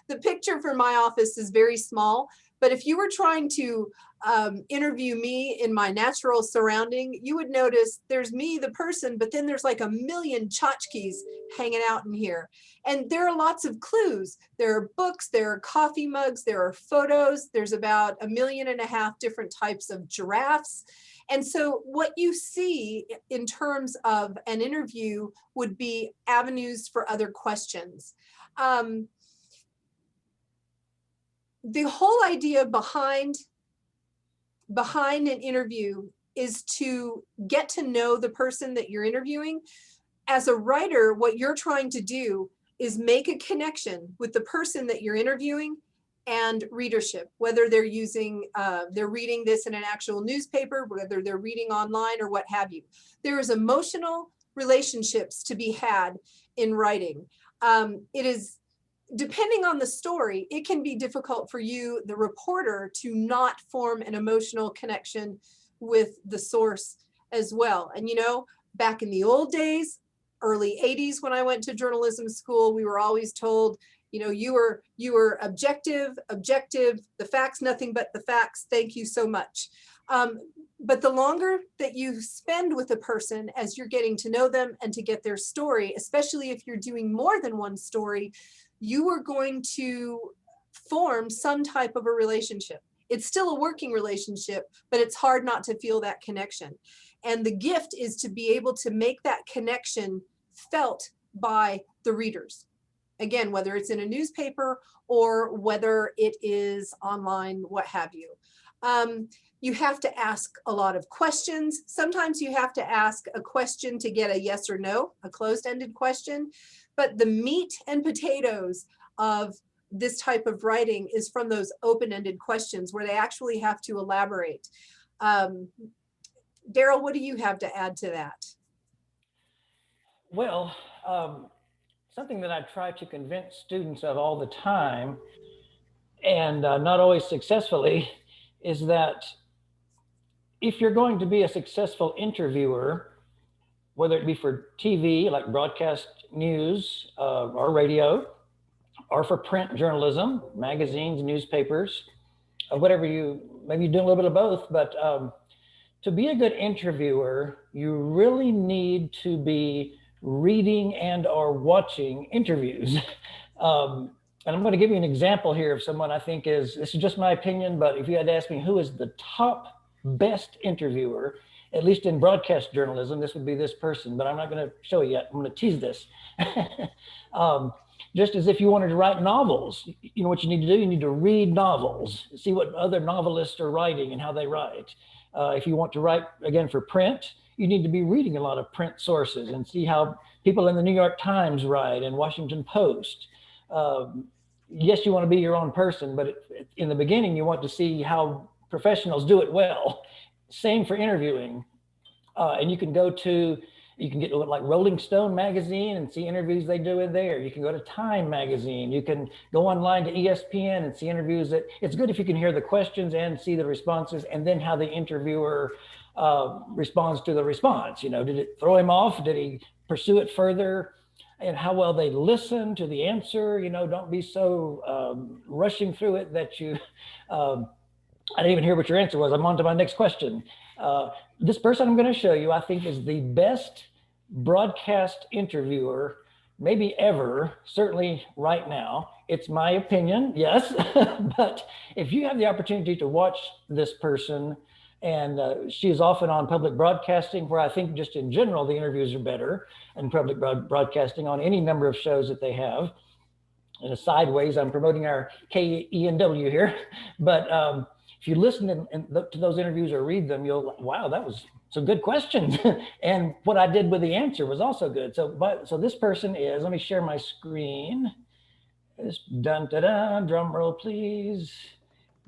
the picture for my office is very small, but if you were trying to interview me in my natural surrounding, you would notice there's me, the person, but then there's like a million tchotchkes hanging out in here. And there are lots of clues. There are books, there are coffee mugs, there are photos. There's about 1.5 million different types of giraffes. And so what you see in terms of an interview would be avenues for other questions. The whole idea behind an interview is to get to know the person that you're interviewing. As a writer, what you're trying to do is make a connection with the person that you're interviewing and readership, whether they're reading this in an actual newspaper, whether they're reading online or what have you. There is emotional relationships to be had in writing. It is, depending on the story, it can be difficult for you, the reporter, to not form an emotional connection with the source as well. And back in the old days, early 80s, when I went to journalism school, we were always told, you were objective, the facts, nothing but the facts, thank you so much. But the longer that you spend with a person as you're getting to know them and to get their story, especially if you're doing more than one story, you are going to form some type of a relationship. It's still a working relationship, but it's hard not to feel that connection. And the gift is to be able to make that connection felt by the readers. Again, whether it's in a newspaper or whether it is online, what have you. You have to ask a lot of questions. Sometimes you have to ask a question to get a yes or no, a closed-ended question. But the meat and potatoes of this type of writing is from those open-ended questions where they actually have to elaborate. Daryl, what do you have to add to that? Well, something that I try to convince students of all the time, and not always successfully, is that if you're going to be a successful interviewer, whether it be for TV, like broadcast news or radio, or for print journalism, magazines, newspapers, whatever maybe you do a little bit of both, but to be a good interviewer, you really need to be reading and or watching interviews. And I'm going to give you an example here of someone I think this is just my opinion, but if you had to ask me who is the top best interviewer, at least in broadcast journalism, this would be this person, but I'm not going to show you yet. I'm going to tease this. Just as if you wanted to write novels, you know what you need to do? You need to read novels, see what other novelists are writing and how they write. If you want to write, again, for print, you need to be reading a lot of print sources and see how people in the New York Times write and Washington Post. Yes, you want to be your own person, but in the beginning, you want to see how professionals do it well. Same for interviewing. And you can get like Rolling Stone magazine and see interviews they do in there. You can go to Time magazine. You can go online to ESPN and see interviews. It's good if you can hear the questions and see the responses, and then how the interviewer responds to the response. Did it throw him off? Did he pursue it further? And how well they listen to the answer. Don't be so rushing through it that you, I didn't even hear what your answer was. I'm on to my next question. This person I'm going to show you, I think, is the best broadcast interviewer, maybe ever, certainly right now. It's my opinion, yes. But if you have the opportunity to watch this person, and she is often on public broadcasting, where I think just in general, the interviews are better, and public broadcasting on any number of shows that they have. In a sideways, I'm promoting our KENW here. But if you listen to those interviews or read them, you'll, wow, that was some good questions. And what I did with the answer was also good. So this person is, let me share my screen. This dun-da-dun, drum roll, please.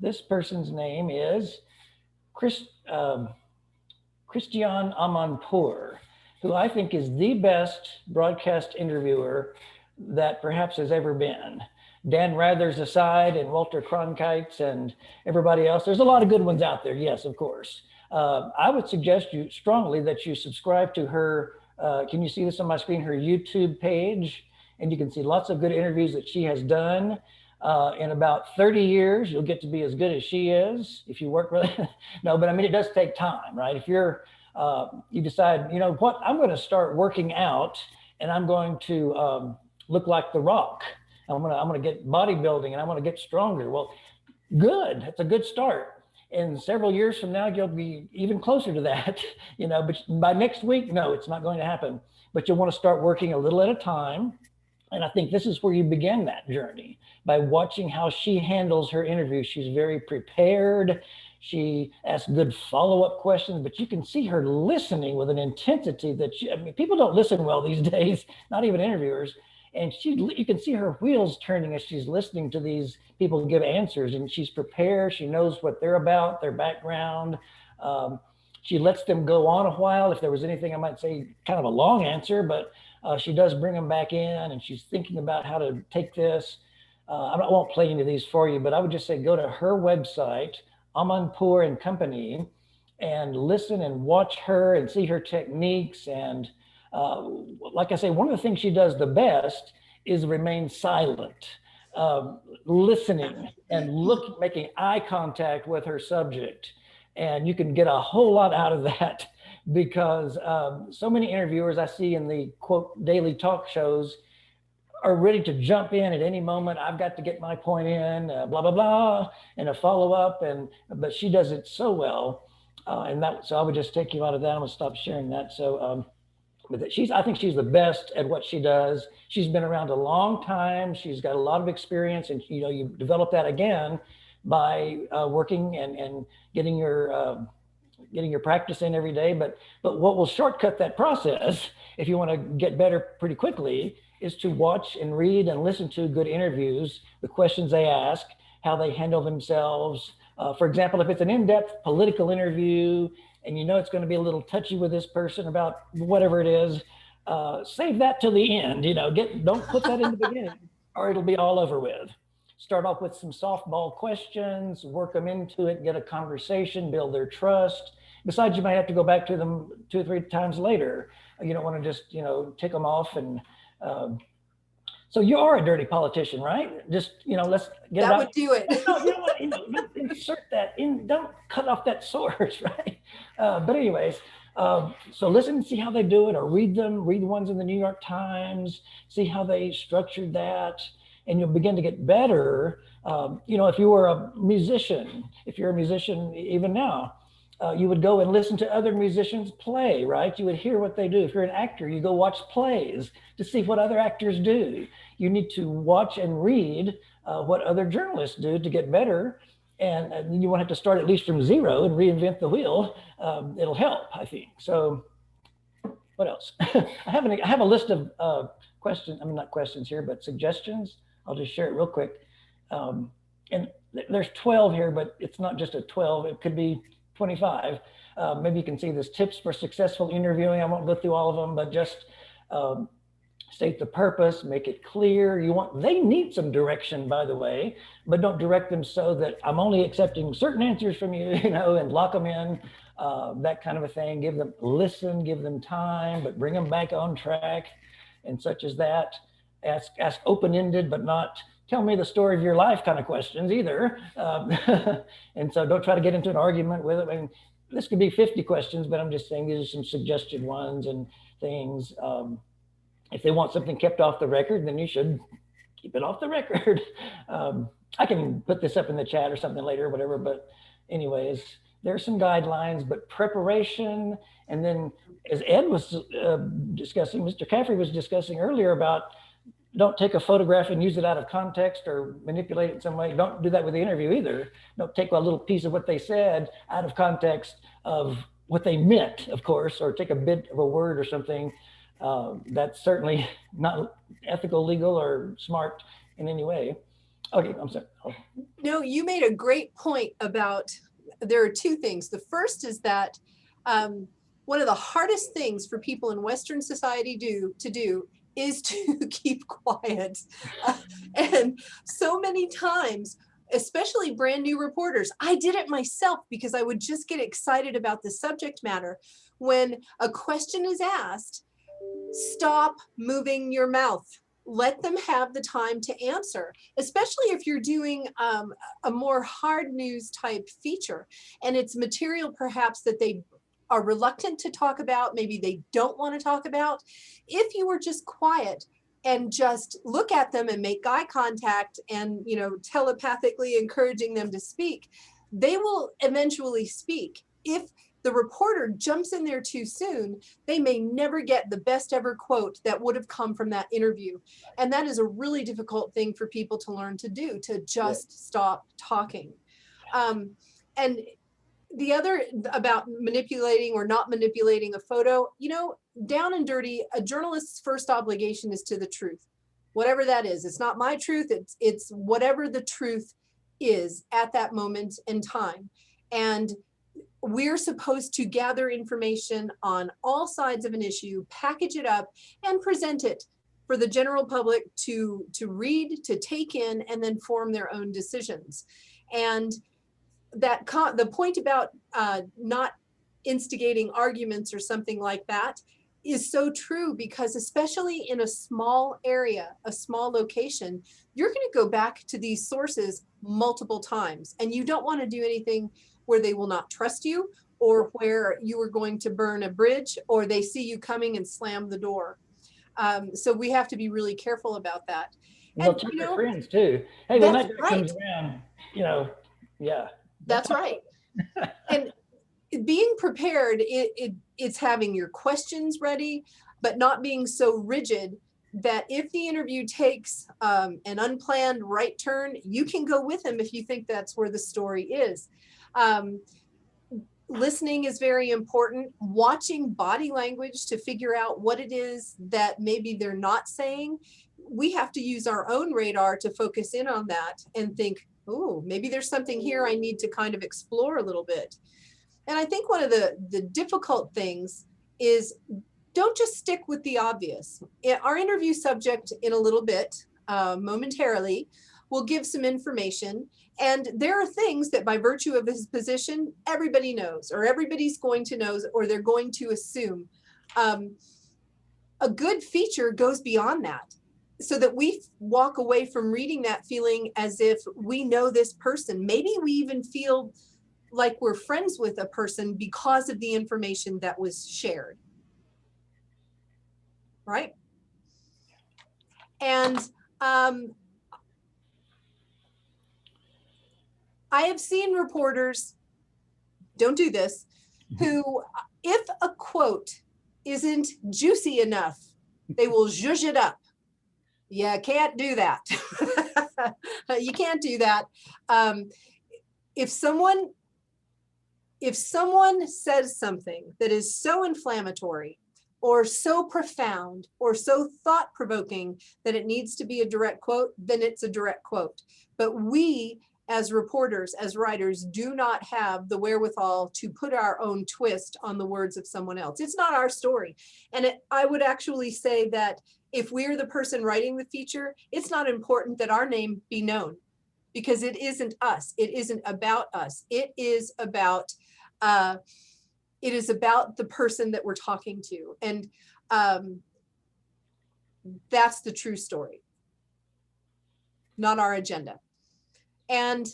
This person's name is Christian Amanpour, who I think is the best broadcast interviewer that perhaps has ever been. Dan Rathers aside, and Walter Cronkite's and everybody else. There's a lot of good ones out there, yes, of course. I would suggest you strongly that you subscribe to her, can you see this on my screen, her YouTube page? And you can see lots of good interviews that she has done. In about 30 years, you'll get to be as good as she is if you work really. No, but I mean, it does take time, right? If you're, you decide, you know what, I'm going to start working out and I'm going to look like The Rock. I'm going to get bodybuilding and I'm going to get stronger. Well, good. That's a good start. And several years from now, you'll be even closer to that, you know, but by next week, no, it's not going to happen. But you'll want to start working a little at a time. And I think this is where you begin that journey, by watching how she handles her interview. She's very prepared. She asks good follow-up questions, but you can see her listening with an intensity that I mean, people don't listen well these days, not even interviewers. And you can see her wheels turning as she's listening to these people give answers, and she's prepared. She knows what they're about, their background. She lets them go on a while. If there was anything I might say, kind of a long answer, but she does bring them back in, and she's thinking about how to take this. I won't play any of these for you, but I would just say go to her website, Amanpour and Company, and listen and watch her and see her techniques. And like I say, one of the things she does the best is remain silent, listening and making eye contact with her subject. And you can get a whole lot out of that, because so many interviewers I see in the quote daily talk shows are ready to jump in at any moment. I've got to get my point in, blah, blah, blah, and a follow-up. But she does it so well. So I would just take you out of that. I'm gonna stop sharing that. So, but I think she's the best at what she does. She's been around a long time. She's got a lot of experience, and you know, you develop that again by working and getting your practice in every day. But what will shortcut that process, if you want to get better pretty quickly, is to watch and read and listen to good interviews, the questions they ask, how they handle themselves. For example, if it's an in-depth political interview and you know it's going to be a little touchy with this person about whatever it is, save that till the end. You know, don't put that in the beginning, or it'll be all over with. Start off with some softball questions, work them into it, get a conversation, build their trust. Besides, you might have to go back to them 2 or 3 times later. You don't want to just, you know, tick them off. And so you are a dirty politician, right? Just, you know, let's get That it out. would do it. No, you know what, insert that in, don't cut off that source, right? But anyways, so listen and see how they do it, or read the ones in the New York Times, see how they structured that. And you'll begin to get better. You know, if you were a musician, if you're a musician even now, you would go and listen to other musicians play, right? You would hear what they do. If you're an actor, you go watch plays to see what other actors do. You need to watch and read what other journalists do to get better. And you won't have to start at least from zero and reinvent the wheel. It'll help, I think. So what else? I have a list of questions. I mean, not questions here, but suggestions. I'll just share it real quick. And there's 12 here, but it's not just a 12. It could be 25. Maybe you can see this: tips for successful interviewing. I won't go through all of them, but just state the purpose, make it clear. They need some direction, by the way, but don't direct them so that I'm only accepting certain answers from you, you know, and lock them in, that kind of a thing. Give them time, but bring them back on track, and such as that. Ask open-ended, but not tell me the story of your life kind of questions either. And so don't try to get into an argument with them. I mean, this could be 50 questions, but I'm just saying these are some suggested ones and things. If they want something kept off the record, then you should keep it off the record. I can put this up in the chat or something later, whatever, but anyways, there's some guidelines, but preparation. And then as Ed was discussing, Mr. Caffrey was discussing earlier about don't take a photograph and use it out of context or manipulate it in some way. Don't do that with the interview either. Don't take a little piece of what they said out of context of what they meant, of course, or take a bit of a word or something. That's certainly not ethical, legal, or smart in any way. Okay, I'm sorry. No, you made a great point about, there are two things. The first is that one of the hardest things for people in Western society to do is to keep quiet. And so many times, especially brand new reporters, I did it myself because I would just get excited about the subject matter. When a question is asked, stop moving your mouth. Let them have the time to answer, especially if you're doing a more hard news type feature and it's material perhaps that they are reluctant to talk about, maybe they don't want to talk about. If you were just quiet and just look at them and make eye contact and, you know, telepathically encouraging them to speak, they will eventually speak. If the reporter jumps in there too soon, they may never get the best ever quote that would have come from that interview. And that is a really difficult thing for people to learn to do, to just stop talking. And the other about manipulating or not manipulating a photo, you know, down and dirty, a journalist's first obligation is to the truth, whatever that is. It's not my truth, it's whatever the truth is at that moment in time. And we're supposed to gather information on all sides of an issue, package it up, and present it for the general public to read, to take in, and then form their own decisions. And that the point about not instigating arguments or something like that is so true, because especially in a small area, a small location, you're going to go back to these sources multiple times, and you don't want to do anything where they will not trust you, or where you are going to burn a bridge, or they see you coming and slam the door. So we have to be really careful about that. And they'll tell their friends too. Hey, when that guy comes around, you know, yeah. That's right. And being prepared, it's having your questions ready, but not being so rigid that if the interview takes an unplanned right turn, you can go with them if you think that's where the story is. Listening is very important. Watching body language to figure out what it is that maybe they're not saying. We have to use our own radar to focus in on that and think, oh, maybe there's something here I need to kind of explore a little bit. And I think one of the difficult things is don't just stick with the obvious. Our interview subject in a little bit, momentarily, will give some information. And there are things that by virtue of his position, everybody knows, or everybody's going to know, or they're going to assume. A good feature goes beyond that, so that we walk away from reading that feeling as if we know this person. Maybe we even feel like we're friends with a person because of the information that was shared. Right? And I have seen reporters, don't do this, who, if a quote isn't juicy enough, they will zhuzh it up. You can't do that. You can't do that. If someone says something that is so inflammatory or so profound or so thought-provoking that it needs to be a direct quote, then it's a direct quote. But we, as reporters, as writers, do not have the wherewithal to put our own twist on the words of someone else. It's not our story. And I would actually say that if we're the person writing the feature, it's not important that our name be known, because it isn't us. It isn't about us. It is about the person that we're talking to. And that's the true story, not our agenda. And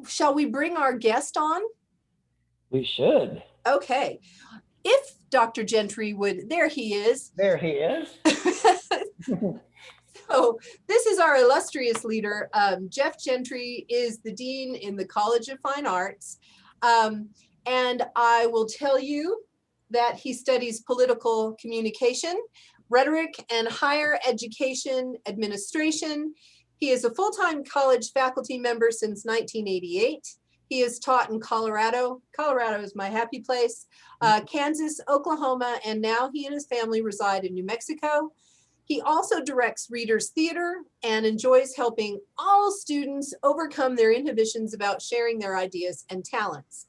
shall we bring our guest on? We should. Okay. If Dr. Gentry would, there he is. There he is. So this is our illustrious leader. Jeff Gentry is the dean in the College of Fine Arts. And I will tell you that he studies political communication, rhetoric, and higher education administration. He is a full-time college faculty member since 1988. He has taught in Colorado. Colorado is my happy place. Kansas, Oklahoma, and now he and his family reside in New Mexico. He also directs Readers Theater and enjoys helping all students overcome their inhibitions about sharing their ideas and talents.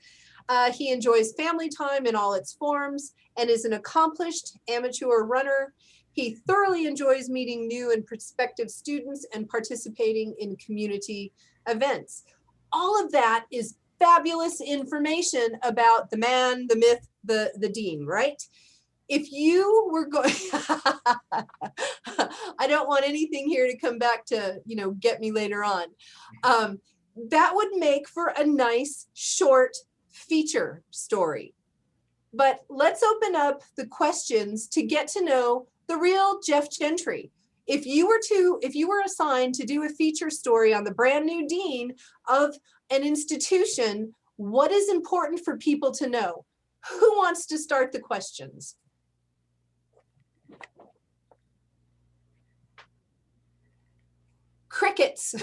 He enjoys family time in all its forms and is an accomplished amateur runner. He thoroughly enjoys meeting new and prospective students and participating in community events. All of that is fabulous information about the man, the myth, the dean, right? If you were going, I don't want anything here to come back to, get me later on. That would make for a nice short feature story. But let's open up the questions to get to know the real Jeff Gentry. If you were assigned to do a feature story on the brand new dean of an institution, what is important for people to know? Who wants to start the questions? Crickets.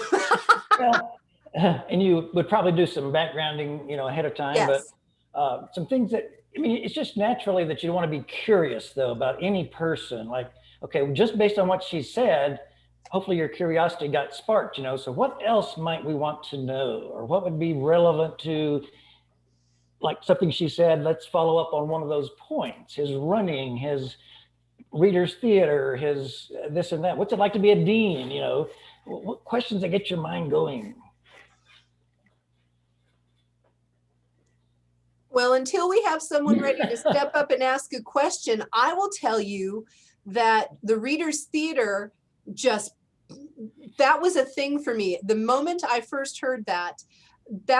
Well, and you would probably do some backgrounding, ahead of time, Yes. but some things that, it's just naturally that you want to be curious though about any person. Like, okay, just based on what she said, hopefully your curiosity got sparked, so what else might we want to know, or what would be relevant to, like something she said, let's follow up on one of those points, his running, his Readers Theater, his this and that. What's it like to be a dean? What questions that get your mind going? Well, until we have someone ready to step up and ask a question, I will tell you that the Readers Theater that was a thing for me. The moment I first heard that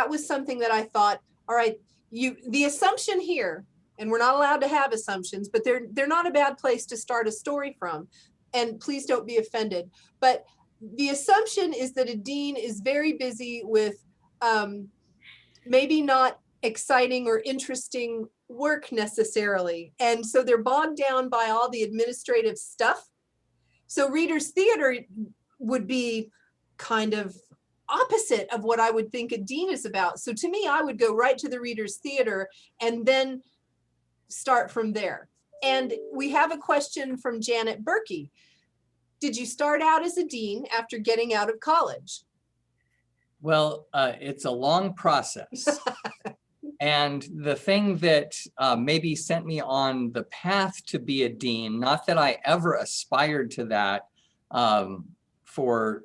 was something that I thought, all right, the assumption here, and we're not allowed to have assumptions, but they're not a bad place to start a story from. And please don't be offended. But the assumption is that a dean is very busy with maybe not exciting or interesting work necessarily. And so they're bogged down by all the administrative stuff. So Readers Theater would be kind of opposite of what I would think a dean is about. So to me, I would go right to the Readers Theater and then start from there. And we have a question from Janet Berkey. Did you start out as a dean after getting out of college? Well, it's a long process. And the thing that maybe sent me on the path to be a dean, not that I ever aspired to that for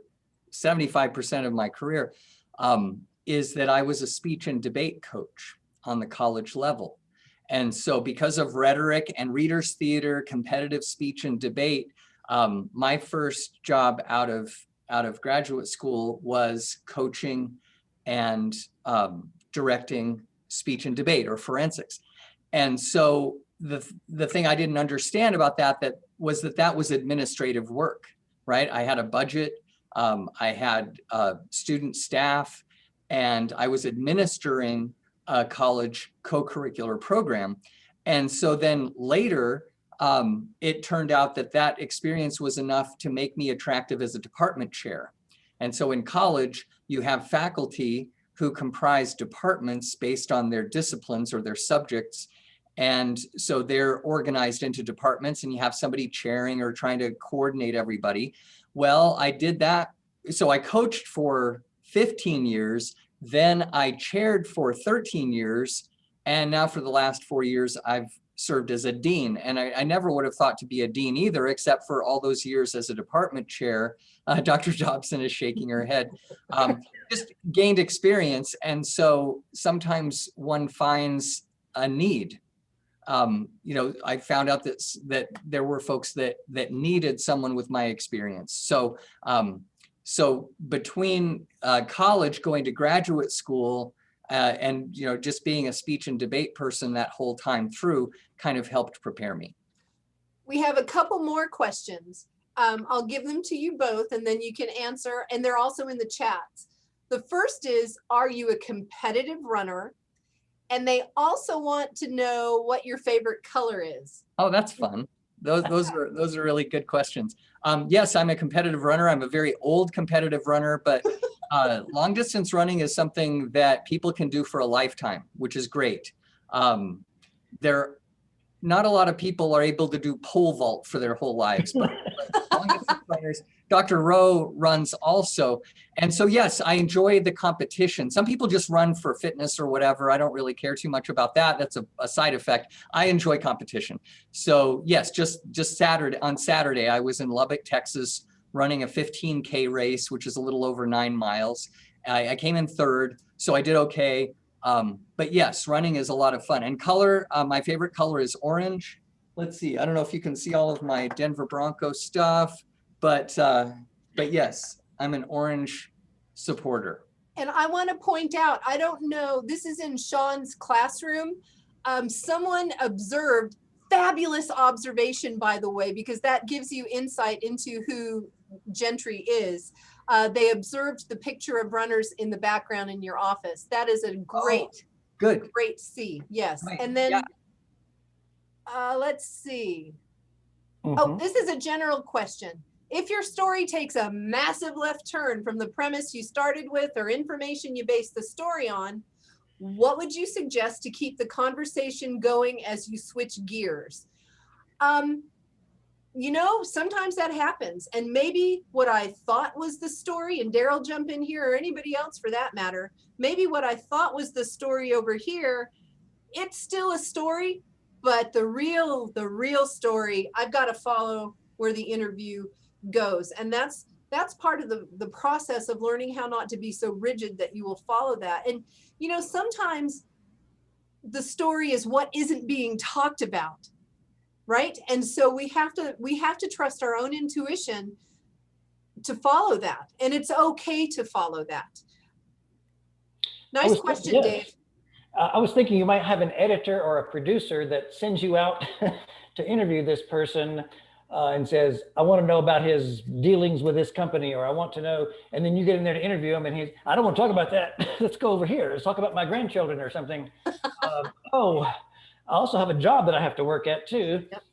75% of my career, is that I was a speech and debate coach on the college level. And so because of rhetoric and Readers Theater, competitive speech and debate, my first job out of graduate school was coaching and directing speech and debate, or forensics. And so the thing I didn't understand about that was administrative work, right? I had a budget, I had student staff, and I was administering a college co-curricular program. And so then later, it turned out that experience was enough to make me attractive as a department chair. And so in college, you have faculty who comprise departments based on their disciplines or their subjects. And so they're organized into departments, and you have somebody chairing or trying to coordinate everybody. Well, I did that. So I coached for 15 years, then I chaired for 13 years. And now for the last 4 years, I've served as a dean. And I never would have thought to be a dean either, except for all those years as a department chair. Dr. Dobson is shaking her head. Just gained experience. And so sometimes one finds a need. I found out that there were folks that needed someone with my experience. So So between college, going to graduate school, and just being a speech and debate person that whole time through kind of helped prepare me. We have a couple more questions. I'll give them to you both and then you can answer, and they're also in the chats. The first is, are you a competitive runner? And they also want to know what your favorite color is. Oh, that's fun. Those are really good questions. Yes, I'm a competitive runner. I'm a very old competitive runner, but long distance running is something that people can do for a lifetime, which is great. Not a lot of people are able to do pole vault for their whole lives, but long distance runners, Dr. Rowe runs also. And so, yes, I enjoy the competition. Some people just run for fitness or whatever. I don't really care too much about that. That's a side effect. I enjoy competition. So yes, just on Saturday, I was in Lubbock, Texas, running a 15K race, which is a little over 9 miles. I came in third, so I did okay. But yes, running is a lot of fun. And color, my favorite color is orange. Let's see, I don't know if you can see all of my Denver Broncos stuff, but yes, I'm an orange supporter. And I want to point out, I don't know, this is in Sean's classroom. Someone observed, fabulous observation, by the way, because that gives you insight into who Gentry is. They observed the picture of runners in the background in your office. That is a great, great see. Yes. Right. And then let's see. Oh, this is a general question. If your story takes a massive left turn from the premise you started with or information you based the story on, what would you suggest to keep the conversation going as you switch gears? Sometimes that happens. And maybe what I thought was the story, and Daryl, jump in here, or anybody else for that matter, maybe what I thought was the story over here, it's still a story, but the real story, I've got to follow where the interview goes. And that's part of the process of learning how not to be so rigid that you will follow that. And, sometimes the story is what isn't being talked about. Right. And so we have to trust our own intuition to follow that. And it's okay to follow that. Nice question, Dave. I was thinking you might have an editor or a producer that sends you out to interview this person and says, I want to know about his dealings with this company, or I want to know, and then you get in there to interview him and I don't want to talk about that. Let's go over here. Let's talk about my grandchildren or something. I also have a job that I have to work at too. Yep.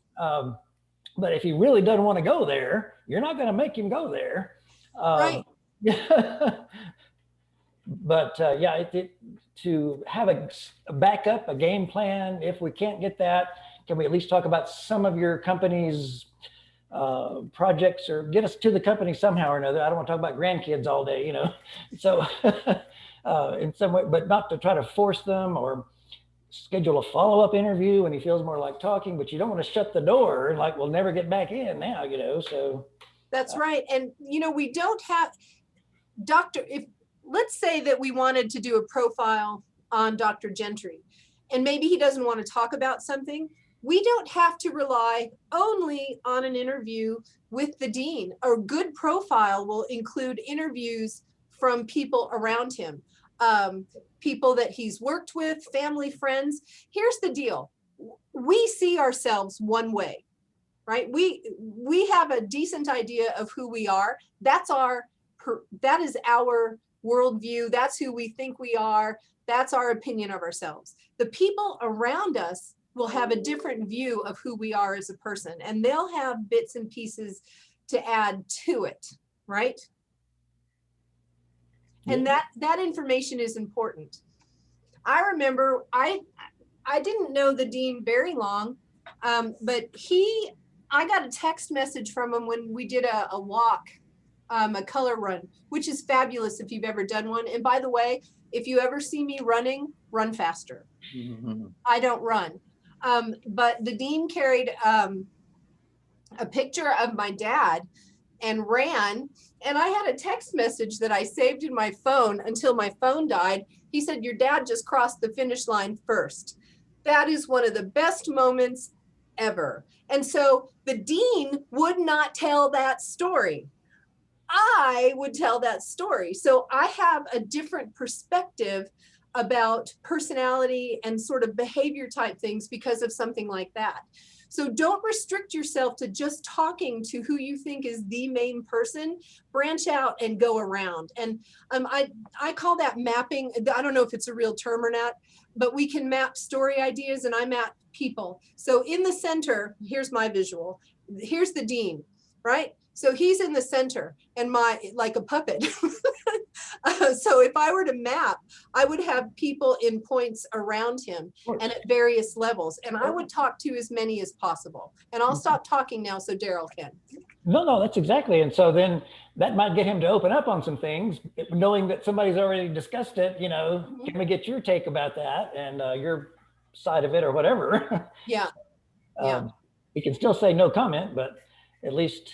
But if he really doesn't want to go there, you're not going to make him go there. Right. But to have a backup, a game plan, if we can't get that, can we at least talk about some of your company's projects, or get us to the company somehow or another? I don't want to talk about grandkids all day, So in some way, but not to try to force them or schedule a follow-up interview when he feels more like talking, but you don't want to shut the door like we'll never get back in now, so. That's right. And, we don't have let's say that we wanted to do a profile on Dr. Gentry, and maybe he doesn't want to talk about something. We don't have to rely only on an interview with the dean. A good profile will include interviews from people around him. People that he's worked with, family, friends. Here's the deal. We see ourselves one way, right? We have a decent idea of who we are. That is our worldview. That's who we think we are. That's our opinion of ourselves. The people around us will have a different view of who we are as a person, and they'll have bits and pieces to add to it, right? And that information is important. I remember I didn't know the dean very long, but I got a text message from him when we did a walk, a color run, which is fabulous if you've ever done one. And by the way, if you ever see me running, run faster. Mm-hmm. I don't run. But the dean carried a picture of my dad and ran. And I had a text message that I saved in my phone until my phone died. He said, your dad just crossed the finish line first. That is one of the best moments ever. And so the dean would not tell that story. I would tell that story. So I have a different perspective about personality and sort of behavior type things because of something like that. So don't restrict yourself to just talking to who you think is the main person. Branch out and go around. And I call that mapping. I don't know if it's a real term or not, but we can map story ideas, and I map people. So in the center, here's my visual. Here's the dean, right? So he's in the center and like a puppet. So if I were to map, I would have people in points around him and at various levels, and I would talk to as many as possible. And I'll stop talking now so Daryl can. No, that's exactly. And so then that might get him to open up on some things, knowing that somebody's already discussed it. Can we get your take about that and your side of it or whatever? Yeah. Yeah. He can still say no comment, but at least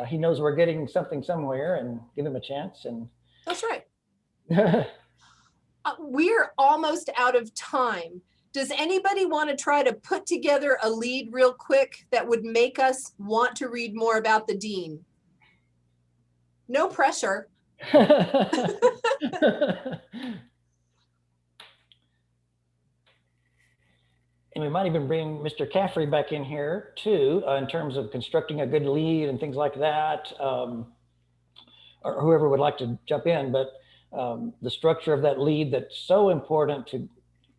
he knows we're getting something somewhere, and give him a chance. And that's right. We're almost out of time. Does anybody want to try to put together a lead real quick that would make us want to read more about the dean? No pressure. And we might even bring Mr. Caffrey back in here too, in terms of constructing a good lead and things like that, or whoever would like to jump in. But the structure of that lead, that's so important to,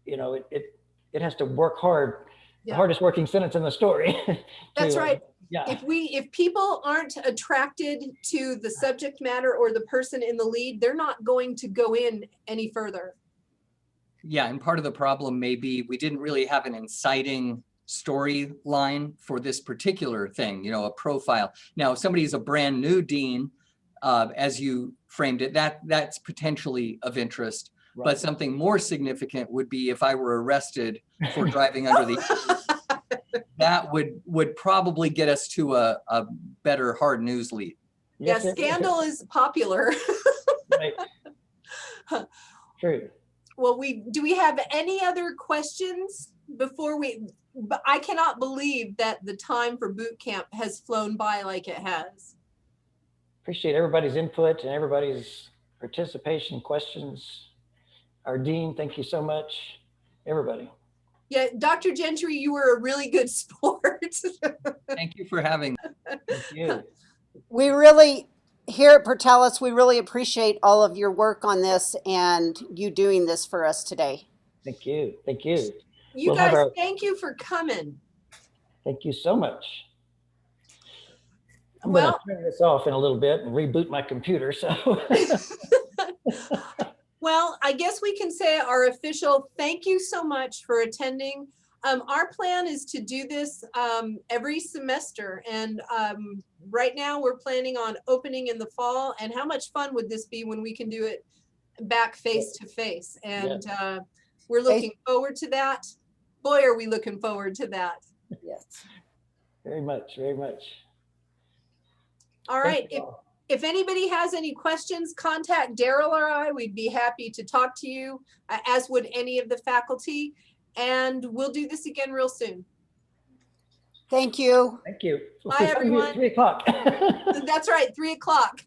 it has to work hard. Yeah. The hardest working sentence in the story. That's right. Yeah. If people aren't attracted to the subject matter or the person in the lead, they're not going to go in any further. Yeah, and part of the problem may be we didn't really have an inciting storyline for this particular thing, a profile. Now, if somebody's a brand new dean, as you framed it, that's potentially of interest. Right. But something more significant would be if I were arrested for driving under the that would probably get us to a better hard news lead. Yeah, scandal is popular. Right. True. Well, do we have any other questions before I cannot believe that the time for boot camp has flown by like it has. Appreciate everybody's input and everybody's participation, questions. Our dean, thank you so much, everybody. Yeah, Dr. Gentry, you were a really good sport. Thank you for having me. Thank you. We really, here at Portales, we really appreciate all of your work on this and you doing this for us today. Thank you. Thank you. You guys, thank you for coming. Thank you so much. I'm going to turn this off in a little bit and reboot my computer. So. Well, I guess we can say our official thank you so much for attending. Our plan is to do this every semester. And right now we're planning on opening in the fall. And how much fun would this be when we can do it back face to face? And we're looking forward to that. Boy, are we looking forward to that. Yes. Very much, very much. All right. If anybody has any questions, contact Daryl or I. We'd be happy to talk to you, as would any of the faculty. And we'll do this again real soon. Thank you. Thank you. Bye, everyone. 3 o'clock. That's right, 3 o'clock.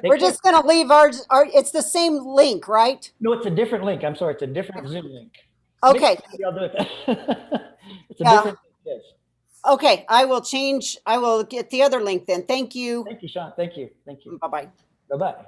We're just going to leave ours. It's the same link, right? No, it's a different link. I'm sorry. It's a different Zoom link. Okay. Maybe I'll do it. It's a different link, yes. Okay, I will get the other link then. Thank you. Thank you, Sean. Thank you. Thank you. Bye-bye. Bye-bye.